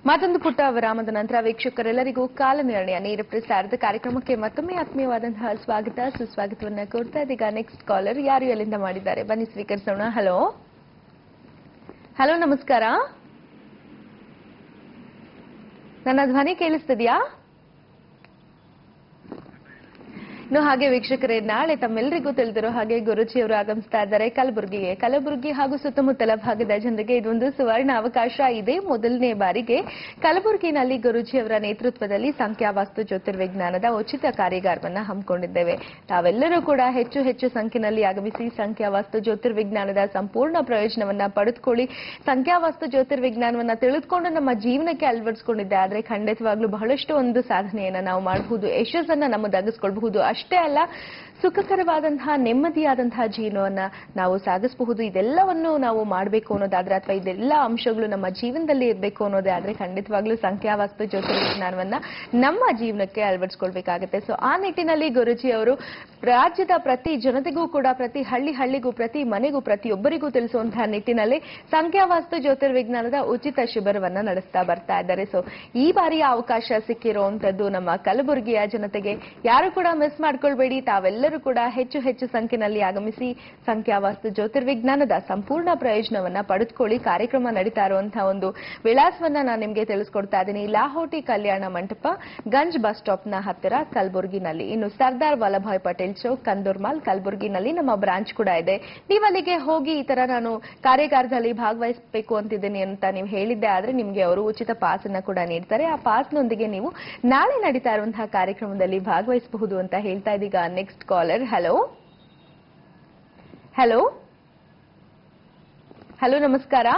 ಮತ್ತೊಂದು ಪುಟ್ಟ ವಿರಾಮದ ನಂತರ ವೀಕ್ಷಕರೆಲ್ಲರಿಗೂ ಕಾಲ ನಿರ್ಣಯ ನೇರ ಪ್ರಸಾರದ ಕಾರ್ಯಕ್ರಮಕ್ಕೆ ಮತ್ತೊಮ್ಮೆ ಆತ್ಮೀಯವಾದಂತಹ ಸ್ವಾಗತ ಸುಸ್ವಾಗತವನ್ನ ಕೊಡ್ತಾ ಇದೀಗ ನೆಕ್ಸ್ಟ್ ಕಾಲರ್ ಯಾರು ಎಲ್ಲಿಂದ ಮಾಡಿದ್ದಾರೆ ಬನ್ನಿ ಸ್ವೀಕರಿಸೋಣ. ಹಲೋ ಹಲೋ, ನಮಸ್ಕಾರ. ನನ್ನ ಧ್ವನಿ ಕೇಳಿಸ್ತಿದ್ಯಾ? ಇನ್ನು ಹಾಗೆ ವೀಕ್ಷಕರೇ, ನಾಳೆ ತಮ್ಮೆಲ್ಲರಿಗೂ ತಿಳಿದಿರೋ ಹಾಗೆ ಗುರುಜಿಯವರು ಆಗಮಿಸ್ತಾ ಇದ್ದಾರೆ ಕಲಬುರಗಿಗೆ. ಕಲಬುರಗಿ ಹಾಗೂ ಸುತ್ತಮುತ್ತಲ ಭಾಗದ ಜನರಿಗೆ ಇದೊಂದು ಸುವರ್ಣ ಅವಕಾಶ ಇದೆ. ಮೊದಲನೇ ಬಾರಿಗೆ ಕಲಬುರಗಿನಲ್ಲಿ ಗುರುಜಿಯವರ ನೇತೃತ್ವದಲ್ಲಿ ಸಂಖ್ಯಾವಾಸ್ತು ಜ್ಯೋತಿರ್ವಿಜ್ಞಾನದ ಉಚಿತ ಕಾರ್ಯಾಗಾರವನ್ನ ಹಮ್ಮಿಕೊಂಡಿದ್ದೇವೆ. ತಾವೆಲ್ಲರೂ ಕೂಡ ಹೆಚ್ಚು ಹೆಚ್ಚು ಸಂಖ್ಯೆಯಲ್ಲಿ ಆಗಮಿಸಿ ಸಂಖ್ಯಾವಾಸ್ತು ಜ್ಯೋತಿರ್ವಿಜ್ಞಾನದ ಸಂಪೂರ್ಣ ಪ್ರಯೋಜನವನ್ನ ಪಡೆದುಕೊಳ್ಳಿ. ಸಂಖ್ಯಾವಾಸ್ತು ಜ್ಯೋತಿರ್ವಿಜ್ಞಾನವನ್ನ ತಿಳಿದುಕೊಂಡು ನಮ್ಮ ಜೀವನಕ್ಕೆ ಅಳವಡಿಸಿಕೊಂಡಿದ್ದೆ ಆದ್ರೆ ಖಂಡಿತವಾಗ್ಲೂ ಬಹಳಷ್ಟು ಒಂದು ಸಾಧನೆಯನ್ನ ನಾವು ಮಾಡಬಹುದು, ಯಶಸ್ಸನ್ನ ನಮ್ಮದಾಗಿಸ್ಕೊಳ್ಬಹುದು. ಅಷ್ಟೇ ಅಲ್ಲ, ಸುಖಕರವಾದಂತಹ ನೆಮ್ಮದಿಯಾದಂತಹ ಜೀವನವನ್ನ ನಾವು ಸಾಗಿಸಬಹುದು. ಇದೆಲ್ಲವನ್ನು ನಾವು ಮಾಡಬೇಕು ಅನ್ನೋದಾದ್ರೆ ಅಥವಾ ಇದೆಲ್ಲ ಅಂಶಗಳು ನಮ್ಮ ಜೀವನದಲ್ಲಿ ಇರಬೇಕು ಅನ್ನೋದೇ ಆದ್ರೆ ಖಂಡಿತವಾಗ್ಲೂ ಸಂಖ್ಯಾವಾಸ್ತು ಜ್ಯೋತಿರ್ವಿಜ್ಞಾನವನ್ನ ನಮ್ಮ ಜೀವನಕ್ಕೆ ಅಳವಡಿಸ್ಕೊಳ್ಬೇಕಾಗುತ್ತೆ. ಸೊ ಆ ನಿಟ್ಟಿನಲ್ಲಿ ಗುರುಜಿ ಅವರು ರಾಜ್ಯದ ಪ್ರತಿ ಜನತೆಗೂ ಕೂಡ, ಪ್ರತಿ ಹಳ್ಳಿಗೂ, ಪ್ರತಿ ಮನೆಗೂ, ಪ್ರತಿಯೊಬ್ಬರಿಗೂ ತಿಳಿಸುವಂತಹ ನಿಟ್ಟಿನಲ್ಲಿ ಸಂಖ್ಯಾವಾಸ್ತು ಜ್ಯೋತಿರ್ವಿಜ್ಞಾನದ ಉಚಿತ ಶಿಬಿರವನ್ನ ನಡೆಸ್ತಾ ಬರ್ತಾ ಇದ್ದಾರೆ. ಸೊ ಈ ಬಾರಿಯ ಅವಕಾಶ ಸಿಕ್ಕಿರುವಂತದ್ದು ನಮ್ಮ ಕಲಬುರಗಿಯ ಜನತೆಗೆ. ಯಾರು ಕೂಡ ಮಿಸ್ ಮಾಡ್ಕೊಳ್ಬೇಡಿ. ತಾವೆಲ್ಲರೂ ಕೂಡ ಹೆಚ್ಚು ಸಂಖ್ಯೆಯಲ್ಲಿ ಆಗಮಿಸಿ ಸಂಖ್ಯಾವಾಸ್ತು ಜ್ಯೋತಿರ್ವಿಜ್ಞಾನದ ಸಂಪೂರ್ಣ ಪ್ರಯೋಜನವನ್ನ ಪಡೆದುಕೊಳ್ಳಿ. ಕಾರ್ಯಕ್ರಮ ನಡೀತಾ ಇರುವಂತಹ ಒಂದು ವಿಳಾಸವನ್ನ ನಾನು ನಿಮಗೆ ತಿಳಿಸ್ಕೊಡ್ತಾ ಇದ್ದೀನಿ. ಲಾಹೋಟಿ ಕಲ್ಯಾಣ ಮಂಟಪ, ಗಂಜ್ ಬಸ್ ಸ್ಟಾಪ್ ನ ಹತ್ತಿರ ಕಲಬುರಗಿನಲ್ಲಿ. ಇನ್ನು ಸರ್ದಾರ್ ವಲ್ಲಭಾಯ್ ಪಟೇಲ್ ಚೌಕ್, ಕಂದೂರ್ಮಾಲ್, ಕಲಬುರಗಿನಲ್ಲಿ ನಮ್ಮ ಬ್ರಾಂಚ್ ಕೂಡ ಇದೆ. ನೀವು ಅಲ್ಲಿಗೆ ಹೋಗಿ ಈ ತರ ನಾನು ಕಾರ್ಯಾಗಾರದಲ್ಲಿ ಭಾಗವಹಿಸಬೇಕು ಅಂತಿದ್ದೀನಿ ಅಂತ ನೀವು ಹೇಳಿದ್ದೆ ಆದ್ರೆ ನಿಮ್ಗೆ ಅವರು ಉಚಿತ ಪಾಸ್ ಅನ್ನ ಕೂಡ ನೀಡ್ತಾರೆ. ಆ ಪಾಸ್ನೊಂದಿಗೆ ನೀವು ನಾಳೆ ನಡೀತಾ ಇರುವಂತಹ ಕಾರ್ಯಕ್ರಮದಲ್ಲಿ ಭಾಗವಹಿಸಬಹುದು ಅಂತ ಹೇಳ್ತಾ ಇದೀಗ next collar. Hello hello hello ನಮಸ್ಕಾರ.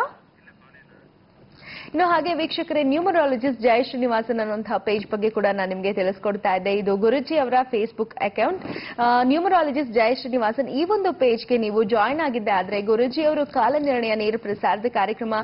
ಇನ್ನು ಹಾಗೆ ವೀಕ್ಷಕರೇ, ನ್ಯೂಮರಾಲಜಿಸ್ಟ್ ಜಯ ಶ್ರೀನಿವಾಸನ್ ಅನ್ನುವಂತಹ ಪೇಜ್ ಬಗ್ಗೆ ಕೂಡ ನಾನು ನಿಮಗೆ ತಿಳಿಸ್ಕೊಡ್ತಾ ಇದ್ದೆ. ಇದು ಗುರುಜಿ ಅವರ ಫೇಸ್ಬುಕ್ ಅಕೌಂಟ್ ನ್ಯೂಮರಾಲಜಿಸ್ಟ್ ಜಯ ಶ್ರೀನಿವಾಸನ್. ಈ ಒಂದು ಪೇಜ್ಗೆ ನೀವು ಜಾಯಿನ್ ಆಗಿದ್ದೆ ಆದ್ರೆ ಗುರುಜಿ ಅವರು ಕಾಲನಿರ್ಣಯ ನೇರ ಪ್ರಸಾರದ ಕಾರ್ಯಕ್ರಮ,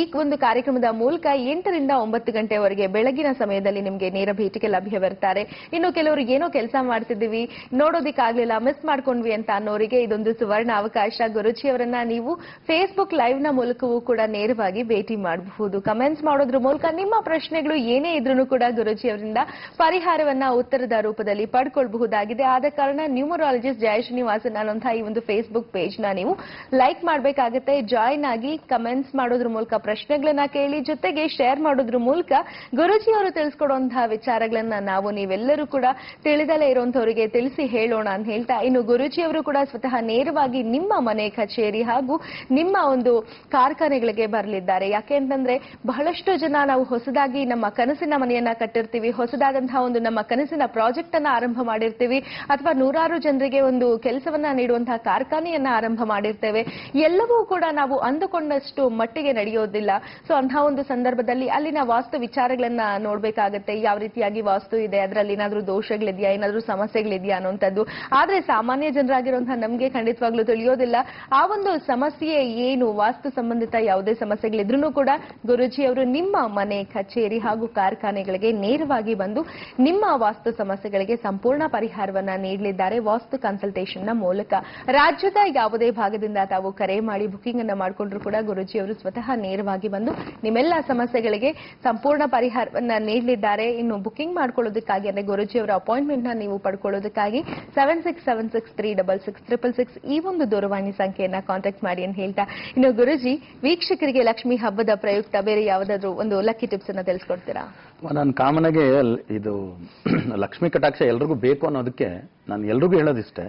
ಈ ಒಂದು ಕಾರ್ಯಕ್ರಮದ ಮೂಲಕ 8 ರಿಂದ 9 ಗಂಟೆವರೆಗೆ ಬೆಳಗಿನ ಸಮಯದಲ್ಲಿ ನಿಮಗೆ ನೇರ ಭೇಟಿಗೆ ಲಭ್ಯವಿರ್ತಾರೆ. ಇನ್ನು ಕೆಲವರು ಏನೋ ಕೆಲಸ ಮಾಡ್ತಿದ್ದೀವಿ, ನೋಡೋದಿಕ್ಕಾಗ್ಲಿಲ್ಲ, ಮಿಸ್ ಮಾಡ್ಕೊಂಡ್ವಿ ಅಂತ ಅನ್ನೋರಿಗೆ ಇದೊಂದು ಸುವರ್ಣ ಅವಕಾಶ. ಗುರುಜಿ ಅವರನ್ನ ನೀವು ಫೇಸ್ಬುಕ್ ಲೈವ್ ನ ಮೂಲಕವೂ ಕೂಡ ನೇರವಾಗಿ ಭೇಟಿ ಮಾಡಬಹುದು. ಕಮೆಂಟ್ಸ್ ಮಾಡೋದ್ರ ಮೂಲಕ ನಿಮ್ಮ ಪ್ರಶ್ನೆಗಳು ಏನೇ ಇದ್ರೂ ಕೂಡ ಗುರುಜಿ ಅವರಿಂದ ಪರಿಹಾರವನ್ನ ಉತ್ತರದ ರೂಪದಲ್ಲಿ ಪಡ್ಕೊಳ್ಬಹುದಾಗಿದೆ. ಆದ ಕಾರಣ ನ್ಯೂಮರಾಲಜಿಸ್ಟ್ ಜಯ ಶ್ರೀನಿವಾಸನ್ ಅನ್ನುವಂತಹ ಈ ಒಂದು ಫೇಸ್ಬುಕ್ ಪೇಜ್ ನ ನೀವು ಲೈಕ್ ಮಾಡಬೇಕಾಗುತ್ತೆ. ಜಾಯಿನ್ ಆಗಿ ಕಮೆಂಟ್ಸ್ ಮಾಡೋದ್ರ ಮೂಲಕ ಪ್ರಶ್ನೆಗಳನ್ನ ಕೇಳಿ, ಜೊತೆಗೆ ಶೇರ್ ಮಾಡೋದ್ರ ಮೂಲಕ ಗುರುಜಿ ಅವರು ತಿಳಿಸ್ಕೊಡುವಂತಹ ವಿಚಾರಗಳನ್ನ ನೀವೆಲ್ಲರೂ ಕೂಡ ತಿಳಿದಲೇ ಇರುವಂತವರಿಗೆ ತಿಳಿಸಿ ಹೇಳೋಣ ಅಂತ ಹೇಳ್ತಾ, ಇನ್ನು ಗುರುಜಿ ಅವರು ಕೂಡ ಸ್ವತಃ ನೇರವಾಗಿ ನಿಮ್ಮ ಮನೆ, ಕಚೇರಿ ಹಾಗೂ ನಿಮ್ಮ ಒಂದು ಕಾರ್ಖಾನೆಗಳಿಗೆ ಬರಲಿದ್ದಾರೆ. ಯಾಕೆ ಅಂತಂದ್ರೆ ಬಹಳಷ್ಟು ಜನ ನಾವು ಹೊಸದಾಗಿ ನಮ್ಮ ಕನಸಿನ ಮನೆಯನ್ನ ಕಟ್ಟಿರ್ತೀವಿ, ಹೊಸದಾದಂತಹ ಒಂದು ನಮ್ಮ ಕನಸಿನ ಪ್ರಾಜೆಕ್ಟ್ ಅನ್ನ ಆರಂಭ ಮಾಡಿರ್ತೀವಿ, ಅಥವಾ ನೂರಾರು ಜನರಿಗೆ ಒಂದು ಕೆಲಸವನ್ನ ನೀಡುವಂತಹ ಕಾರ್ಖಾನೆಯನ್ನ ಆರಂಭ ಮಾಡಿರ್ತೇವೆ. ಎಲ್ಲವೂ ಕೂಡ ನಾವು ಅಂದುಕೊಂಡಷ್ಟು ಮಟ್ಟಿಗೆ ನಡೆಯೋದಿಲ್ಲ. ಸೊ ಅಂತಹ ಒಂದು ಸಂದರ್ಭದಲ್ಲಿ ಅಲ್ಲಿನ ವಾಸ್ತು ವಿಚಾರಗಳನ್ನ ನೋಡ್ಬೇಕಾಗತ್ತೆ. ಯಾವ ರೀತಿಯಾಗಿ ವಾಸ್ತು ಇದೆ, ಅದರಲ್ಲಿ ಏನಾದ್ರೂ ದೋಷಗಳಿದೆಯಾ, ಏನಾದ್ರೂ ಸಮಸ್ಯೆಗಳಿದೆಯಾ ಅನ್ನುವಂಥದ್ದು. ಆದ್ರೆ ಸಾಮಾನ್ಯ ಜನರಾಗಿರುವಂತಹ ನಮ್ಗೆ ಖಂಡಿತವಾಗ್ಲೂ ತಿಳಿಯೋದಿಲ್ಲ ಆ ಒಂದು ಸಮಸ್ಯೆ ಏನು. ವಾಸ್ತು ಸಂಬಂಧಿತ ಯಾವುದೇ ಸಮಸ್ಯೆಗಳಿದ್ರೂ ಕೂಡ ಗುರುಜಿ ಅವರು ನಿಮ್ಮ ಮನೆ, ಕಚೇರಿ ಹಾಗೂ ಕಾರ್ಖಾನೆಗಳಿಗೆ ನೇರವಾಗಿ ಬಂದು ನಿಮ್ಮ ವಾಸ್ತು ಸಮಸ್ಯೆಗಳಿಗೆ ಸಂಪೂರ್ಣ ಪರಿಹಾರವನ್ನ ನೀಡಲಿದ್ದಾರೆ ವಾಸ್ತು ಕನ್ಸಲ್ಟೇಷನ್ ನ ಮೂಲಕ. ರಾಜ್ಯದ ಯಾವುದೇ ಭಾಗದಿಂದ ತಾವು ಕರೆ ಮಾಡಿ ಬುಕಿಂಗ್ ಅನ್ನ ಮಾಡಿಕೊಂಡ್ರು ಕೂಡ ಗುರುಜಿ ಅವರು ಸ್ವತಃ ನೇರವಾಗಿ ಬಂದು ನಿಮ್ಮೆಲ್ಲ ಸಮಸ್ಯೆಗಳಿಗೆ ಸಂಪೂರ್ಣ ಪರಿಹಾರವನ್ನ ನೀಡಲಿದ್ದಾರೆ. ಇನ್ನು ಬುಕಿಂಗ್ ಮಾಡ್ಕೊಳ್ಳೋದಕ್ಕಾಗಿ ಅಂದ್ರೆ ಗುರುಜಿ ಅವರ ಅಪಾಯಿಂಟ್ಮೆಂಟ್ ನ ನೀವು ಪಡ್ಕೊಳ್ಳೋದಕ್ಕಾಗಿ 7676366666 ಈ ಒಂದು ದೂರವಾಣಿ ಸಂಖ್ಯೆಯನ್ನ ಕಾಂಟ್ಯಾಕ್ಟ್ ಮಾಡಿ ಅಂತ ಹೇಳ್ತಾ, ಇನ್ನು ಗುರುಜಿ ವೀಕ್ಷಕರಿಗೆ ಲಕ್ಷ್ಮಿ ಹಬ್ಬದ ಪ್ರಯುಕ್ತ ಬೇರೆ ಯಾವುದಾದ್ರೂ ಒಂದು ಲಕ್ಕಿ ಟಿಪ್ಸ್ ಅನ್ನ ತಿಳಿಸ್ಕೊಡ್ತೀರಾ? ನಾನು ಕಾಮನಾಗೆ ಇದು ಲಕ್ಷ್ಮೀ ಕಟಾಕ್ಷ ಎಲ್ರಿಗೂ ಬೇಕು ಅನ್ನೋದಕ್ಕೆ ನಾನು ಎಲ್ರಿಗೂ ಹೇಳೋದಿಷ್ಟೇ,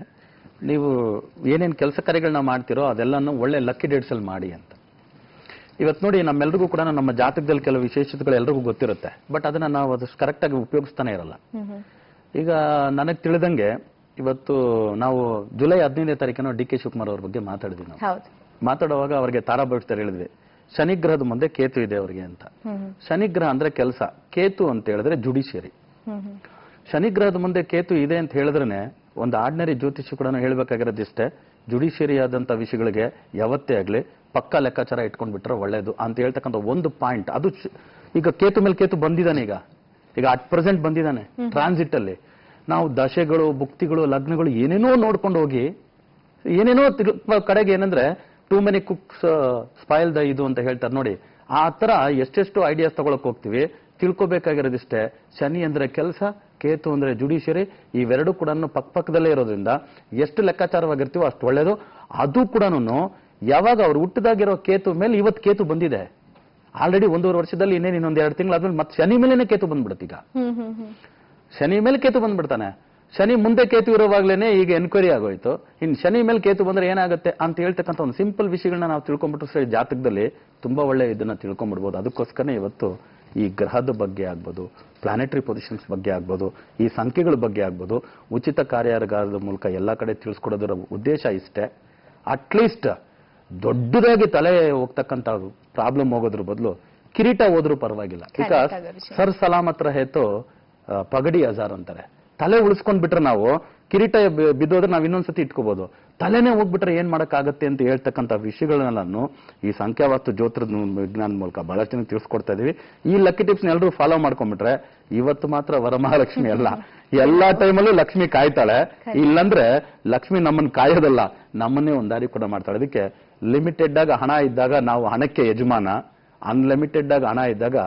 ನೀವು ಏನೇನು ಕೆಲಸ ಕಾರ್ಯಗಳನ್ನ ಮಾಡ್ತಿರೋ ಅದೆಲ್ಲನೂ ಒಳ್ಳೆ ಲಕ್ಕಿ ಡೇಟ್ಸ್ ಅಲ್ಲಿ ಮಾಡಿ ಅಂತ. ಇವತ್ತು ನೋಡಿ, ನಮ್ಮೆಲ್ರಿಗೂ ಕೂಡ ನಮ್ಮ ಜಾತಕದಲ್ಲಿ ಕೆಲವು ವಿಶೇಷತೆಗಳು ಎಲ್ರಿಗೂ ಗೊತ್ತಿರುತ್ತೆ, ಬಟ್ ಅದನ್ನ ನಾವು ಅದಷ್ಟು ಕರೆಕ್ಟ್ ಆಗಿ ಉಪಯೋಗಿಸ್ತಾನೆ ಇರಲ್ಲ. ಈಗ ನನಗೆ ತಿಳಿದಂಗೆ ಇವತ್ತು ನಾವು ಜುಲೈ 15ನೇ ತಾರೀಕಿನ ಡಿ ಕೆ ಶಿವಕುಮಾರ್ ಅವ್ರ ಬಗ್ಗೆ ಮಾತಾಡಿದ್ವಿ. ನಾವು ಮಾತಾಡುವಾಗ ಅವರಿಗೆ ತಾರಾ ಭವಿಷ್ಯ ಹೇಳಿದ್ವಿ, ಶನಿಗ್ರಹದ ಮುಂದೆ ಕೇತು ಇದೆ ಅವರಿಗೆ ಅಂತ. ಶನಿಗ್ರಹ ಅಂದ್ರೆ ಕೆಲಸ, ಕೇತು ಅಂತ ಹೇಳಿದ್ರೆ ಜುಡಿಷಿಯರಿ. ಶನಿಗ್ರಹದ ಮುಂದೆ ಕೇತು ಇದೆ ಅಂತ ಹೇಳಿದ್ರೆ ಒಂದು ಆರ್ಡಿನರಿ ಜ್ಯೋತಿಷಿ ಕೂಡ ಹೇಳ್ಬೇಕಾಗಿರೋದಿಷ್ಟೇ, ಜುಡಿಷಿಯರಿ ಆದಂತ ವಿಷಯಗಳಿಗೆ ಯಾವತ್ತೇ ಆಗ್ಲಿ ಪಕ್ಕಾ ಲೆಕ್ಕಾಚಾರ ಇಟ್ಕೊಂಡ್ಬಿಟ್ರೆ ಒಳ್ಳೇದು ಅಂತ ಹೇಳ್ತಕ್ಕಂಥ ಒಂದು ಪಾಯಿಂಟ್. ಅದು ಈಗ ಕೇತು ಮೇಲೆ ಕೇತು ಬಂದಿದ್ದಾನೆ, ಈಗ ಅಟ್ ಪ್ರೆಸೆಂಟ್ ಬಂದಿದ್ದಾನೆ ಟ್ರಾನ್ಸಿಟ್ ಅಲ್ಲಿ. ನಾವು ದಶೆಗಳು, ಭುಕ್ತಿಗಳು, ಲಗ್ನಗಳು ಏನೇನೋ ನೋಡ್ಕೊಂಡು ಹೋಗಿ ಏನೇನೋ ಕಡೆಗೆ ಏನಂದ್ರೆ too many cooks spoil the ಇದು ಅಂತ ಹೇಳ್ತಾರೆ ನೋಡಿ. ಆ ತರ ಎಷ್ಟೆಷ್ಟು ಐಡಿಯಾಸ್ ತಗೊಳಕ್ ಹೋಗ್ತೀವಿ. ತಿಳ್ಕೊಬೇಕಾಗಿರೋದಿಷ್ಟೇ, ಶನಿ ಅಂದ್ರೆ ಕೆಲಸ, ಕೇತು ಅಂದ್ರೆ ಜುಡಿಷಿಯರಿ, ಇವೆರಡು ಕೂಡ ಪಕ್ಕದಲ್ಲೇ ಇರೋದ್ರಿಂದ ಎಷ್ಟು ಲೆಕ್ಕಾಚಾರವಾಗಿರ್ತೀವೋ ಅಷ್ಟು ಒಳ್ಳೇದು. ಅದು ಕೂಡ ಯಾವಾಗ ಅವ್ರು ಹುಟ್ಟದಾಗಿರೋ ಕೇತು ಮೇಲೆ ಇವತ್ತು ಕೇತು ಬಂದಿದೆ, ಆಲ್ರೆಡಿ 1.5 ವರ್ಷದಲ್ಲಿ ಇನ್ನೊಂದು 2 ತಿಂಗಳು ಆದ್ಮೇಲೆ ಮತ್ತೆ ಶನಿ ಮೇಲೇನೆ ಕೇತು ಬಂದ್ಬಿಡುತ್ತೆ. ಈಗ ಶನಿ ಮೇಲೆ ಕೇತು ಬಂದ್ಬಿಡ್ತಾನೆ. ಶನಿ ಮುಂದೆ ಕೇತು ಇರೋವಾಗ್ಲೇನೆ ಈಗ ಎನ್ಕ್ವೈರಿ ಆಗೋಯ್ತು. ಇನ್ನು ಶನಿ ಮೇಲೆ ಕೇತು ಬಂದ್ರೆ ಏನಾಗುತ್ತೆ ಅಂತ ಹೇಳ್ತಕ್ಕಂಥ ಒಂದು ಸಿಂಪಲ್ ವಿಷಯಗಳನ್ನ ನಾವು ತಿಳ್ಕೊಂಡ್ಬಿಟ್ಟು ಸರಿ ಜಾತಕದಲ್ಲಿ ತುಂಬಾ ಒಳ್ಳೆ ಇದನ್ನ ತಿಳ್ಕೊಂಡ್ಬಿಡ್ಬೋದು. ಅದಕ್ಕೋಸ್ಕರನೇ ಇವತ್ತು ಈ ಗ್ರಹದ ಬಗ್ಗೆ ಆಗ್ಬೋದು, ಪ್ಲಾನೆಟರಿ ಪೊಸಿಷನ್ಸ್ ಬಗ್ಗೆ ಆಗ್ಬೋದು, ಈ ಸಂಖ್ಯೆಗಳ ಬಗ್ಗೆ ಆಗ್ಬೋದು, ಉಚಿತ ಕಾರ್ಯಾಗಾರದ ಮೂಲಕ ಎಲ್ಲ ಕಡೆ ತಿಳಿಸ್ಕೊಡೋದರ ಉದ್ದೇಶ ಇಷ್ಟೇ. ಅಟ್ಲೀಸ್ಟ್ ದೊಡ್ಡದಾಗಿ ತಲೆ ಹೋಗ್ತಕ್ಕಂಥ ಪ್ರಾಬ್ಲಮ್ ಹೋಗೋದ್ರ ಬದಲು ಕಿರೀಟ ಹೋದ್ರೂ ಪರವಾಗಿಲ್ಲ. ಬಿಕಾಸ್ ಸರ್ ಸಲಾಮತ್ರ ಹೇತು ಪಗಡಿ ಹಜಾರ್ ಅಂತಾರೆ. ತಲೆ ಉಳಿಸ್ಕೊಂಡ್ಬಿಟ್ರೆ ನಾವು ಕಿರೀಟ ಬಿದ್ದೋದ್ರೆ ನಾವು ಇನ್ನೊಂದ್ಸತಿ ಇಟ್ಕೋಬಹುದು. ತಲೆನೇ ಹೋಗ್ಬಿಟ್ರೆ ಏನ್ ಮಾಡಕ್ಕಾಗತ್ತೆ ಅಂತ ಹೇಳ್ತಕ್ಕಂಥ ವಿಷಯಗಳನ್ನೆಲ್ಲಾನು ಈ ಸಂಖ್ಯಾವಾಸ್ತು ಜ್ಯೋತಿರದ ವಿಜ್ಞಾನ ಮೂಲಕ ಬಹಳಷ್ಟು ಜನ ತಿಳಿಸ್ಕೊಡ್ತಾ ಇದೀವಿ. ಈ ಲಕ್ಕಿ ಟಿಪ್ಸ್ ಎಲ್ಲರೂ ಫಾಲೋ ಮಾಡ್ಕೊಂಡ್ಬಿಟ್ರೆ ಇವತ್ತು ಮಾತ್ರ ವರಮಹಾಲಕ್ಷ್ಮಿ ಅಲ್ಲ, ಎಲ್ಲಾ ಟೈಮಲ್ಲೂ ಲಕ್ಷ್ಮಿ ಕಾಯ್ತಾಳೆ. ಇಲ್ಲಂದ್ರೆ ಲಕ್ಷ್ಮಿ ನಮ್ಮನ್ನ ಕಾಯೋದಲ್ಲ, ನಮ್ಮನ್ನೇ ಒಂದ್ ದಾರಿ ಕೂಡ ಮಾಡ್ತಾಳೆ. ಅದಕ್ಕೆ ಲಿಮಿಟೆಡ್ ಆಗಿ ಹಣ ಇದ್ದಾಗ ನಾವು ಹಣಕ್ಕೆ ಯಜಮಾನ, ಅನ್ಲಿಮಿಟೆಡ್ ಆಗಿ ಹಣ ಇದ್ದಾಗ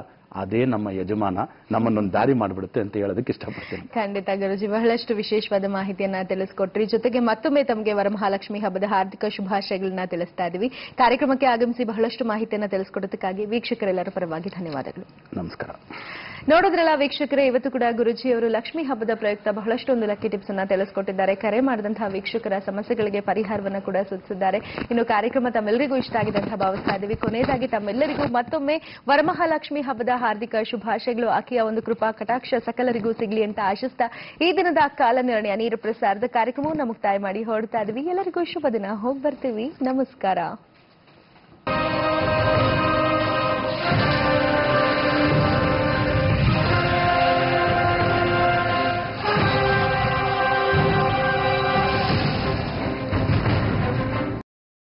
ಅದೇ ನಮ್ಮ ಯಜಮಾನ, ನಮ್ಮನ್ನೊಂದು ದಾರಿ ಮಾಡಿಬಿಡುತ್ತೆ ಅಂತ ಹೇಳೋದಕ್ಕೆ ಇಷ್ಟಪಡ್ತೀನಿ. ಖಂಡಿತ ಗುರುಜಿ, ಬಹಳಷ್ಟು ವಿಶೇಷವಾದ ಮಾಹಿತಿಯನ್ನ ತಿಳಿಸ್ಕೊಟ್ರಿ. ಜೊತೆಗೆ ಮತ್ತೊಮ್ಮೆ ತಮಗೆ ವರಮಹಾಲಕ್ಷ್ಮಿ ಹಬ್ಬದ ಹಾರ್ದಿಕ ಶುಭಾಶಯಗಳನ್ನ ತಿಳಿಸ್ತಾ ಇದೀವಿ. ಕಾರ್ಯಕ್ರಮಕ್ಕೆ ಆಗಮಿಸಿ ಬಹಳಷ್ಟು ಮಾಹಿತಿಯನ್ನ ತಿಳಿಸ್ಕೊಡೋದಕ್ಕಾಗಿ ವೀಕ್ಷಕರೆಲ್ಲರ ಪರವಾಗಿ ಧನ್ಯವಾದಗಳು. ನಮಸ್ಕಾರ. ನೋಡಿದ್ರಲ್ಲ ವೀಕ್ಷಕರೇ, ಇವತ್ತು ಕೂಡ ಗುರುಜಿಯವರು ಲಕ್ಷ್ಮೀ ಹಬ್ಬದ ಪ್ರಯುಕ್ತ ಬಹಳಷ್ಟೊಂದು ಲಕ್ಕಿ ಟಿಪ್ಸ್ ಅನ್ನ ತಿಳಿಸ್ಕೊಟ್ಟಿದ್ದಾರೆ. ಕರೆ ಮಾಡಿದಂತಹ ವೀಕ್ಷಕರ ಸಮಸ್ಯೆಗಳಿಗೆ ಪರಿಹಾರವನ್ನು ಕೂಡ ಸೂಚಿಸಿದ್ದಾರೆ. ಇನ್ನು ಕಾರ್ಯಕ್ರಮ ತಮ್ಮೆಲ್ಲರಿಗೂ ಇಷ್ಟ ಆಗಿದೆ ಅಂತ ಭಾವಿಸ್ತಾ ಇದ್ದೀವಿ. ಕೊನೆಯದಾಗಿ ತಮ್ಮೆಲ್ಲರಿಗೂ ಮತ್ತೊಮ್ಮೆ ವರಮಹಾಲಕ್ಷ್ಮಿ ಹಬ್ಬದ ಹಾರ್ದಿಕ ಶುಭಾಶಯಗಳು. ಆಕೆಯ ಒಂದು ಕೃಪಾ ಕಟಾಕ್ಷ ಸಕಲರಿಗೂ ಸಿಗಲಿ ಅಂತ ಆಶಿಸ್ತಾ ಈ ದಿನದ ಕಾಲ ನಿರ್ಣಯ ನೇರ ಪ್ರಸಾರದ ಕಾರ್ಯಕ್ರಮವನ್ನು ಮುಕ್ತಾಯ ಮಾಡಿ ಹೊರಡ್ತಾ ಇದ್ವಿ. ಎಲ್ಲರಿಗೂ ಶುಭ ದಿನ. ಹೋಗಿ ಬರ್ತೀವಿ. ನಮಸ್ಕಾರ.